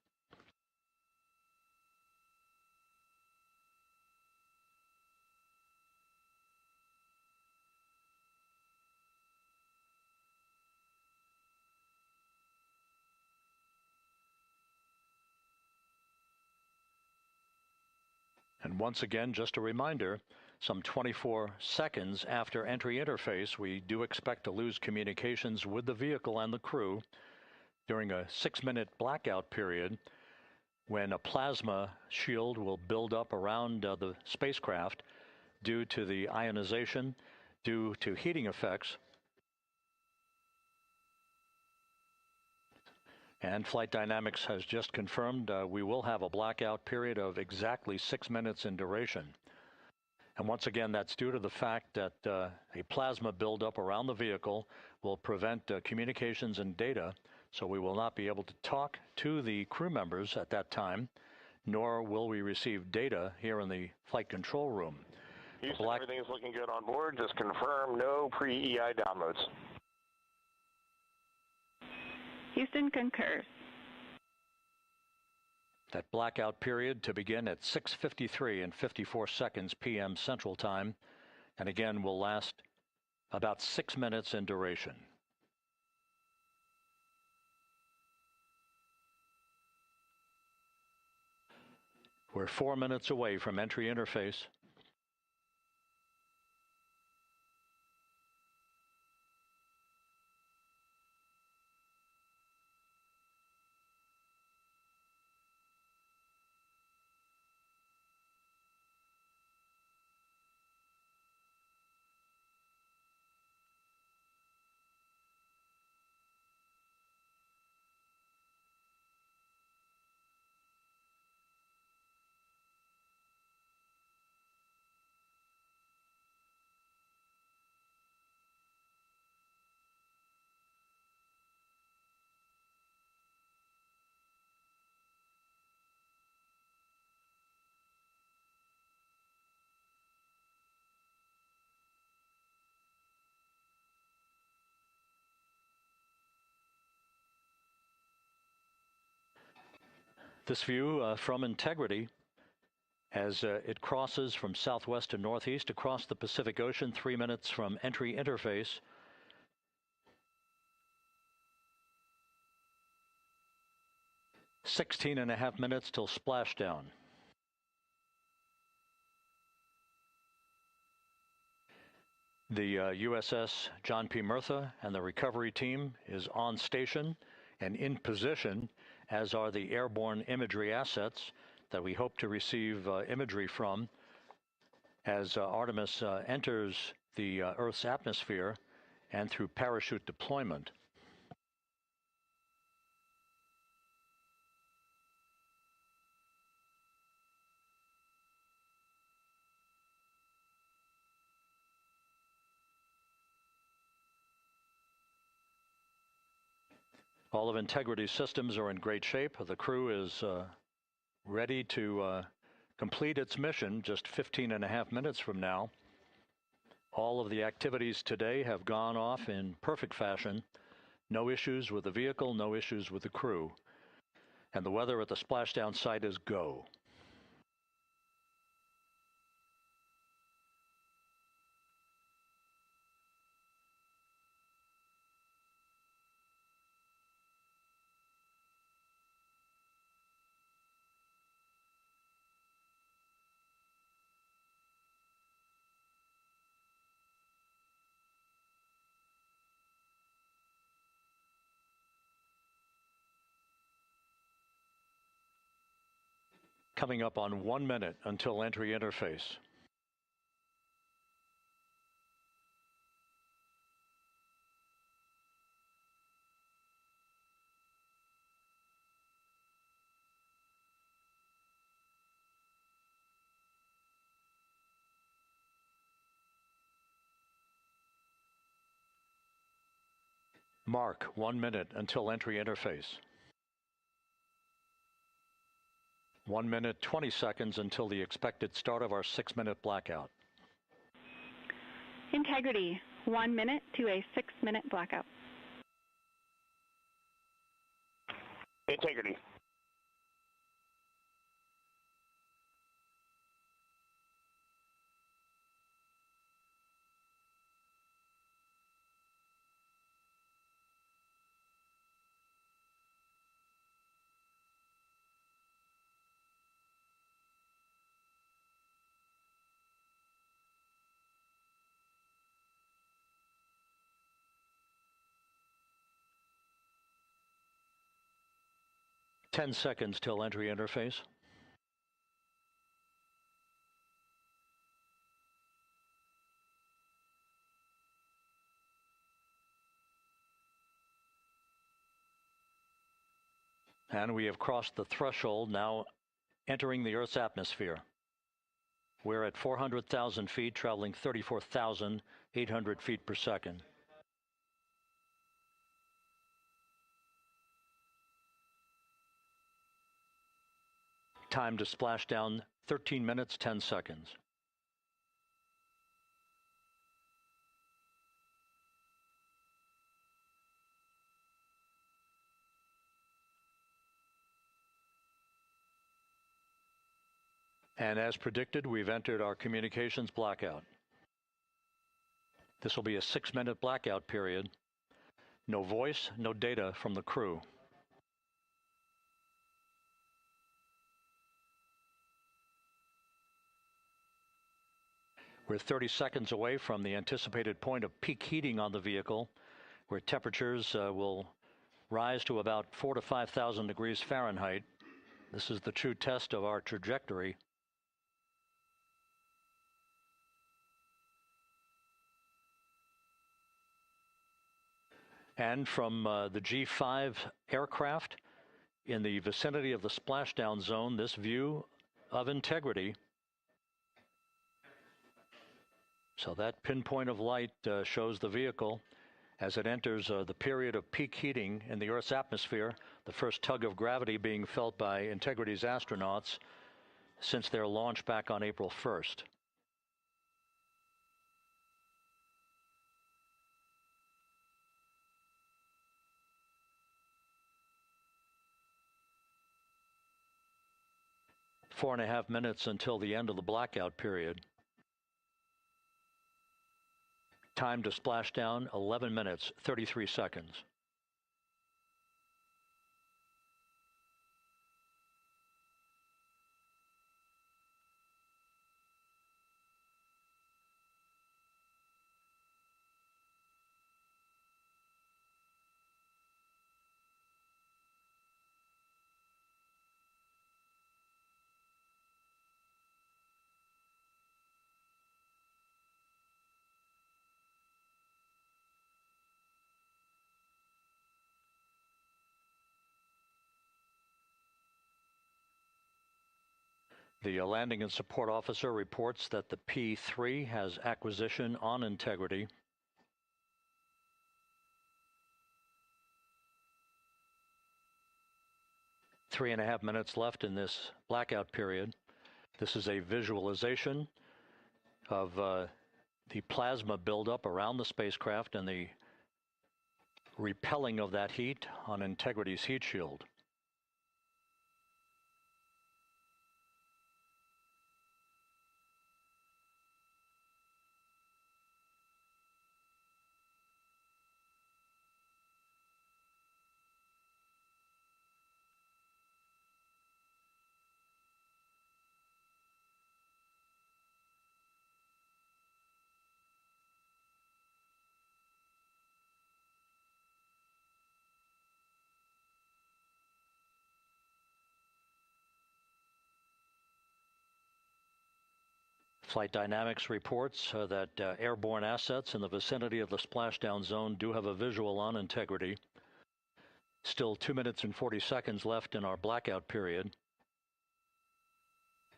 S3: And once again, just a reminder, some 24 seconds after entry interface, we do expect to lose communications with the vehicle and the crew during a 6-minute blackout period when a plasma shield will build up around the spacecraft due to the ionization, due to heating effects. And Flight Dynamics has just confirmed we will have a blackout period of exactly 6 minutes in duration. And once again, that's due to the fact that a plasma buildup around the vehicle will prevent communications and data, so we will not be able to talk to the crew members at that time, nor will we receive data here in the flight control room.
S4: Houston, everything is looking good on board. Just confirm no pre-EI downloads.
S2: Houston concurs.
S3: That blackout period to begin at 6:53 and 54 seconds p.m. Central Time, and again will last about 6 minutes in duration. We're 4 minutes away from entry interface. This view from Integrity as it crosses from southwest to northeast across the Pacific Ocean, 3 minutes from entry interface. "16.5 minutes till splashdown." The USS John P. Murtha and the recovery team is on station and in position, as are the airborne imagery assets that we hope to receive imagery from as Artemis enters the Earth's atmosphere and through parachute deployment. All of Integrity's systems are in great shape. The crew is ready to complete its mission just 15.5 minutes from now. All of the activities today have gone off in perfect fashion. No issues with the vehicle, no issues with the crew. And the weather at the splashdown site is go. Coming up on 1 minute until entry interface. Mark 1 minute until entry interface. 1 minute, 20 seconds until the expected start of our 6-minute blackout.
S2: Integrity, 1 minute to a 6-minute blackout.
S4: Integrity.
S3: Ten seconds till entry interface. And we have crossed the threshold, now entering the Earth's atmosphere. We're at 400,000 feet, traveling 34,800 feet per second. Time to splashdown, 13 minutes, 10 seconds. And as predicted, we've entered our communications blackout. This will be a 6-minute blackout period. No voice, no data from the crew. We're 30 seconds away from the anticipated point of peak heating on the vehicle, where temperatures will rise to about 4,000 to 5,000 degrees Fahrenheit. This is the true test of our trajectory. And from the G5 aircraft in the vicinity of the splashdown zone, this view of integrity. So that pinpoint of light shows the vehicle as it enters the period of peak heating in the Earth's atmosphere, the first tug of gravity being felt by Integrity's astronauts since their launch back on April 1st. Four and a half minutes until the end of the blackout period. Time to splashdown, 11 minutes, 33 seconds. The landing and support officer reports that the P-3 has acquisition on Integrity. Three and a half minutes left in this blackout period. This is a visualization of the plasma buildup around the spacecraft and the repelling of that heat on Integrity's heat shield. Flight Dynamics reports that airborne assets in the vicinity of the splashdown zone do have a visual on Integrity. Still 2 minutes and 40 seconds left in our blackout period.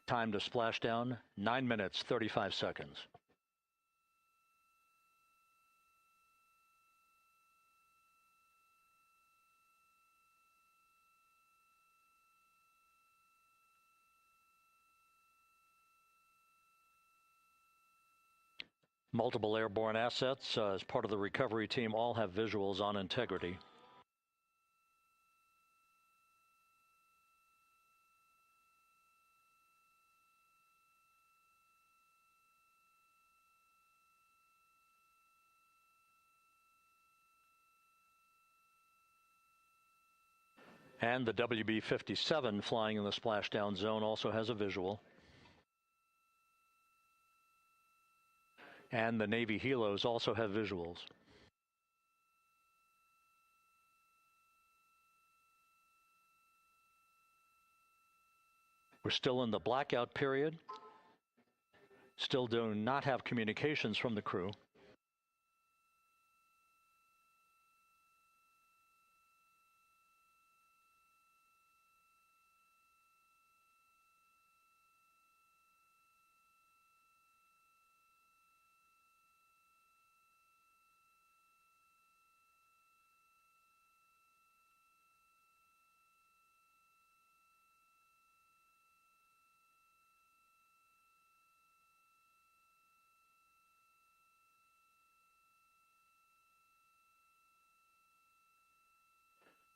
S3: Time to splashdown, 9 minutes, 35 seconds. Multiple airborne assets as part of the recovery team all have visuals on Integrity. And the WB-57 flying in the splashdown zone also has a visual. And the Navy helos also have visuals. We're still in the blackout period. Still do not have communications from the crew.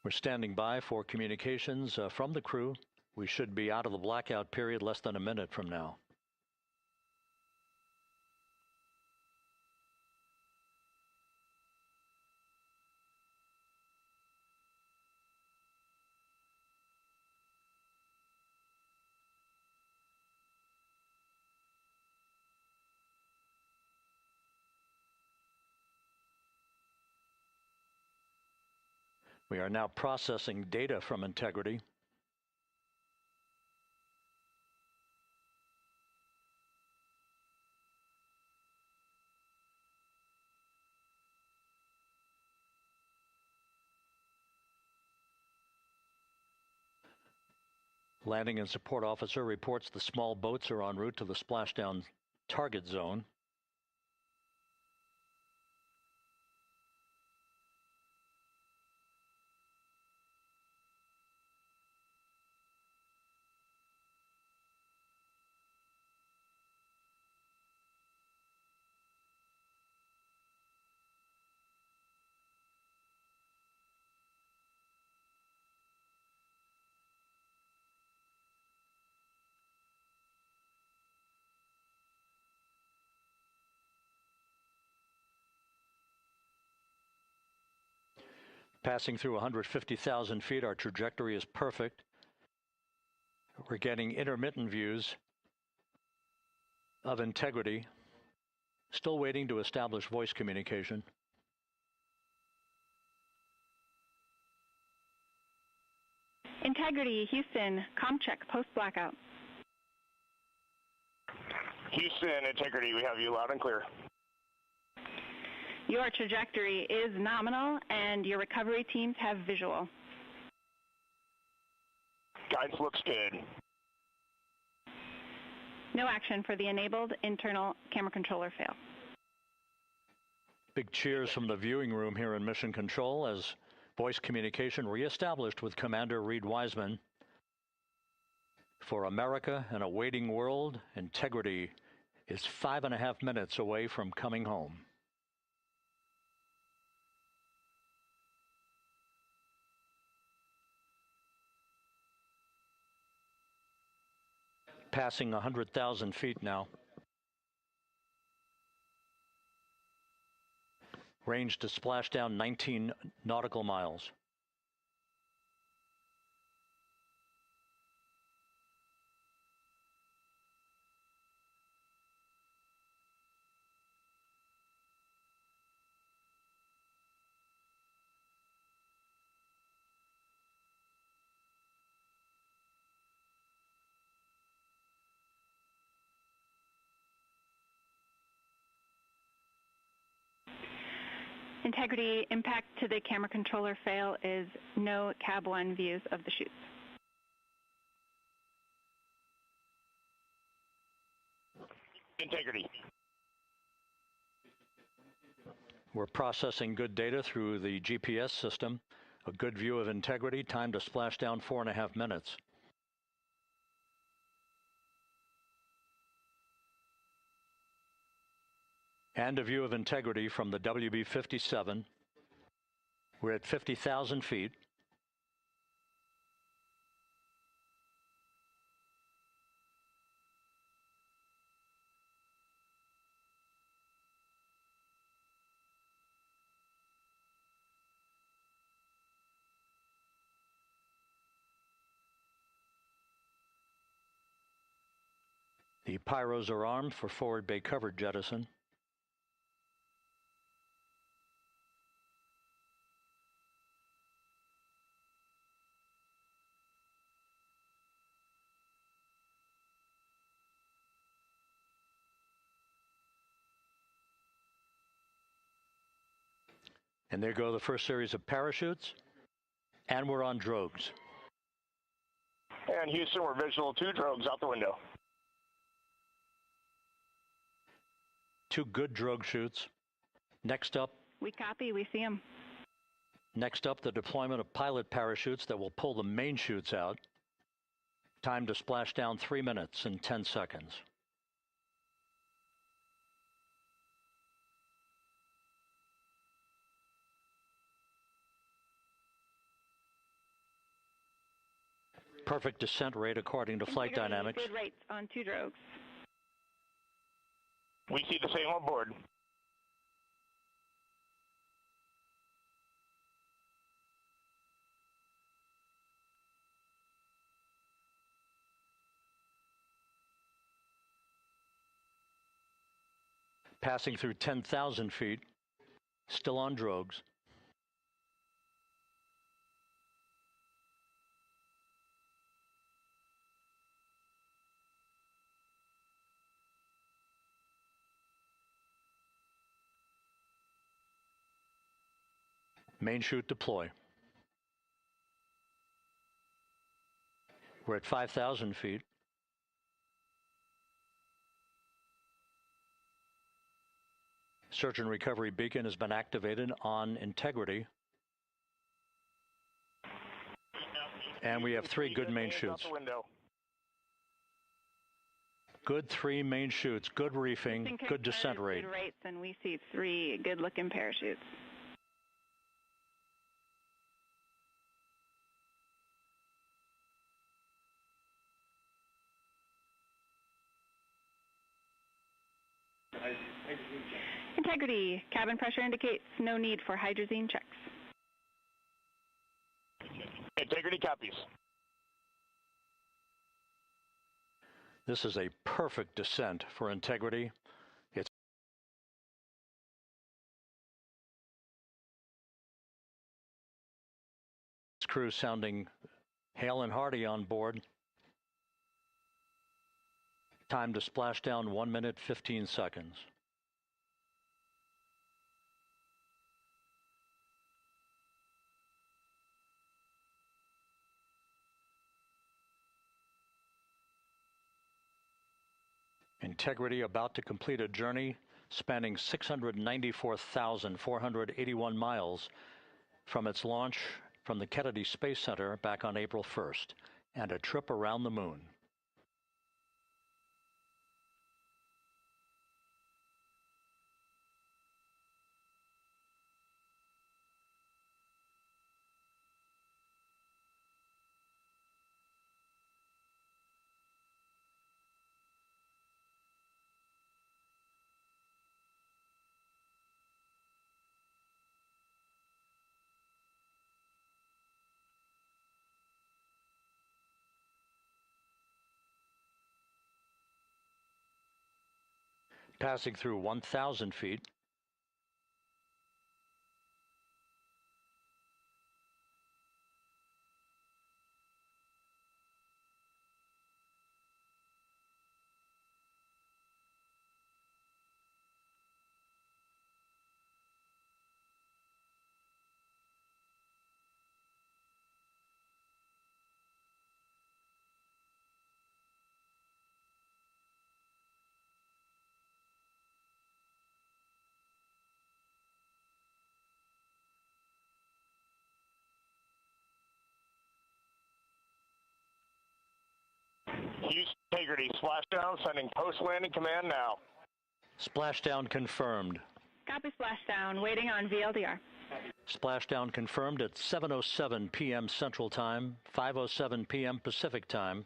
S3: We're standing by for communications from the crew. We should be out of the blackout period less than a minute from now. We are now processing data from Integrity. Landing and support officer reports the small boats are en route to the splashdown target zone. Passing through 150,000 feet, our trajectory is perfect. We're getting intermittent views of Integrity. Still waiting to establish voice communication.
S2: Integrity, Houston, comm check, post-blackout.
S4: Houston, Integrity, we have you loud and clear.
S2: Your trajectory is nominal, and your recovery teams have visual.
S4: Guidance looks good.
S2: No action for the enabled internal camera controller fail.
S3: Big cheers from the viewing room here in Mission Control as voice communication reestablished with Commander Reed Wiseman. For America and a waiting world, Integrity is 5.5 minutes away from coming home. Passing 100,000 feet now. Range to splashdown 19 nautical miles.
S2: Integrity, impact to the camera controller fail is no Cab 1 views of the chutes.
S4: Integrity.
S3: We're processing good data through the GPS system. A good view of Integrity, time to splashdown 4.5 minutes. And a view of Integrity from the WB-57. We're at 50,000 feet. The pyros are armed for forward bay covered jettison. And there go the first series of parachutes. And we're on drogues.
S4: And Houston, we're visual 2 drogues out the window.
S3: 2 good drogue chutes. Next up.
S2: We copy, we see them.
S3: Next up, the deployment of pilot parachutes that will pull the main chutes out. Time to splash down 3 minutes and 10 seconds. Perfect descent rate according to flight
S2: Integrity,
S3: dynamics.
S2: good rates on 2 drogues.
S4: We see the same on board.
S3: Passing through 10,000 feet, still on drogues. Main chute deploy. We're at 5,000 feet. Search and recovery beacon has been activated on integrity. And we have 3 good main chutes. Good 3 main chutes, good reefing, good descent rate.
S2: Good rates, and we see 3 good-looking parachutes. Integrity. Cabin pressure indicates no need for hydrazine checks.
S4: Integrity copies.
S3: This is a perfect descent for integrity. It's crew sounding hail and hearty on board. Time to splashdown 1 minute 15 seconds. Integrity about to complete a journey spanning 694,481 miles from its launch from the Kennedy Space Center back on April 1st, and a trip around the moon. Passing through 1,000 feet.
S4: Houston Integrity, splashdown, sending post-landing command now.
S3: Splashdown confirmed.
S2: Copy splashdown, waiting on VLDR.
S3: Splashdown confirmed at 7:07 p.m. Central Time, 5:07 p.m. Pacific Time.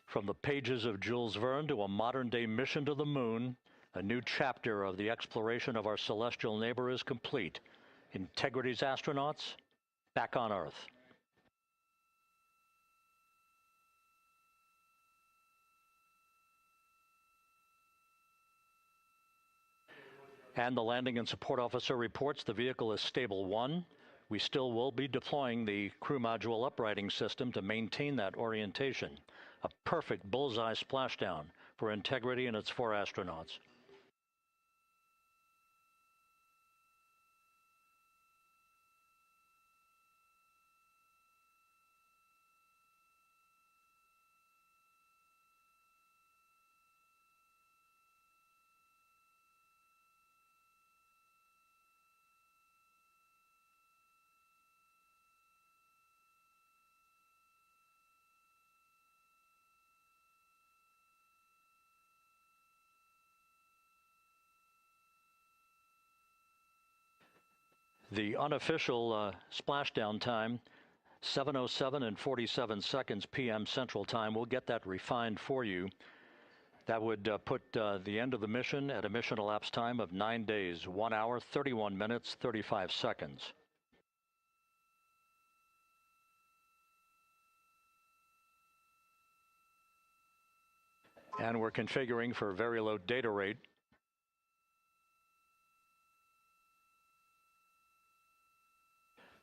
S3: From the pages of Jules Verne to a modern-day mission to the moon, a new chapter of the exploration of our celestial neighbor is complete. Integrity's astronauts back on Earth. And the landing and support officer reports the vehicle is stable 1. We still will be deploying the crew module uprighting system to maintain that orientation. A perfect bullseye splashdown for Integrity and its 4 astronauts. The unofficial splashdown time 7:07 and 47 seconds p.m. Central Time. We'll get that refined for you. That would put the end of the mission at a mission elapsed time of 9 days, 1 hour, 31 minutes, 35 seconds. And we're configuring for very low data rate.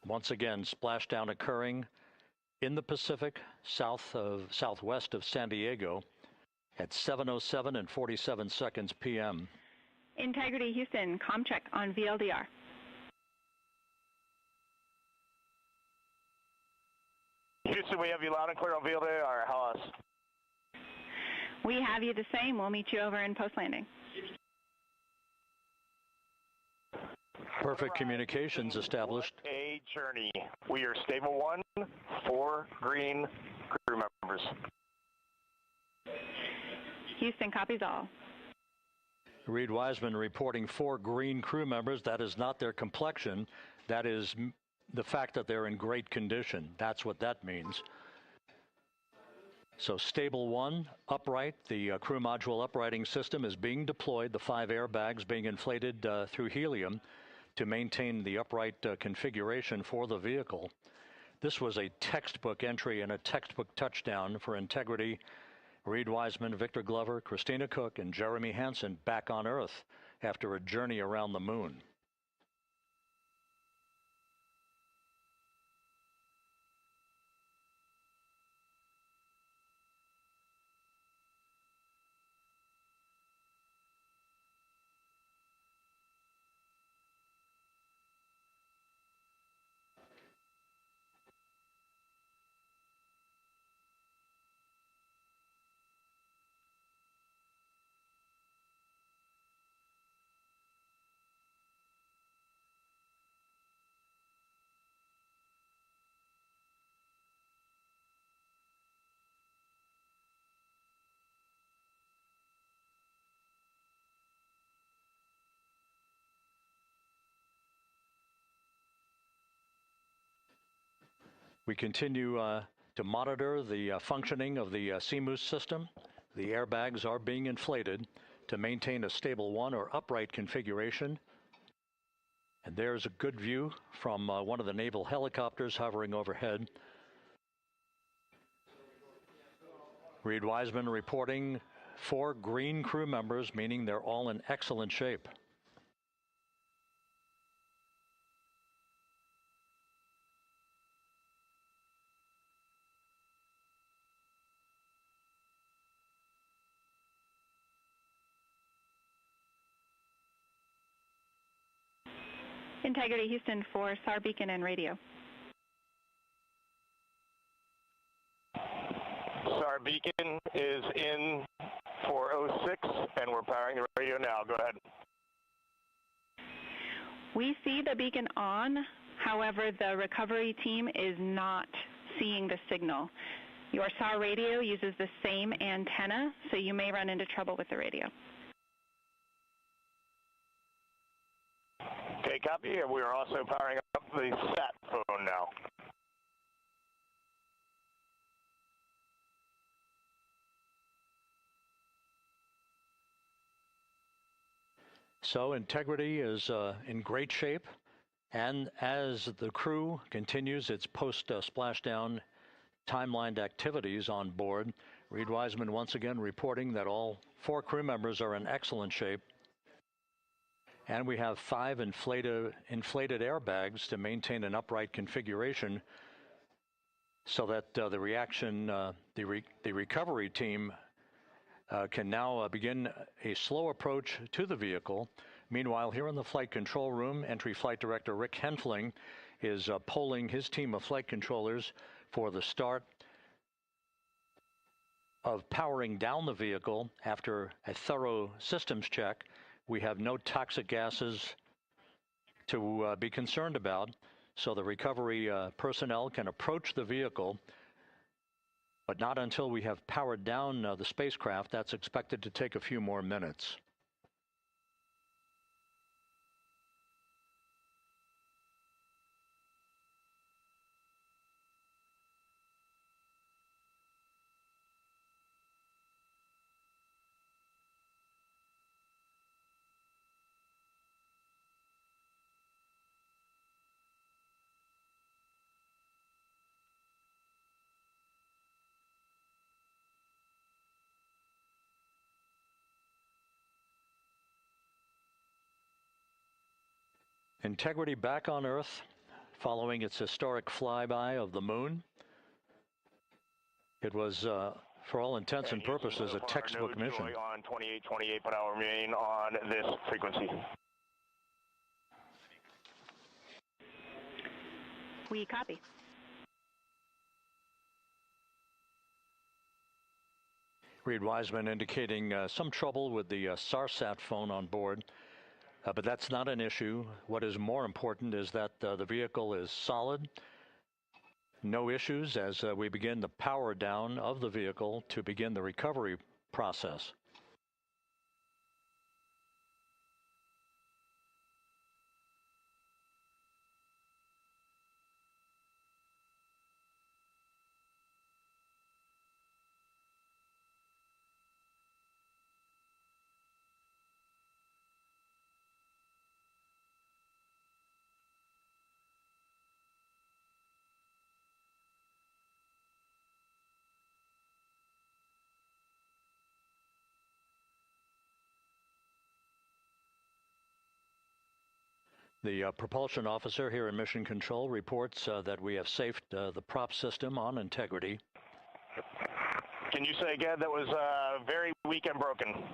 S3: Once again, splashdown occurring in the Pacific, southwest of San Diego at 7:07 and 47 seconds p.m.
S2: Integrity Houston, comm check on VLDR.
S4: Houston, we have you loud and clear on VLDR. How else?
S2: We have you the same. We'll meet you over in post-landing.
S3: Perfect communications established.
S4: A journey. We are stable 1, 4 green crew members.
S2: Houston copies all.
S3: Reed Wiseman reporting 4 green crew members. That is not their complexion. That is the fact that they're in great condition. That's what that means. So stable 1, upright. The crew module uprighting system is being deployed. The 5 airbags being inflated through helium to maintain the upright configuration for the vehicle. This was a textbook entry and a textbook touchdown for Integrity. Reed Wiseman, Victor Glover, Christina Cook, and Jeremy Hansen back on Earth after a journey around the moon. We continue to monitor the functioning of the CMOOS system. The airbags are being inflated to maintain a stable 1 or upright configuration. And there's a good view from one of the naval helicopters hovering overhead. Reed Wiseman reporting 4 green crew members, meaning they're all in excellent shape.
S2: Integrity Houston for SAR beacon and radio.
S4: SAR beacon is in for 06, and we're powering the radio now. Go ahead.
S2: We see the beacon on. However, the recovery team is not seeing the signal. Your SAR radio uses the same antenna, so you may run into trouble with the radio.
S4: Okay, copy. And we are also powering up the sat phone now.
S3: So Integrity is in great shape, and as the crew continues its post-splashdown timelined activities on board, Reed Wiseman once again reporting that all 4 crew members are in excellent shape. And we have 5 inflated airbags to maintain an upright configuration so that the recovery team can now begin a slow approach to the vehicle. Meanwhile, here in the flight control room, Entry Flight Director Rick Henfling is polling his team of flight controllers for the start of powering down the vehicle after a thorough systems check. We have no toxic gases to be concerned about, so the recovery personnel can approach the vehicle, but not until we have powered down the spacecraft. That's expected to take a few more minutes. Integrity back on Earth following its historic flyby of the moon. It was, for all intents and purposes, a textbook mission.
S4: On 2828, but I'll remain on this frequency.
S2: We copy.
S3: Reed Wiseman indicating some trouble with the SARSAT phone on board. But that's not an issue. What is more important is that the vehicle is solid. No issues as we begin the power down of the vehicle to begin the recovery process. The propulsion officer here in Mission Control reports that we have safed the prop system on Integrity.
S4: Can you say again? That was very weak and broken.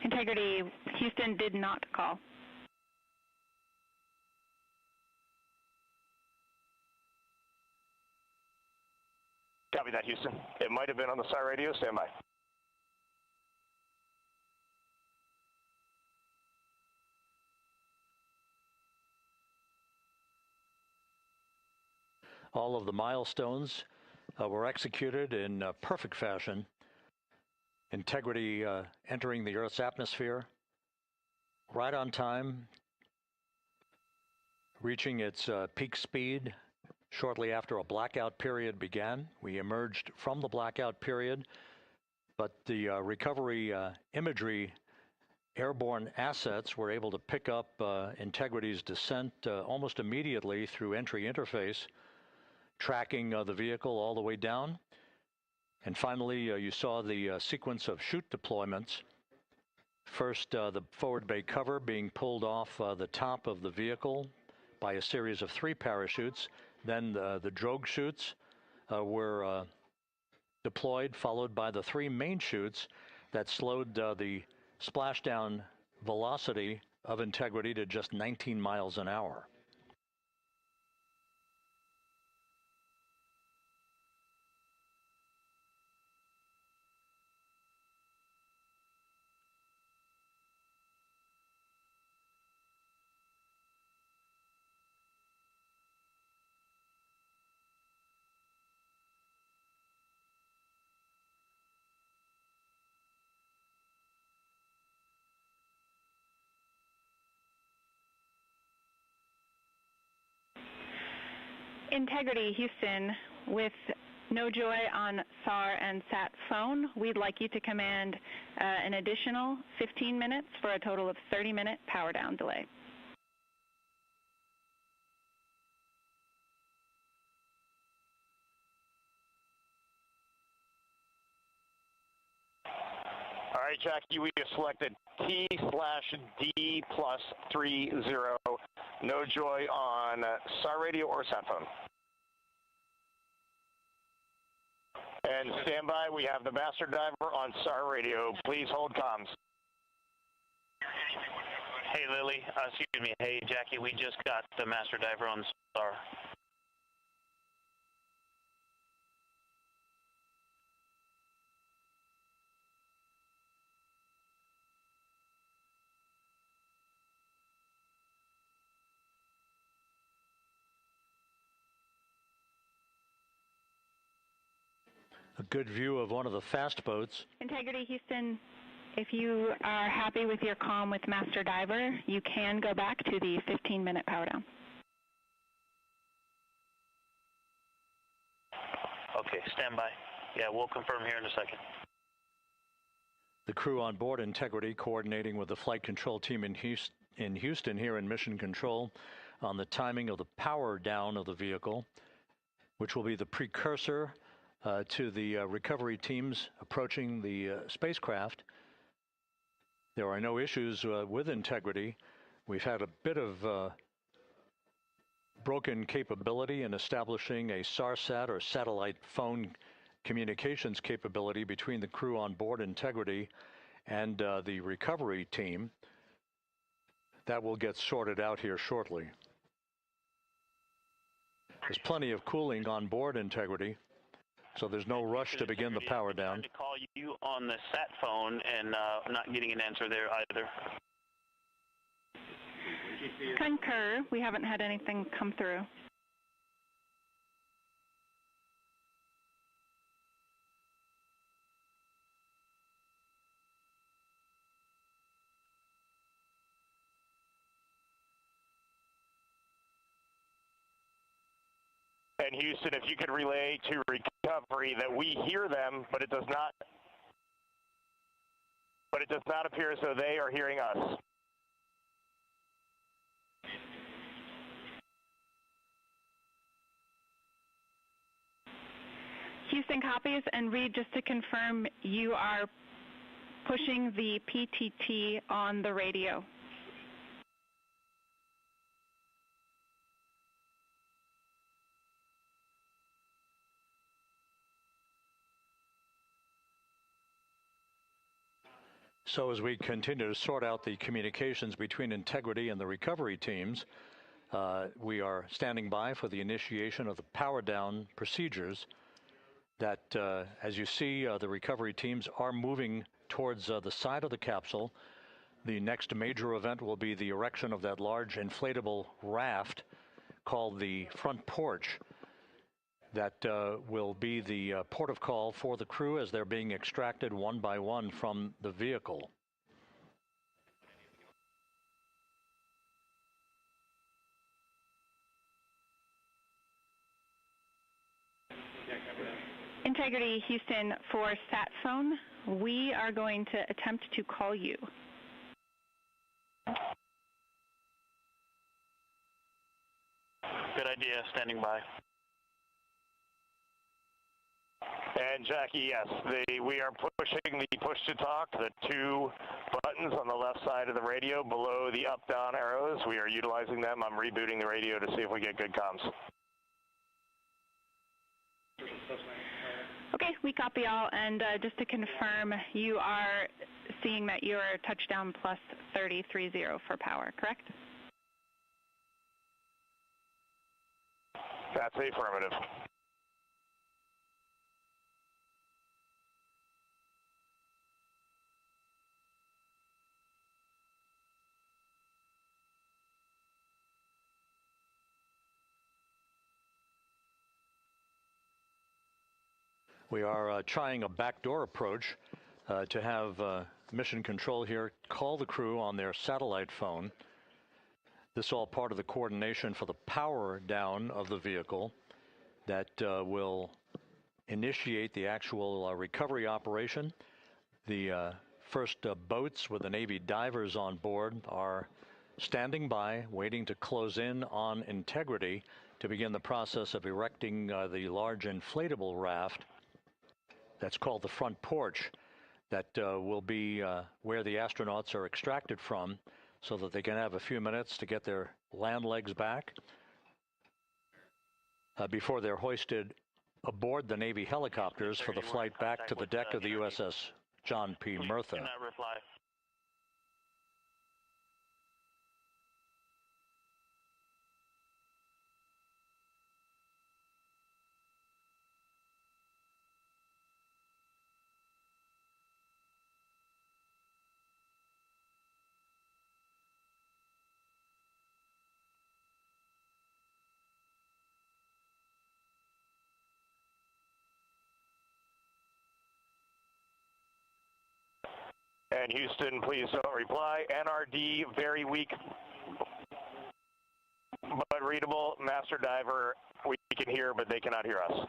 S2: Integrity, Houston did not call.
S4: Copy that, Houston. It might have been on the SAR radio. Stand by.
S3: All of the milestones were executed in perfect fashion. Integrity entering the Earth's atmosphere right on time, reaching its peak speed shortly after a blackout period began. We emerged from the blackout period, but the recovery imagery airborne assets were able to pick up Integrity's descent almost immediately through entry interface, tracking the vehicle all the way down. And finally, you saw the sequence of chute deployments. First, the forward bay cover being pulled off the top of the vehicle by a series of 3 parachutes. Then the drogue chutes were deployed, followed by the 3 main chutes that slowed the splashdown velocity of Integrity to just 19 miles an hour.
S2: Integrity, Houston, with no joy on SAR and SAT phone, we'd like you to command an additional 15 minutes for a total of 30-minute power down delay.
S4: All right, Jackie, we have selected T/D+30. No joy on SAR radio or SAT phone. And stand by, we have the master diver on SAR radio. Please hold comms.
S5: Hey, Lily. Excuse me. Hey, Jackie, we just got the master diver on SAR.
S3: A good view of one of the fast boats.
S2: Integrity, Houston, if you are happy with your comm with master diver, you can go back to the 15-minute power down.
S5: Okay, stand by. Yeah, we'll confirm here in a second.
S3: The crew on board Integrity coordinating with the flight control team in Houston here in Mission Control on the timing of the power down of the vehicle, which will be the precursor to the recovery teams approaching the spacecraft. There are no issues with integrity. We've had a bit of broken capability in establishing a SARSAT or satellite phone communications capability between the crew on board Integrity and the recovery team. That will get sorted out here shortly. There's plenty of cooling on board Integrity, so there's no rush to begin the power down.
S5: I'm trying to call you on the sat phone and not getting an answer there either.
S2: Concur. We haven't had anything come through.
S4: And Houston, if you could relay to recovery that we hear them, but it does not appear as though they are hearing us.
S2: Houston copies, and Reed, just to confirm, you are pushing the PTT on the radio.
S3: So as we continue to sort out the communications between Integrity and the recovery teams, we are standing by for the initiation of the power down procedures that, as you see, the recovery teams are moving towards the side of the capsule. The next major event will be the erection of that large inflatable raft called the front porch. That will be the port of call for the crew as they're being extracted one by one from the vehicle.
S2: Integrity, Houston, for sat phone, we are going to attempt to call you.
S5: Good idea, standing by.
S4: And Jackie, yes, we are pushing the push to talk, the two buttons on the left side of the radio below the up-down arrows. We are utilizing them. I'm rebooting the radio to see if we get good comms.
S2: Okay, we copy all, and just to confirm, you are seeing that you are touchdown plus 3030 for power, correct?
S4: That's the affirmative.
S3: We are trying a backdoor approach to have mission control here call the crew on their satellite phone. This is all part of the coordination for the power down of the vehicle that will initiate the actual recovery operation. The first boats with the Navy divers on board are standing by, waiting to close in on Integrity to begin the process of erecting the large inflatable raft that's called the front porch that will be where the astronauts are extracted from so that they can have a few minutes to get their land legs back before they're hoisted aboard the Navy helicopters for the flight back to the deck of the USS John P. Murtha.
S5: Cannot reply.
S4: And Houston, please don't reply. NRD, very weak, but readable. Master diver, we can hear, but they cannot hear us.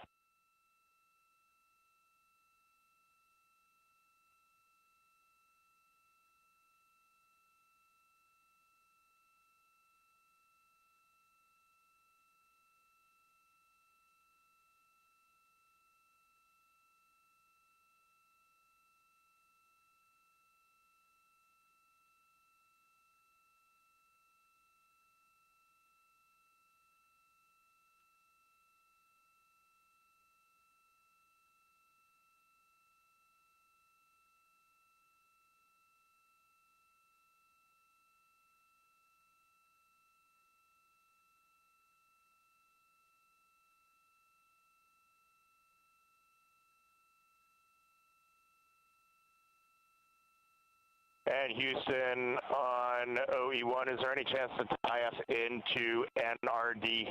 S4: And Houston on OE1, is there any chance to tie us into NRD?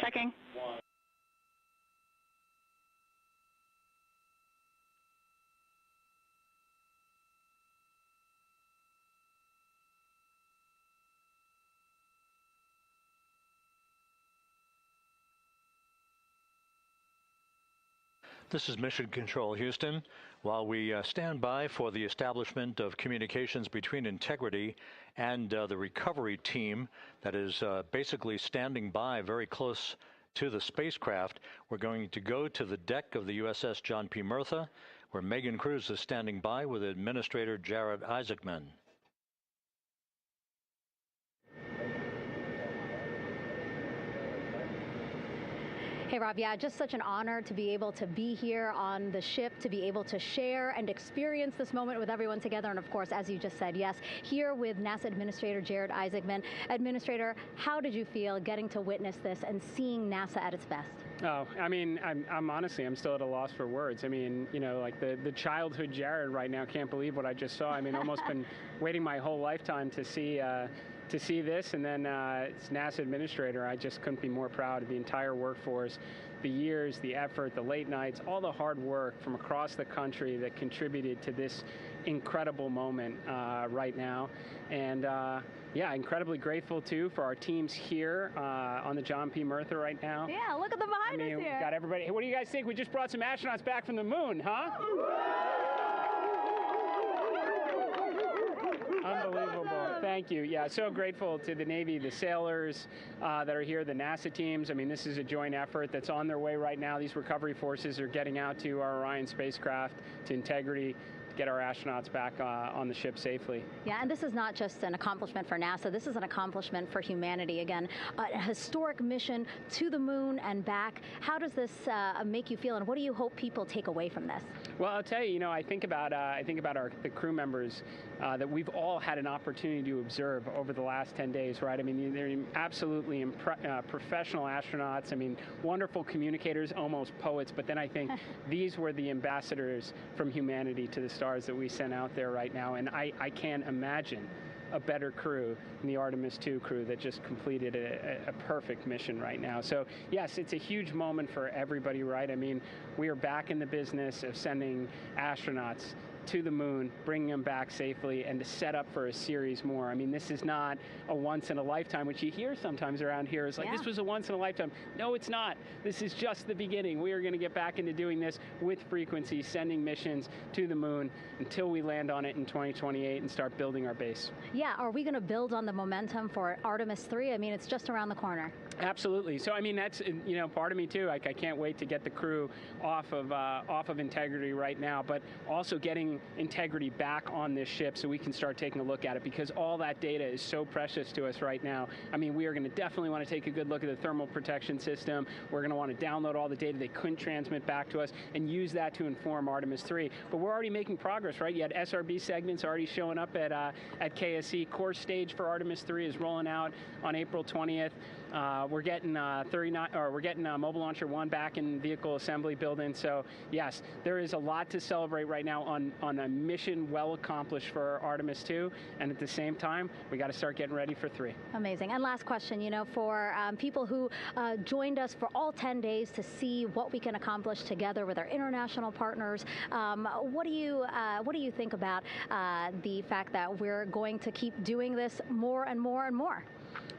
S2: Checking.
S3: This is Mission Control Houston. While we stand by for the establishment of communications between Integrity and the recovery team that is basically standing by very close to the spacecraft, we're going to go to the deck of the USS John P. Murtha, where Megan Cruz is standing by with Administrator Jared Isaacman.
S6: Hey, Rob, yeah, just such an honor to be able to be here on the ship, to be able to share and experience this moment with everyone together. And of course, as you just said, yes, here with NASA Administrator Jared Isaacman. Administrator, how did you feel getting to witness this and seeing NASA at its best?
S7: Oh, I mean, I'm honestly, I'm still at a loss for words. I mean, you know, like the childhood Jared right now can't believe what I just saw. I mean, almost been waiting my whole lifetime to see this, and then it's NASA Administrator. I just couldn't be more proud of the entire workforce, the years, the effort, the late nights, all the hard work from across the country that contributed to this incredible moment right now. And yeah, incredibly grateful too for our teams here on the John P. Murtha right now.
S6: Yeah, look at them behind us here.
S7: We got everybody. Hey, what do you guys think? We just brought some astronauts back from the moon, huh? Unbelievable. Thank you. Yeah, so grateful to the Navy, the sailors that are here, the NASA teams. I mean, this is a joint effort that's on their way right now. These recovery forces are getting out to our Orion spacecraft, to Integrity, to get our astronauts back on the ship safely.
S6: Yeah, and this is not just an accomplishment for NASA. This is an accomplishment for humanity. Again, a historic mission to the moon and back. How does this make you feel, and what do you hope people take away from this?
S7: Well, I'll tell you, I think about the crew members that we've all had an opportunity to observe over the last 10 days, right? I mean, they're absolutely professional astronauts. I mean, wonderful communicators, almost poets. But then I think these were the ambassadors from humanity to the stars that we sent out there right now. And I can't imagine a better crew than the Artemis II crew that just completed a perfect mission right now. So yes, it's a huge moment for everybody, right? I mean, we are back in the business of sending astronauts to the moon, bringing them back safely, and to set up for a series more. I mean, this is not a once in a lifetime, which you hear sometimes around here. It's like, this was a once in a lifetime. No, it's not. This is just the beginning. We are going to get back into doing this with frequency, sending missions to the moon until we land on it in 2028 and start building our base.
S6: Yeah, are we going to build on the momentum for Artemis 3? I mean, it's just around the corner.
S7: Absolutely. So, I mean, that's, part of me too. Like, I can't wait to get the crew off of Integrity right now, but also getting Integrity back on this ship so we can start taking a look at it, because all that data is so precious to us right now. I mean, we are going to definitely want to take a good look at the thermal protection system. We're going to want to download all the data they couldn't transmit back to us and use that to inform Artemis 3. But we're already making progress, right? You had SRB segments already showing up at KSC. Core stage for Artemis 3 is rolling out on April 20th. We're getting Mobile Launcher 1 back in vehicle assembly building. So yes, there is a lot to celebrate right now on a mission well accomplished for Artemis 2, and at the same time, we got to start getting ready for 3.
S6: Amazing. And last question, for people who joined us for all 10 days to see what we can accomplish together with our international partners, what do you think about the fact that we're going to keep doing this more and more and more?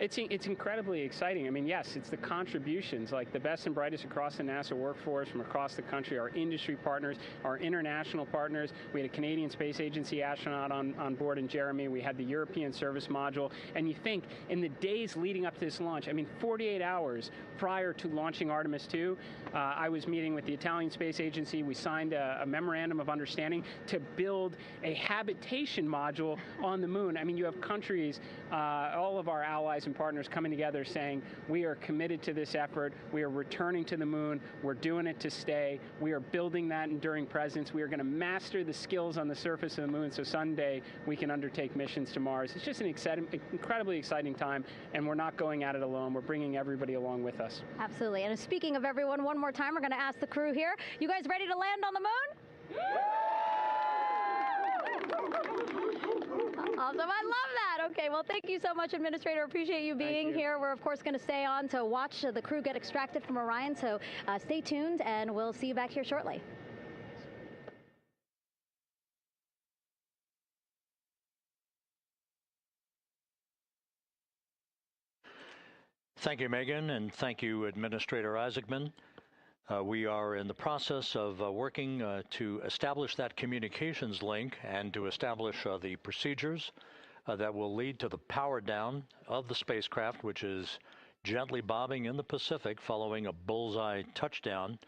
S7: It's incredibly exciting. I mean, yes, it's the contributions, like the best and brightest across the NASA workforce from across the country, our industry partners, our international partners. We had a Canadian Space Agency astronaut on board in Jeremy. We had the European Service Module. And you think, in the days leading up to this launch, I mean, 48 hours prior to launching Artemis 2, I was meeting with the Italian Space Agency. We signed a memorandum of understanding to build a habitation module on the moon. I mean, you have countries, all of our allies, allies and partners coming together saying, we are committed to this effort. We are returning to the moon. We're doing it to stay. We are building that enduring presence. We are going to master the skills on the surface of the moon so someday we can undertake missions to Mars. It's just an incredibly exciting time, and we're not going at it alone. We're bringing everybody along with us.
S6: Absolutely. And speaking of everyone, one more time, we're going to ask the crew here, you guys ready to land on the moon? Awesome. I love that. Okay, well, thank you so much, Administrator. Appreciate you being here. We're, of course, going to stay on to watch the crew get extracted from Orion, so stay tuned, and we'll see you back here shortly.
S3: Thank you, Megan, and thank you, Administrator Isaacman. We are in the process of working to establish that communications link and to establish the procedures that will lead to the power down of the spacecraft, which is gently bobbing in the Pacific following a bullseye touchdown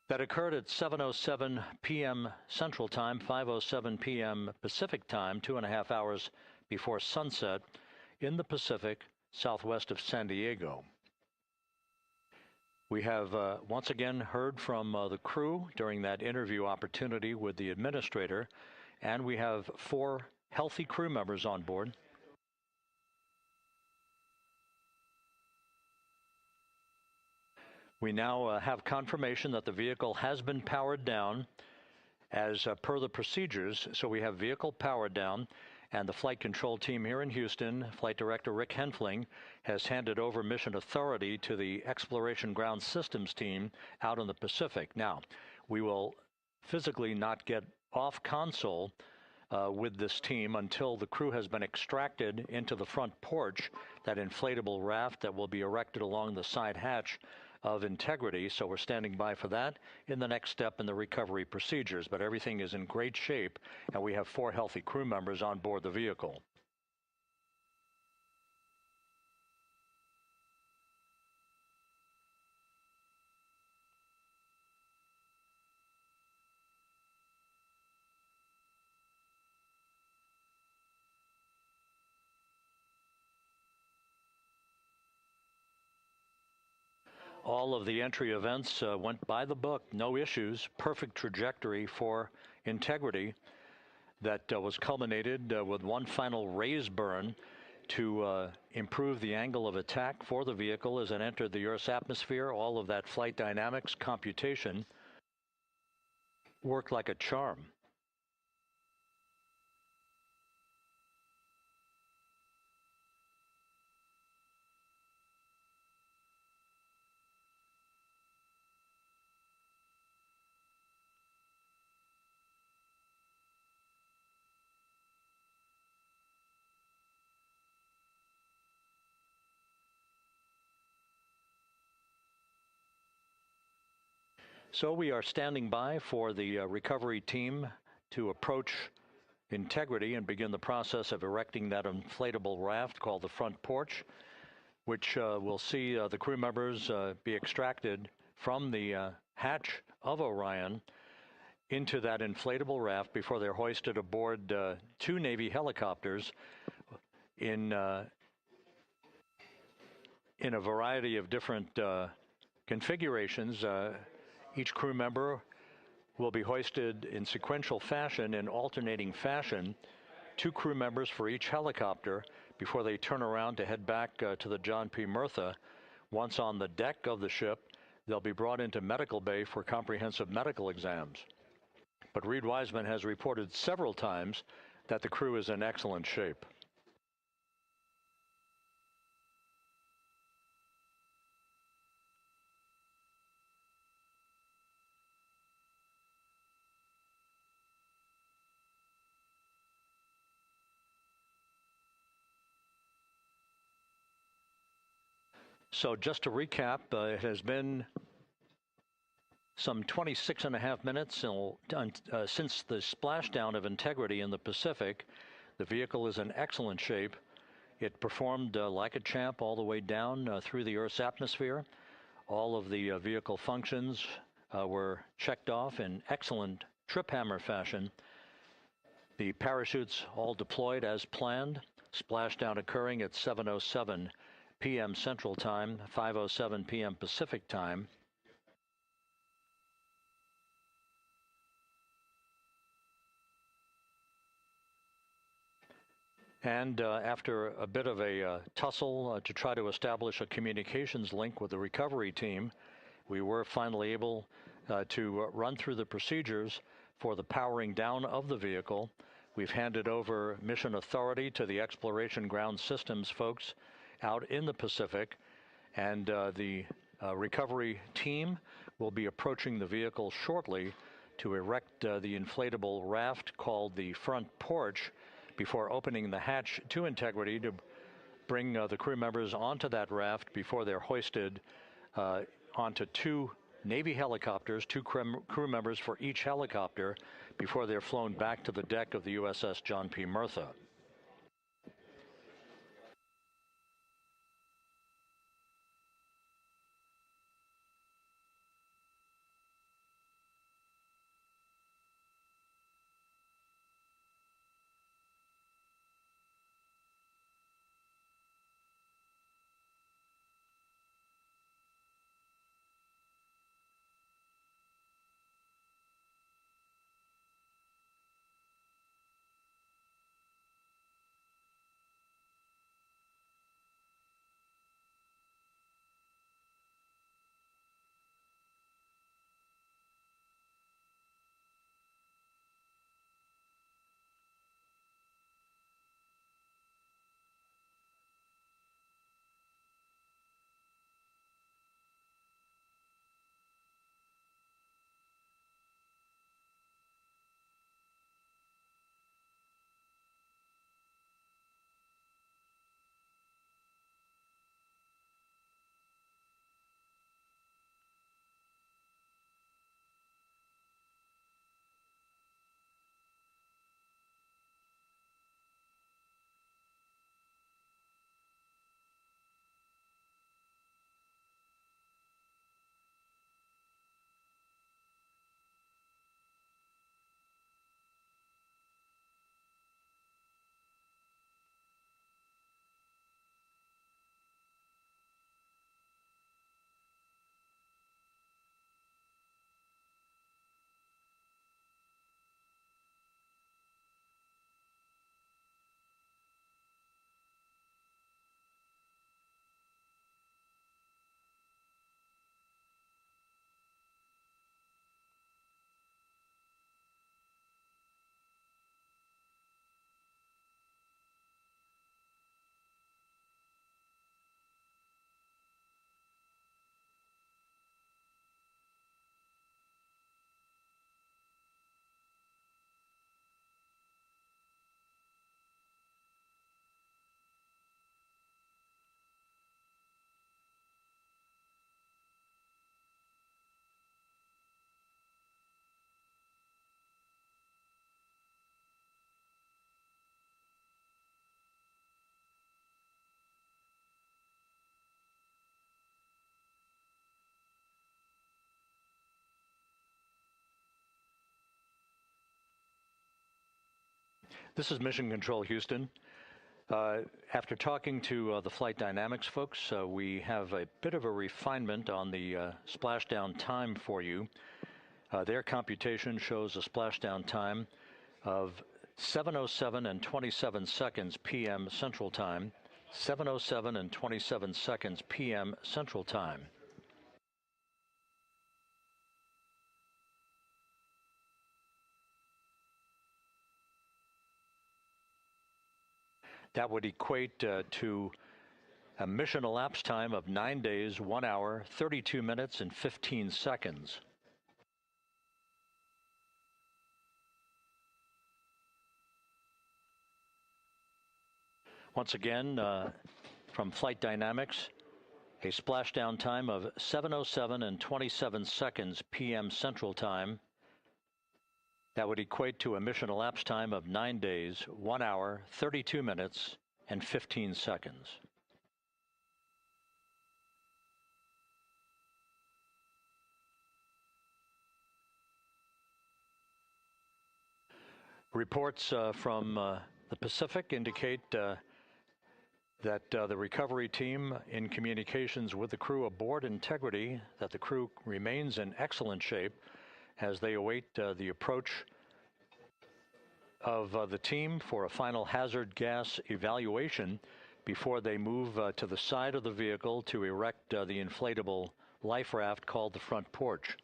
S3: that occurred at 7:07 p.m. Central Time, 5:07 p.m. Pacific Time, 2.5 hours before sunset in the Pacific, southwest of San Diego. We have once again heard from the crew during that interview opportunity with the administrator, and we have 4 healthy crew members on board. We now have confirmation that the vehicle has been powered down as per the procedures. So we have vehicle powered down, and the flight control team here in Houston, Flight Director Rick Henfling, has handed over mission authority to the Exploration Ground Systems team out in the Pacific. Now, we will physically not get off console with this team until the crew has been extracted into the front porch, that inflatable raft that will be erected along the side hatch of Integrity. So we're standing by for that in the next step in the recovery procedures. But everything is in great shape, and we have 4 healthy crew members on board the vehicle. All of the entry events went by the book, no issues, perfect trajectory for Integrity that was culminated with one final raise burn to improve the angle of attack for the vehicle as it entered the Earth's atmosphere. All of that flight dynamics computation worked like a charm. So we are standing by for the recovery team to approach Integrity and begin the process of erecting that inflatable raft called the front porch, which will see the crew members be extracted from the hatch of Orion into that inflatable raft before they're hoisted aboard 2 Navy helicopters in a variety of different configurations. Each crew member will be hoisted in sequential fashion, in alternating fashion, 2 crew members for each helicopter before they turn around to head back to the John P. Murtha. Once on the deck of the ship, they'll be brought into medical bay for comprehensive medical exams. But Reed Wiseman has reported several times that the crew is in excellent shape. So just to recap, it has been some 26.5 minutes since the splashdown of Integrity in the Pacific. The vehicle is in excellent shape. It performed like a champ all the way down through the Earth's atmosphere. All of the vehicle functions were checked off in excellent trip hammer fashion. The parachutes all deployed as planned. Splashdown occurring at 7:07 p.m. Central Time, 5:07 p.m. Pacific Time. And after a bit of a tussle to try to establish a communications link with the recovery team, we were finally able to run through the procedures for the powering down of the vehicle. We've handed over mission authority to the Exploration Ground Systems folks out in the Pacific, and the recovery team will be approaching the vehicle shortly to erect the inflatable raft called the front porch before opening the hatch to Integrity to bring the crew members onto that raft before they're hoisted onto two Navy helicopters, two crew members for each helicopter, before they're flown back to the deck of the USS John P. Murtha. This is Mission Control Houston. After talking to the flight dynamics folks, we have a bit of a refinement on the splashdown time for you. Their computation shows a splashdown time of 7:07 and 27 seconds p.m. Central Time, 7:07 and 27 seconds p.m. Central Time. That would equate to a mission elapsed time of 9 days, 1 hour, 32 minutes, and 15 seconds. Once again, from Flight Dynamics, a splashdown time of 7:07 and 27 seconds p.m. Central Time. That would equate to a mission elapsed time of 9 days, 1 hour, 32 minutes, and 15 seconds. Reports from the Pacific indicate that the recovery team, in communications with the crew aboard Integrity, that the crew remains in excellent shape as they await the approach of the team for a final hazard gas evaluation before they move to the side of the vehicle to erect the inflatable life raft called the front porch.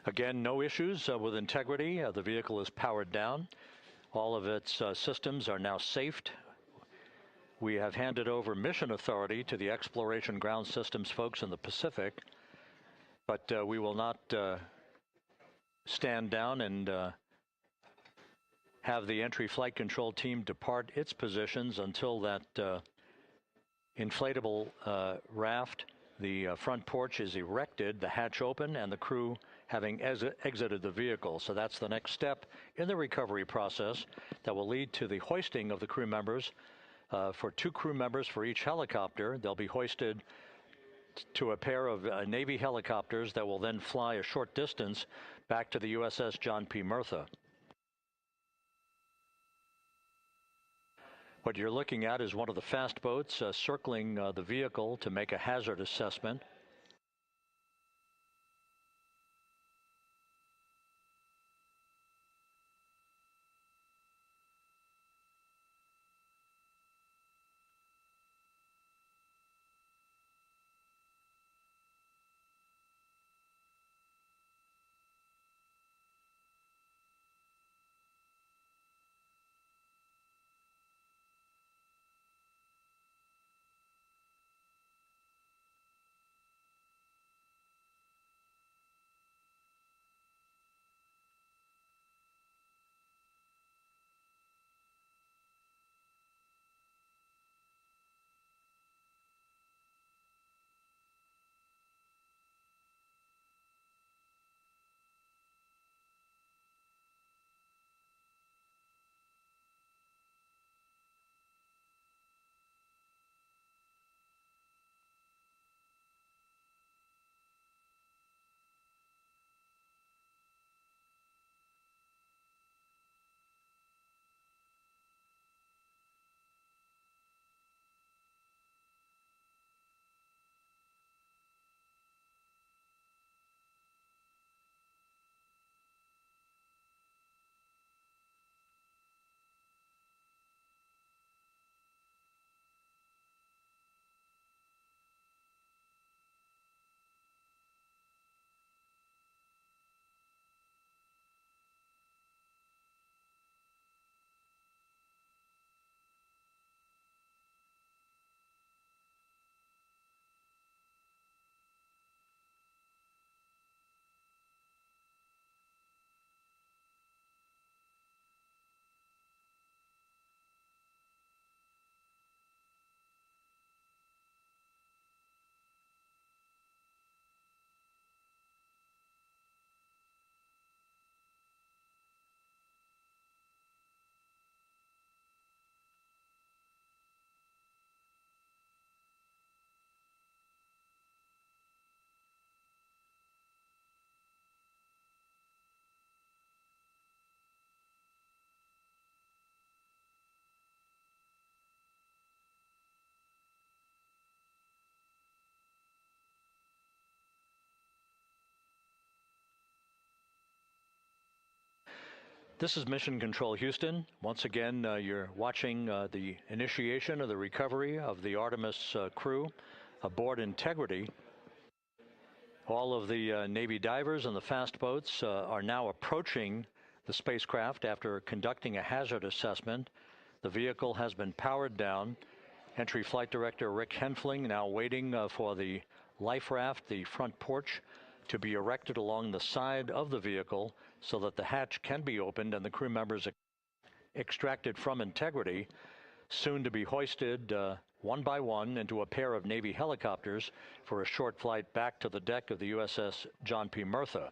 S3: Again, no issues with Integrity. The vehicle is powered down. All of its systems are now safed. We have handed over mission authority to the Exploration Ground Systems folks in the Pacific, but we will not stand down and have the entry flight control team depart its positions until that inflatable raft, the front porch, is erected, the hatch open, and the crew having exited the vehicle. So that's the next step in the recovery process that will lead to the hoisting of the crew members. For 2 crew members for each helicopter, they'll be hoisted to a pair of Navy helicopters that will then fly a short distance back to the USS John P. Murtha. What you're looking at is one of the fast boats circling the vehicle to make a hazard assessment. This is Mission Control Houston. Once again, you're watching the initiation of the recovery of the Artemis crew aboard Integrity. All of the Navy divers and the fast boats are now approaching the spacecraft after conducting a hazard assessment. The vehicle has been powered down. Entry Flight Director Rick Henfling now waiting for the life raft, the front porch, to be erected along the side of the vehicle so that the hatch can be opened and the crew members extracted from Integrity, soon to be hoisted one by one into a pair of Navy helicopters for a short flight back to the deck of the USS John P. Murtha.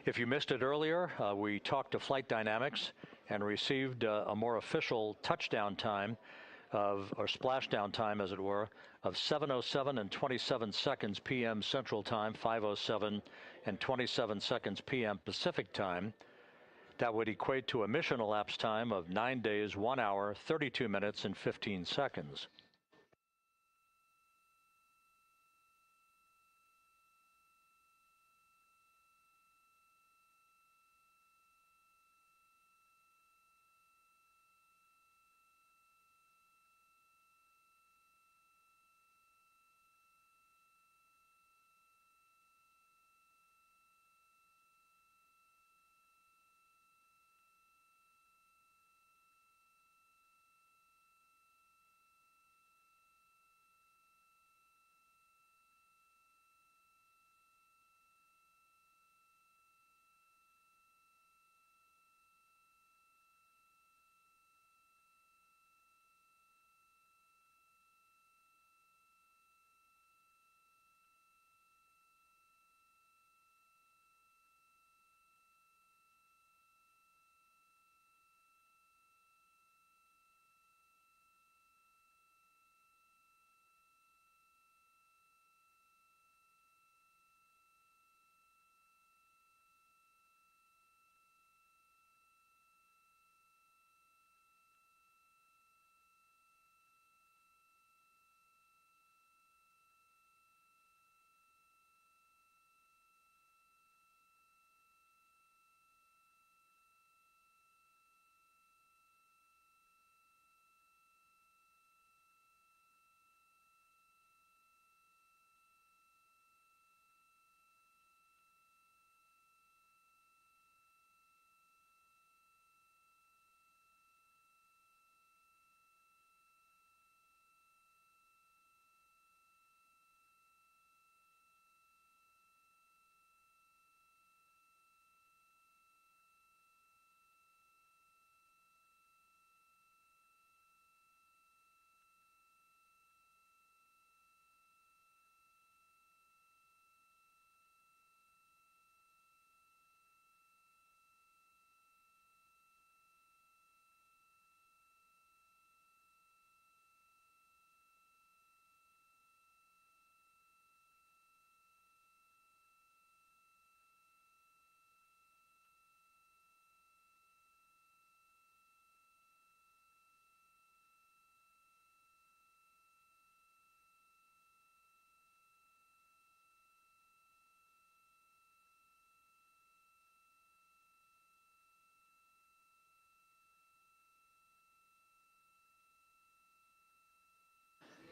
S3: If you missed it earlier, we talked to Flight Dynamics and received a more official touchdown time or splashdown time, as it were, of 7:07 and 27 seconds p.m. Central Time, 5:07 and 27 seconds p.m. Pacific Time. That would equate to a mission elapsed time of 9 days, 1 hour, 32 minutes, and 15 seconds.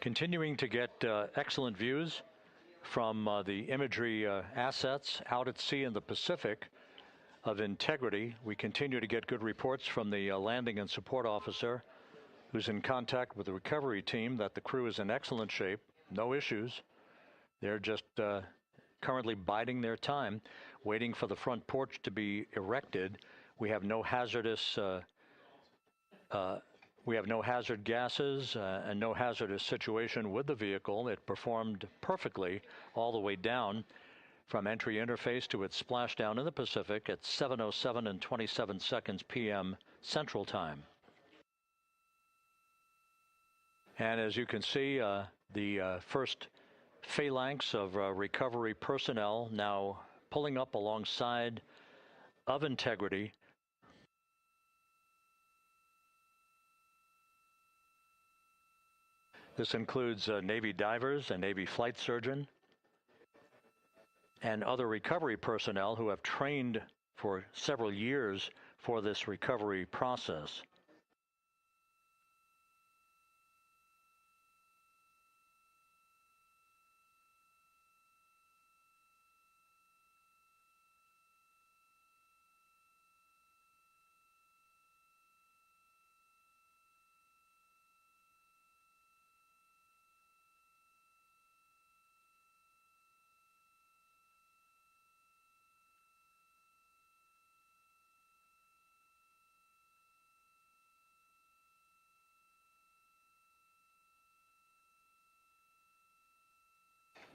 S3: Continuing to get excellent views from the imagery assets out at sea in the Pacific of integrity. We continue to get good reports from the landing and support officer, who's in contact with the recovery team, that the crew is in excellent shape, no issues. They're just currently biding their time, waiting for the front porch to be erected. We have no hazardous hazard gases and no hazardous situation with the vehicle. It performed perfectly all the way down from entry interface to its splashdown in the Pacific at 7:07 and 27 seconds p.m. Central Time. And as you can see, the first phalanx of recovery personnel now pulling up alongside of integrity. This includes Navy divers, a Navy flight surgeon, and other recovery personnel who have trained for several years for this recovery process.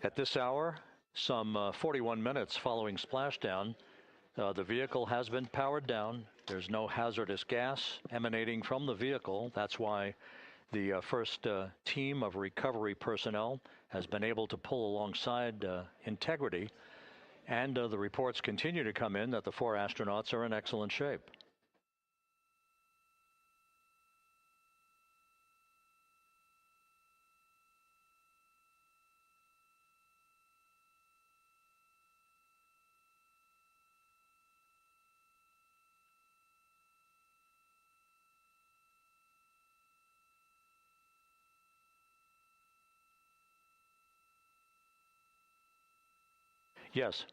S3: At this hour, some 41 minutes following splashdown, The vehicle has been powered down. There's no hazardous gas emanating from the vehicle. That's why the first team of recovery personnel has been able to pull alongside Integrity. And the reports continue to come in that the 4 astronauts are in excellent shape. Yes.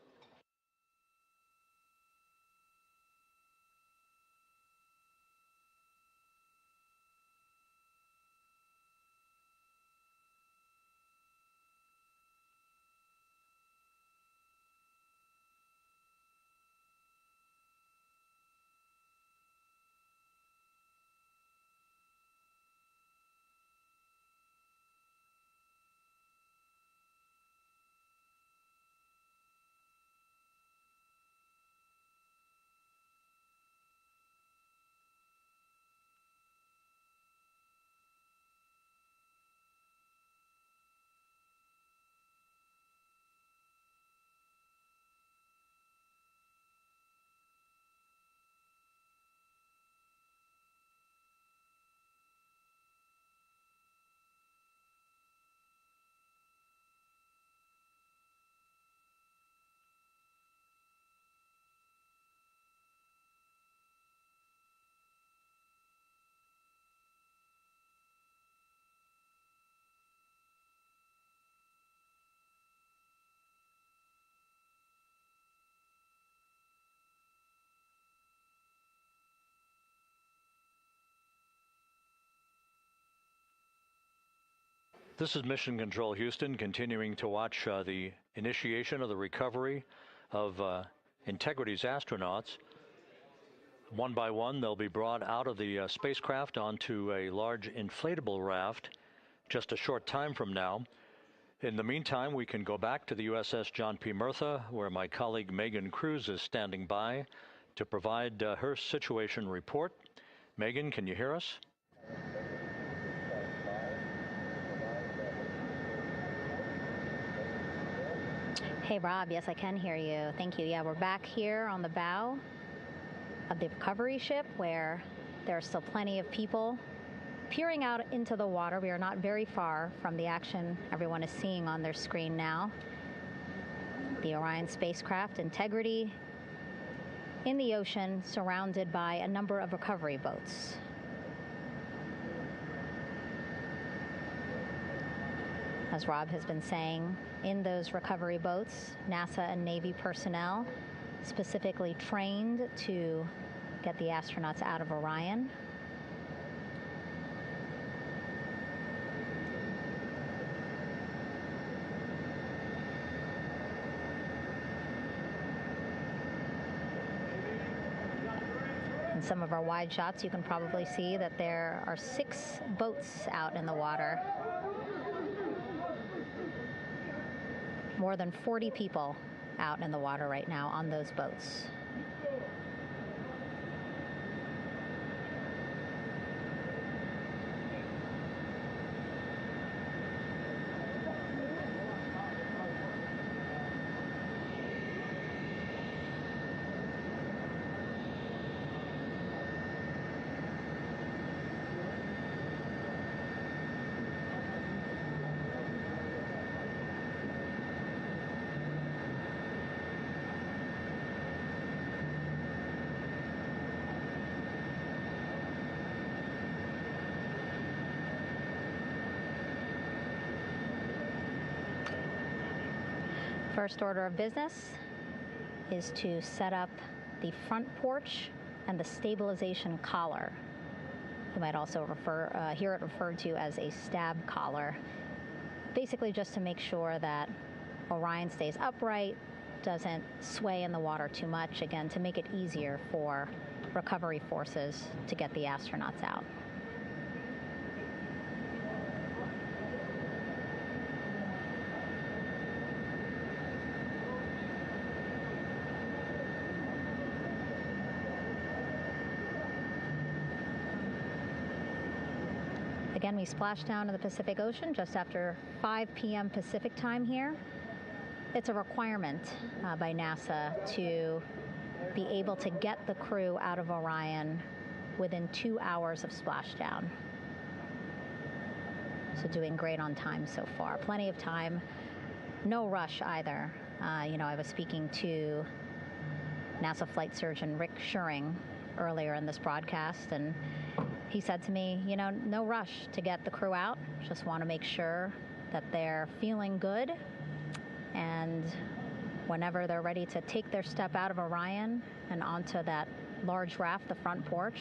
S3: This is Mission Control Houston, continuing to watch the initiation of the recovery of Integrity's astronauts. One by one, they'll be brought out of the spacecraft onto a large inflatable raft just a short time from now. In the meantime, we can go back to the USS John P. Murtha, where my colleague Megan Cruz is standing by to provide her situation report. Megan, can you hear us?
S6: Hey, Rob. Yes, I can hear you. Thank you. Yeah, we're back here on the bow of the recovery ship where there are still plenty of people peering out into the water. We are not very far from the action everyone is seeing on their screen now. The Orion spacecraft, Integrity, in the ocean, surrounded by a number of recovery boats. As Rob has been saying, in those recovery boats, NASA and Navy personnel specifically trained to get the astronauts out of Orion. In some of our wide shots, you can probably see that there are 6 boats out in the water. More than 40 people out in the water right now on those boats. First order of business is to set up the front porch and the stabilization collar. You might also hear it referred to as a stab collar. Basically just to make sure that Orion stays upright, doesn't sway in the water too much, again, to make it easier for recovery forces to get the astronauts out. Again, we splashed down in the Pacific Ocean just after 5 p.m. Pacific time here. It's a requirement by NASA to be able to get the crew out of Orion within 2 hours of splashdown. So doing great on time so far. Plenty of time. No rush either. I was speaking to NASA flight surgeon Rick Schuring earlier in this broadcast, and he said to me, no rush to get the crew out. Just want to make sure that they're feeling good, and whenever they're ready to take their step out of Orion and onto that large raft, the front porch,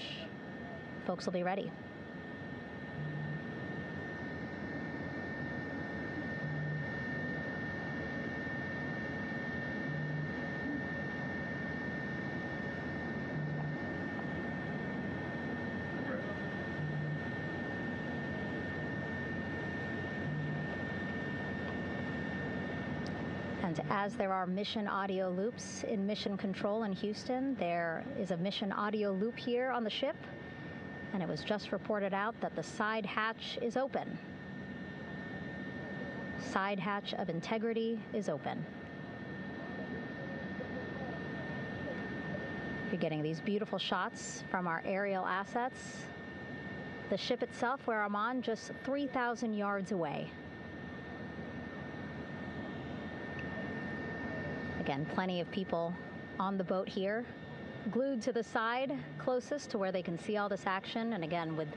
S6: folks will be ready. And as there are mission audio loops in Mission Control in Houston, there is a mission audio loop here on the ship, and it was just reported out that the side hatch is open. Side hatch of Integrity is open. You're getting these beautiful shots from our aerial assets. The ship itself, where I'm on, just 3,000 yards away. Again, plenty of people on the boat here, glued to the side closest to where they can see all this action. And again, with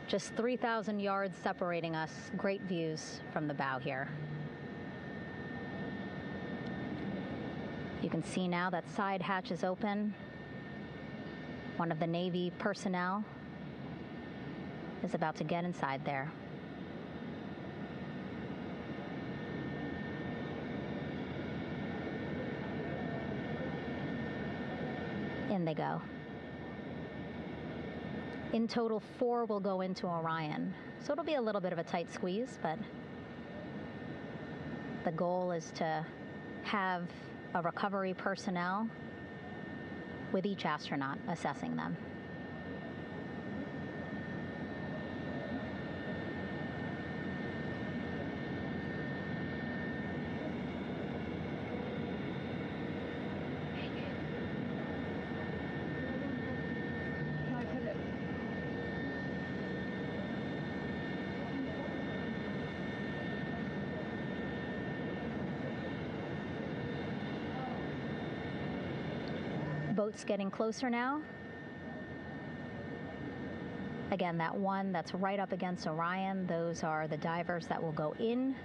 S6: just 3,000 yards separating us, great views from the bow here. You can see now that side hatch is open. One of the Navy personnel is about to get inside there. In they go. In total, 4 will go into Orion. So it'll be a little bit of a tight squeeze, but the goal is to have a recovery personnel with each astronaut assessing them. Boats getting closer now. Again, that one that's right up against Orion, those are the divers that will go in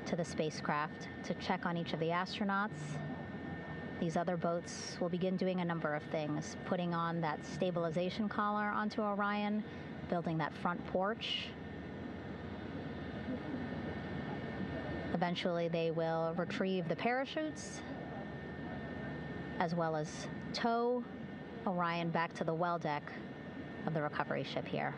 S6: to the spacecraft to check on each of the astronauts. These other boats will begin doing a number of things, putting on that stabilization collar onto Orion, building that front porch. Eventually, they will retrieve the parachutes, as well as tow Orion back to the well deck of the recovery ship here.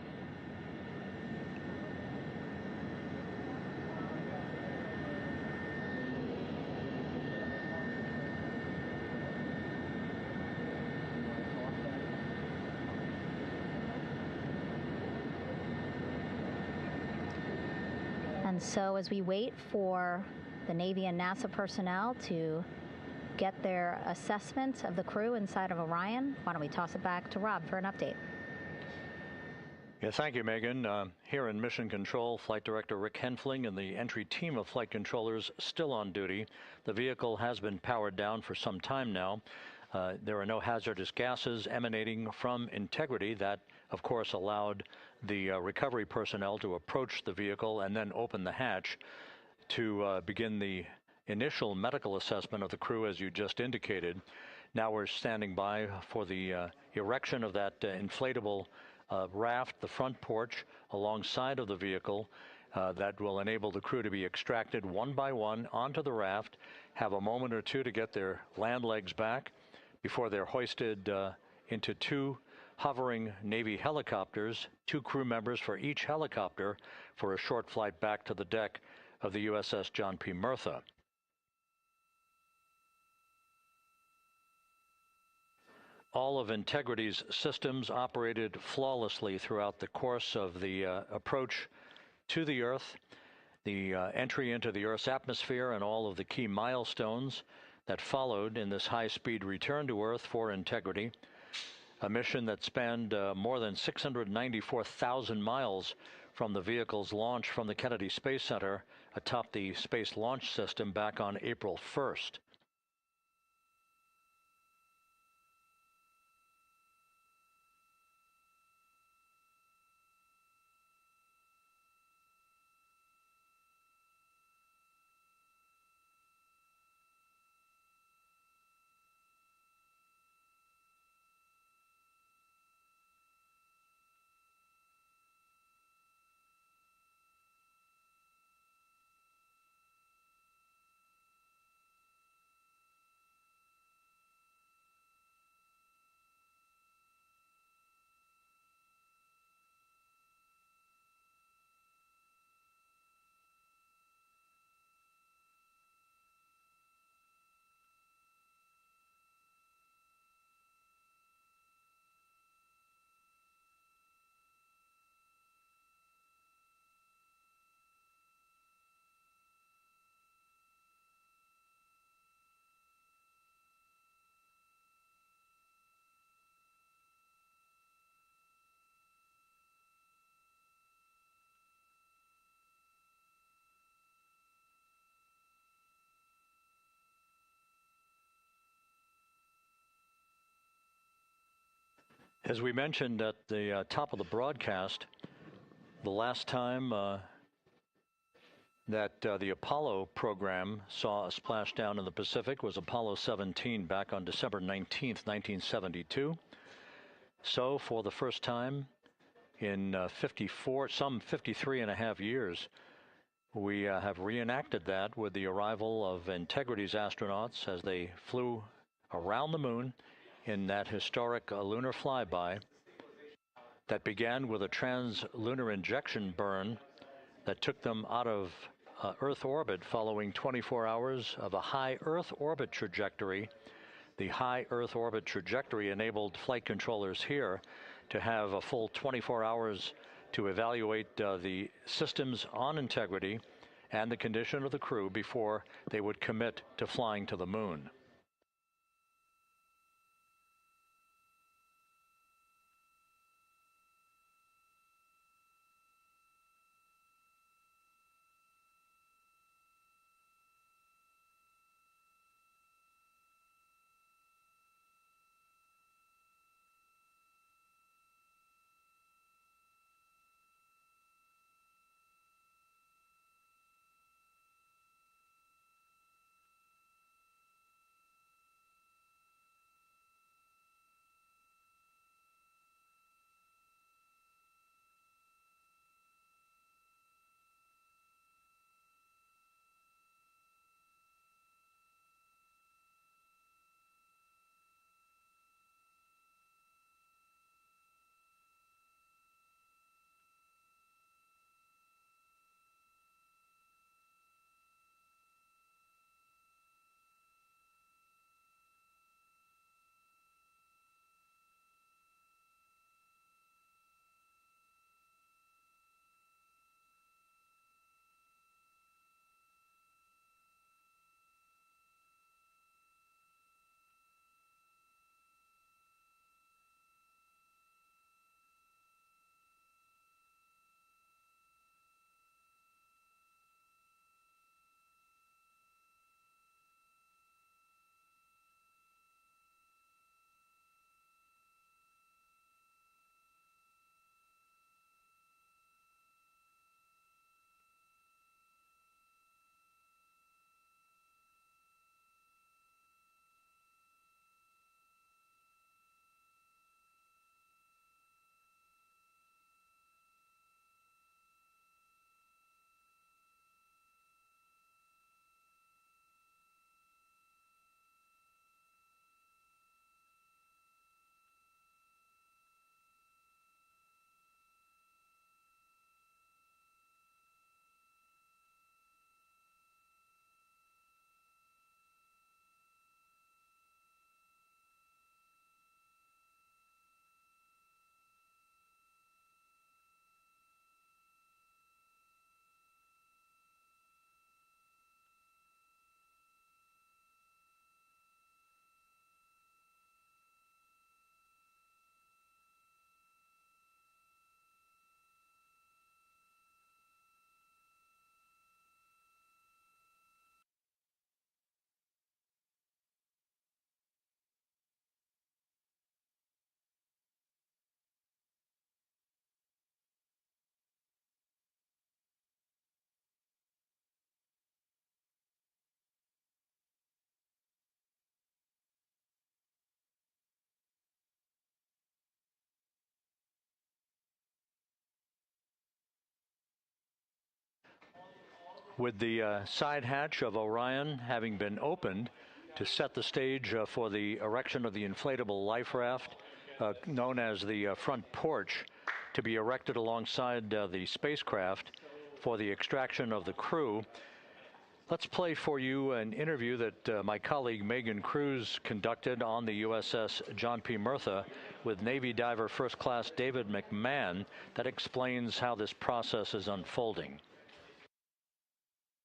S6: And so as we wait for the Navy and NASA personnel to get their assessment of the crew inside of Orion, why don't we toss it back to Rob for an update?
S3: Yeah, thank you, Megan. Here in Mission Control, Flight Director Rick Henfling and the entry team of flight controllers still on duty. The vehicle has been powered down for some time now. There are no hazardous gases emanating from Integrity. That, of course, allowed the recovery personnel to approach the vehicle and then open the hatch to begin the initial medical assessment of the crew, as you just indicated. Now we're standing by for the erection of that inflatable raft, the front porch, alongside of the vehicle that will enable the crew to be extracted one by one onto the raft, have a moment or two to get their land legs back before they're hoisted into 2 hovering Navy helicopters, 2 crew members for each helicopter, for a short flight back to the deck of the USS John P. Murtha. All of Integrity's systems operated flawlessly throughout the course of the approach to the Earth, the entry into the Earth's atmosphere, and all of the key milestones that followed in this high-speed return to Earth for Integrity, a mission that spanned more than 694,000 miles from the vehicle's launch from the Kennedy Space Center atop the Space Launch System back on April 1st. As we mentioned at the top of the broadcast, the last time that the Apollo program saw a splashdown in the Pacific was Apollo 17 back on December 19th, 1972. So for the first time in 53 and a half years, we have reenacted that with the arrival of Integrity's astronauts as they flew around the moon in that historic lunar flyby that began with a trans-lunar injection burn that took them out of Earth orbit following 24 hours of a high Earth orbit trajectory. The high Earth orbit trajectory enabled flight controllers here to have a full 24 hours to evaluate the systems on Integrity and the condition of the crew before they would commit to flying to the moon. With the side hatch of Orion having been opened to set the stage for the erection of the inflatable life raft, known as the front porch, to be erected alongside the spacecraft for the extraction of the crew. Let's play for you an interview that my colleague Megan Cruz conducted on the USS John P. Murtha with Navy diver First Class David McMahon that explains how this process is unfolding.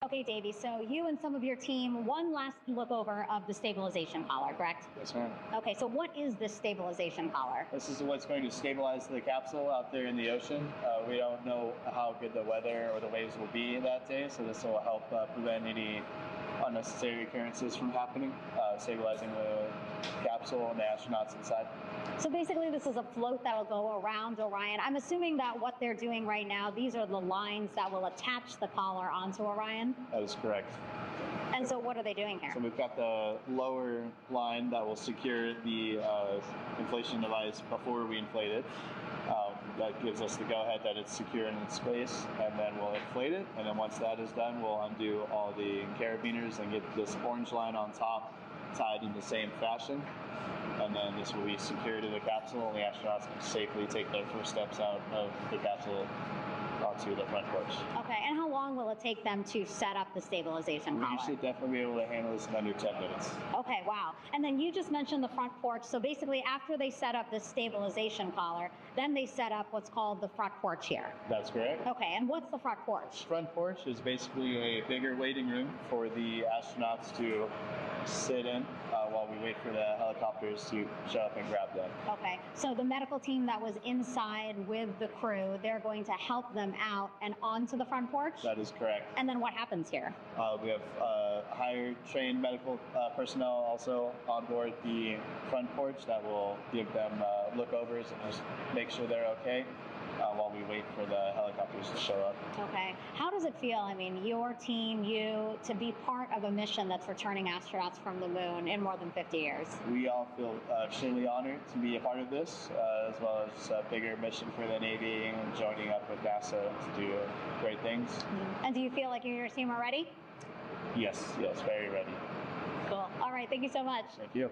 S6: Okay, Davey, so you and some of your team, one last look over of the stabilization collar, correct?
S8: Yes, ma'am.
S6: Okay, so what is this stabilization collar?
S8: This is what's going to stabilize the capsule out there in the ocean. We don't know how good the weather or the waves will be that day, so this will help prevent any unnecessary occurrences from happening, stabilizing the capsule and the astronauts inside.
S6: So basically this is a float that will go around Orion. I'm assuming that what they're doing right now, these are the lines that will attach the collar onto Orion?
S8: That is correct.
S6: And so what are they doing here?
S8: So we've got the lower line that will secure the inflation device before we inflate it. That gives us the go-ahead that it's secure in its space, and then we'll inflate it, and then once that is done, we'll undo all the carabiners and get this orange line on top tied in the same fashion, and then this will be secured to the capsule, and the astronauts can safely take their first steps out of the capsule onto the front porch.
S6: Okay, and how long will it take them to set up the stabilization collar?
S8: We should definitely be able to handle this in under 10 minutes.
S6: Okay, wow. And then you just mentioned the front porch. So basically after they set up this stabilization collar, then they set up what's called the front porch here.
S8: That's correct.
S6: Okay, and what's the front porch?
S8: Front porch is basically a bigger waiting room for the astronauts to sit in while we wait for the helicopters to show up and grab them.
S6: Okay, so the medical team that was inside with the crew, they're going to help them out and onto the front porch?
S8: That is correct.
S6: And then what happens here?
S8: We have higher trained medical personnel also on board the front porch that will give them lookovers and just make sure they're okay while we wait for the helicopters to show up.
S6: Okay. How does it feel, I mean, your team, you, to be part of a mission that's returning astronauts from the moon in more than 50 years?
S8: We all feel extremely honored to be a part of this, as well as a bigger mission for the Navy and joining up with NASA to do great things.
S6: Mm-hmm. And do you feel like you and your team are ready?
S8: Yes, very ready.
S6: Cool. All right, thank you so much.
S8: Thank you.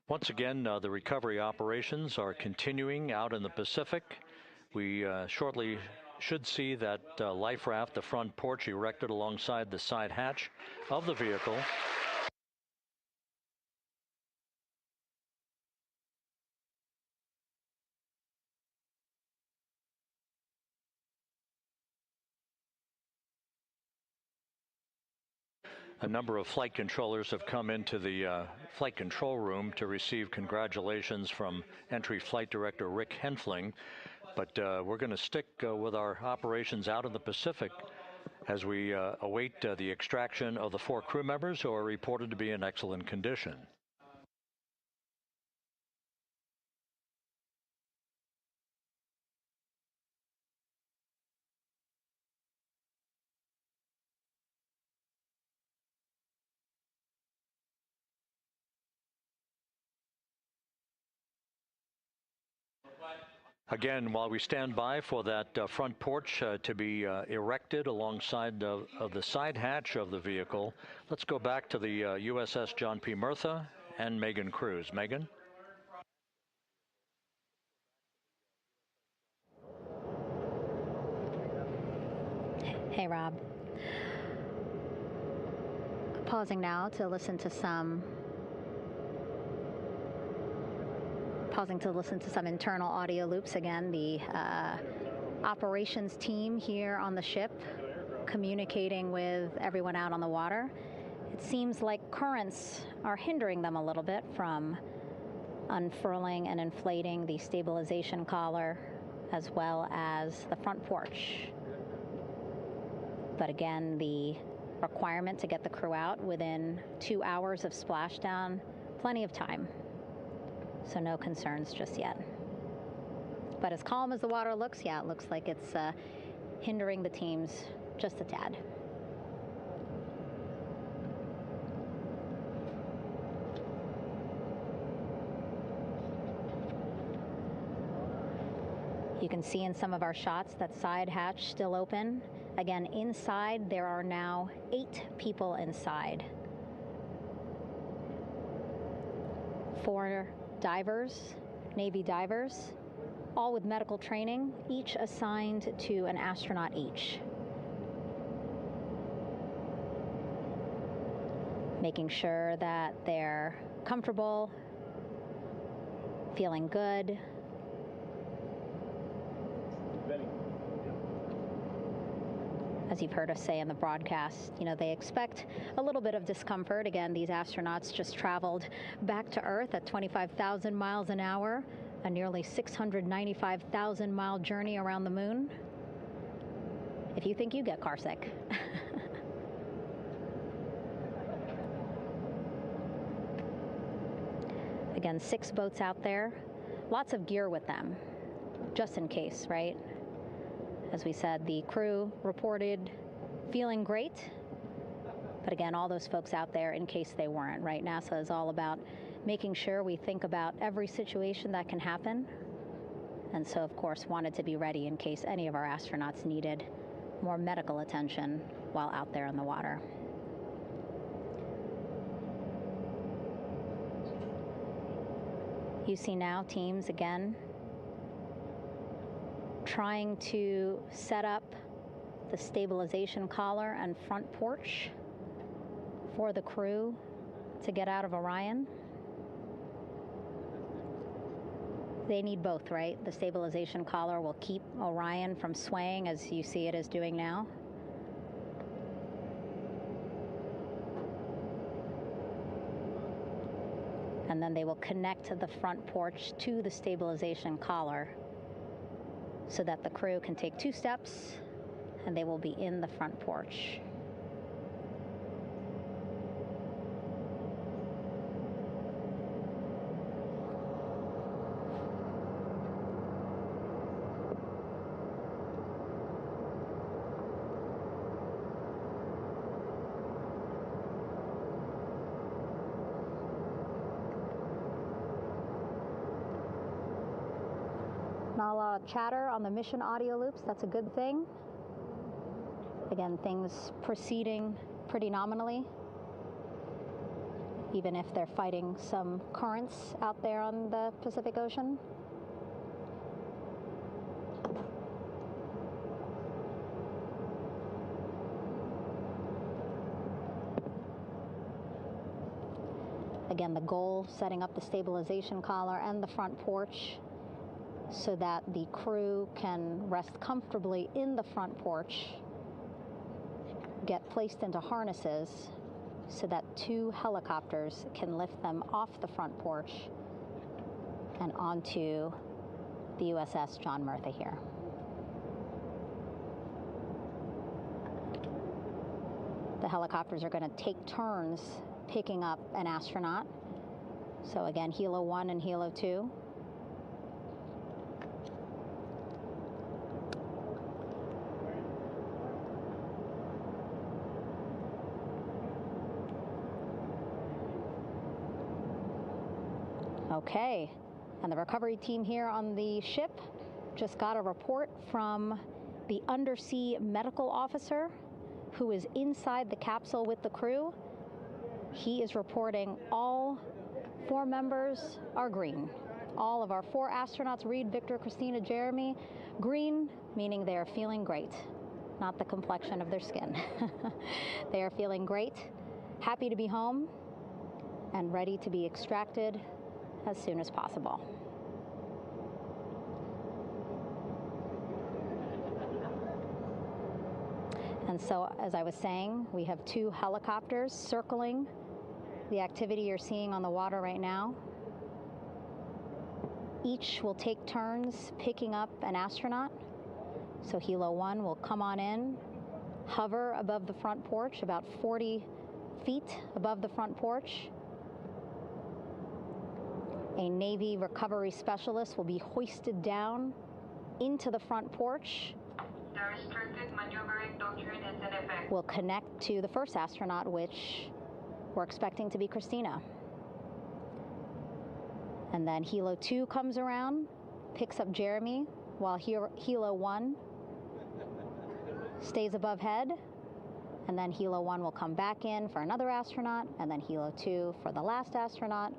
S3: Once again, the recovery operations are continuing out in the Pacific. We shortly should see that life raft, the front porch, erected alongside the side hatch of the vehicle. A number of flight controllers have come into the flight control room to receive congratulations from Entry Flight Director Rick Henfling. But we're going to stick with our operations out in the Pacific as we await the extraction of the 4 crew members who are reported to be in excellent condition. Again, while we stand by for that front porch to be erected alongside of the side hatch of the vehicle, let's go back to the USS John P. Murtha and Megan Cruz. Megan?
S6: Hey, Rob. Pausing now to listen to some internal audio loops. Again, the operations team here on the ship communicating with everyone out on the water. It seems like currents are hindering them a little bit from unfurling and inflating the stabilization collar as well as the front porch. But again, the requirement to get the crew out within 2 hours of splashdown, plenty of time. So no concerns just yet. But as calm as the water looks, yeah, it looks like it's hindering the teams just a tad. You can see in some of our shots that side hatch still open. Again, inside there are now 8 people inside. 4 divers, Navy divers, all with medical training, each assigned to an astronaut each. Making sure that they're comfortable, feeling good. As you've heard us say in the broadcast, you know, they expect a little bit of discomfort. Again, these astronauts just traveled back to Earth at 25,000 miles an hour, a nearly 695,000-mile journey around the moon. If you think you get carsick. Again, 6 boats out there, lots of gear with them, just in case, right? As we said, the crew reported feeling great, but again, all those folks out there in case they weren't, right? NASA is all about making sure we think about every situation that can happen, and so, of course, wanted to be ready in case any of our astronauts needed more medical attention while out there in the water. You see now teams, again, trying to set up the stabilization collar and front porch for the crew to get out of Orion. They need both, right? The stabilization collar will keep Orion from swaying as you see it is doing now. And then they will connect the front porch to the stabilization collar so that the crew can take 2 steps and they will be in the front porch. Not a lot of chatter on the mission audio loops. That's a good thing. Again, things proceeding pretty nominally, even if they're fighting some currents out there on the Pacific Ocean. Again, the goal, setting up the stabilization collar and the front porch so that the crew can rest comfortably in the front porch, get placed into harnesses so that 2 helicopters can lift them off the front porch and onto the USS John Murtha here. The helicopters are going to take turns picking up an astronaut. So again, Helo 1 and Helo 2. Okay, and the recovery team here on the ship just got a report from the undersea medical officer who is inside the capsule with the crew. He is reporting all 4 members are green. All of our 4 astronauts, Reed, Victor, Christina, Jeremy, green, meaning they are feeling great, not the complexion of their skin. They are feeling great, happy to be home, and ready to be extracted as soon as possible. And so, as I was saying, we have 2 helicopters circling the activity you're seeing on the water right now. Each will take turns picking up an astronaut. So Helo 1 will come on in, hover above the front porch, about 40 feet above the front porch. A Navy recovery specialist will be hoisted down into the front porch.
S9: The restricted maneuvering doctrine is in effect.
S6: Will connect to the first astronaut, which we're expecting to be Christina. And then Helo 2 comes around, picks up Jeremy, while Helo 1 stays above head, and then Helo 1 will come back in for another astronaut, and then Helo 2 for the last astronaut,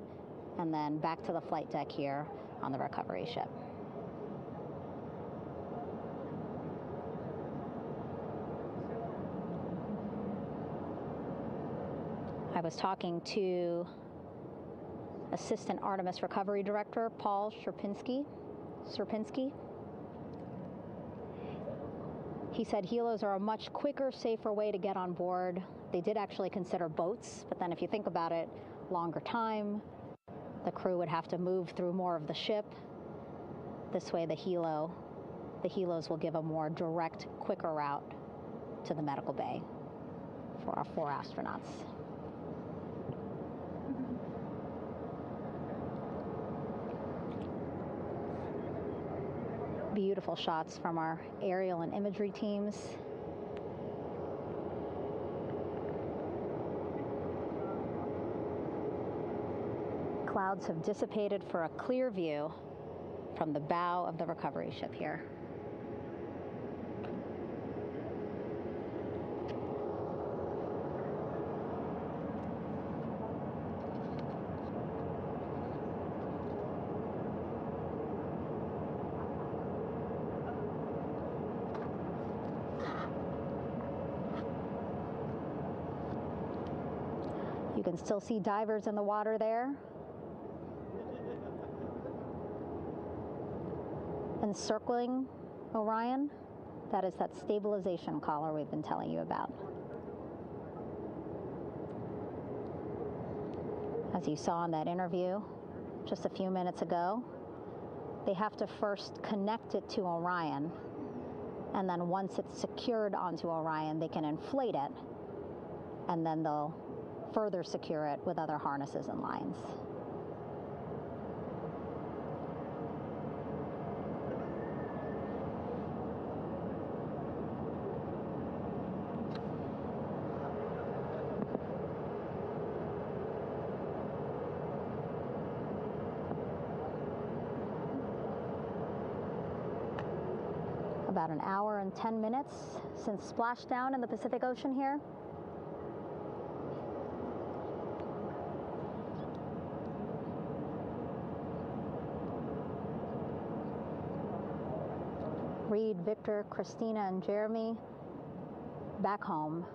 S6: and then back to the flight deck here on the recovery ship. I was talking to Assistant Artemis Recovery Director Paul Sierpinski. He said helos are a much quicker, safer way to get on board. They did actually consider boats, but then if you think about it, longer time, the crew would have to move through more of the ship. This way the helos will give a more direct, quicker route to the medical bay for our 4 astronauts. Beautiful shots from our aerial and imagery teams. Clouds have dissipated for a clear view from the bow of the recovery ship here. You can still see divers in the water there. Encircling Orion, that is that stabilization collar we've been telling you about. As you saw in that interview just a few minutes ago, they have to first connect it to Orion, and then once it's secured onto Orion, they can inflate it, and then they'll further secure it with other harnesses and lines. About an hour and 10 minutes since splashdown in the Pacific Ocean here. Reed, Victor, Christina, and Jeremy back home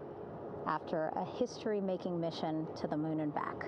S6: after a history-making mission to the moon and back.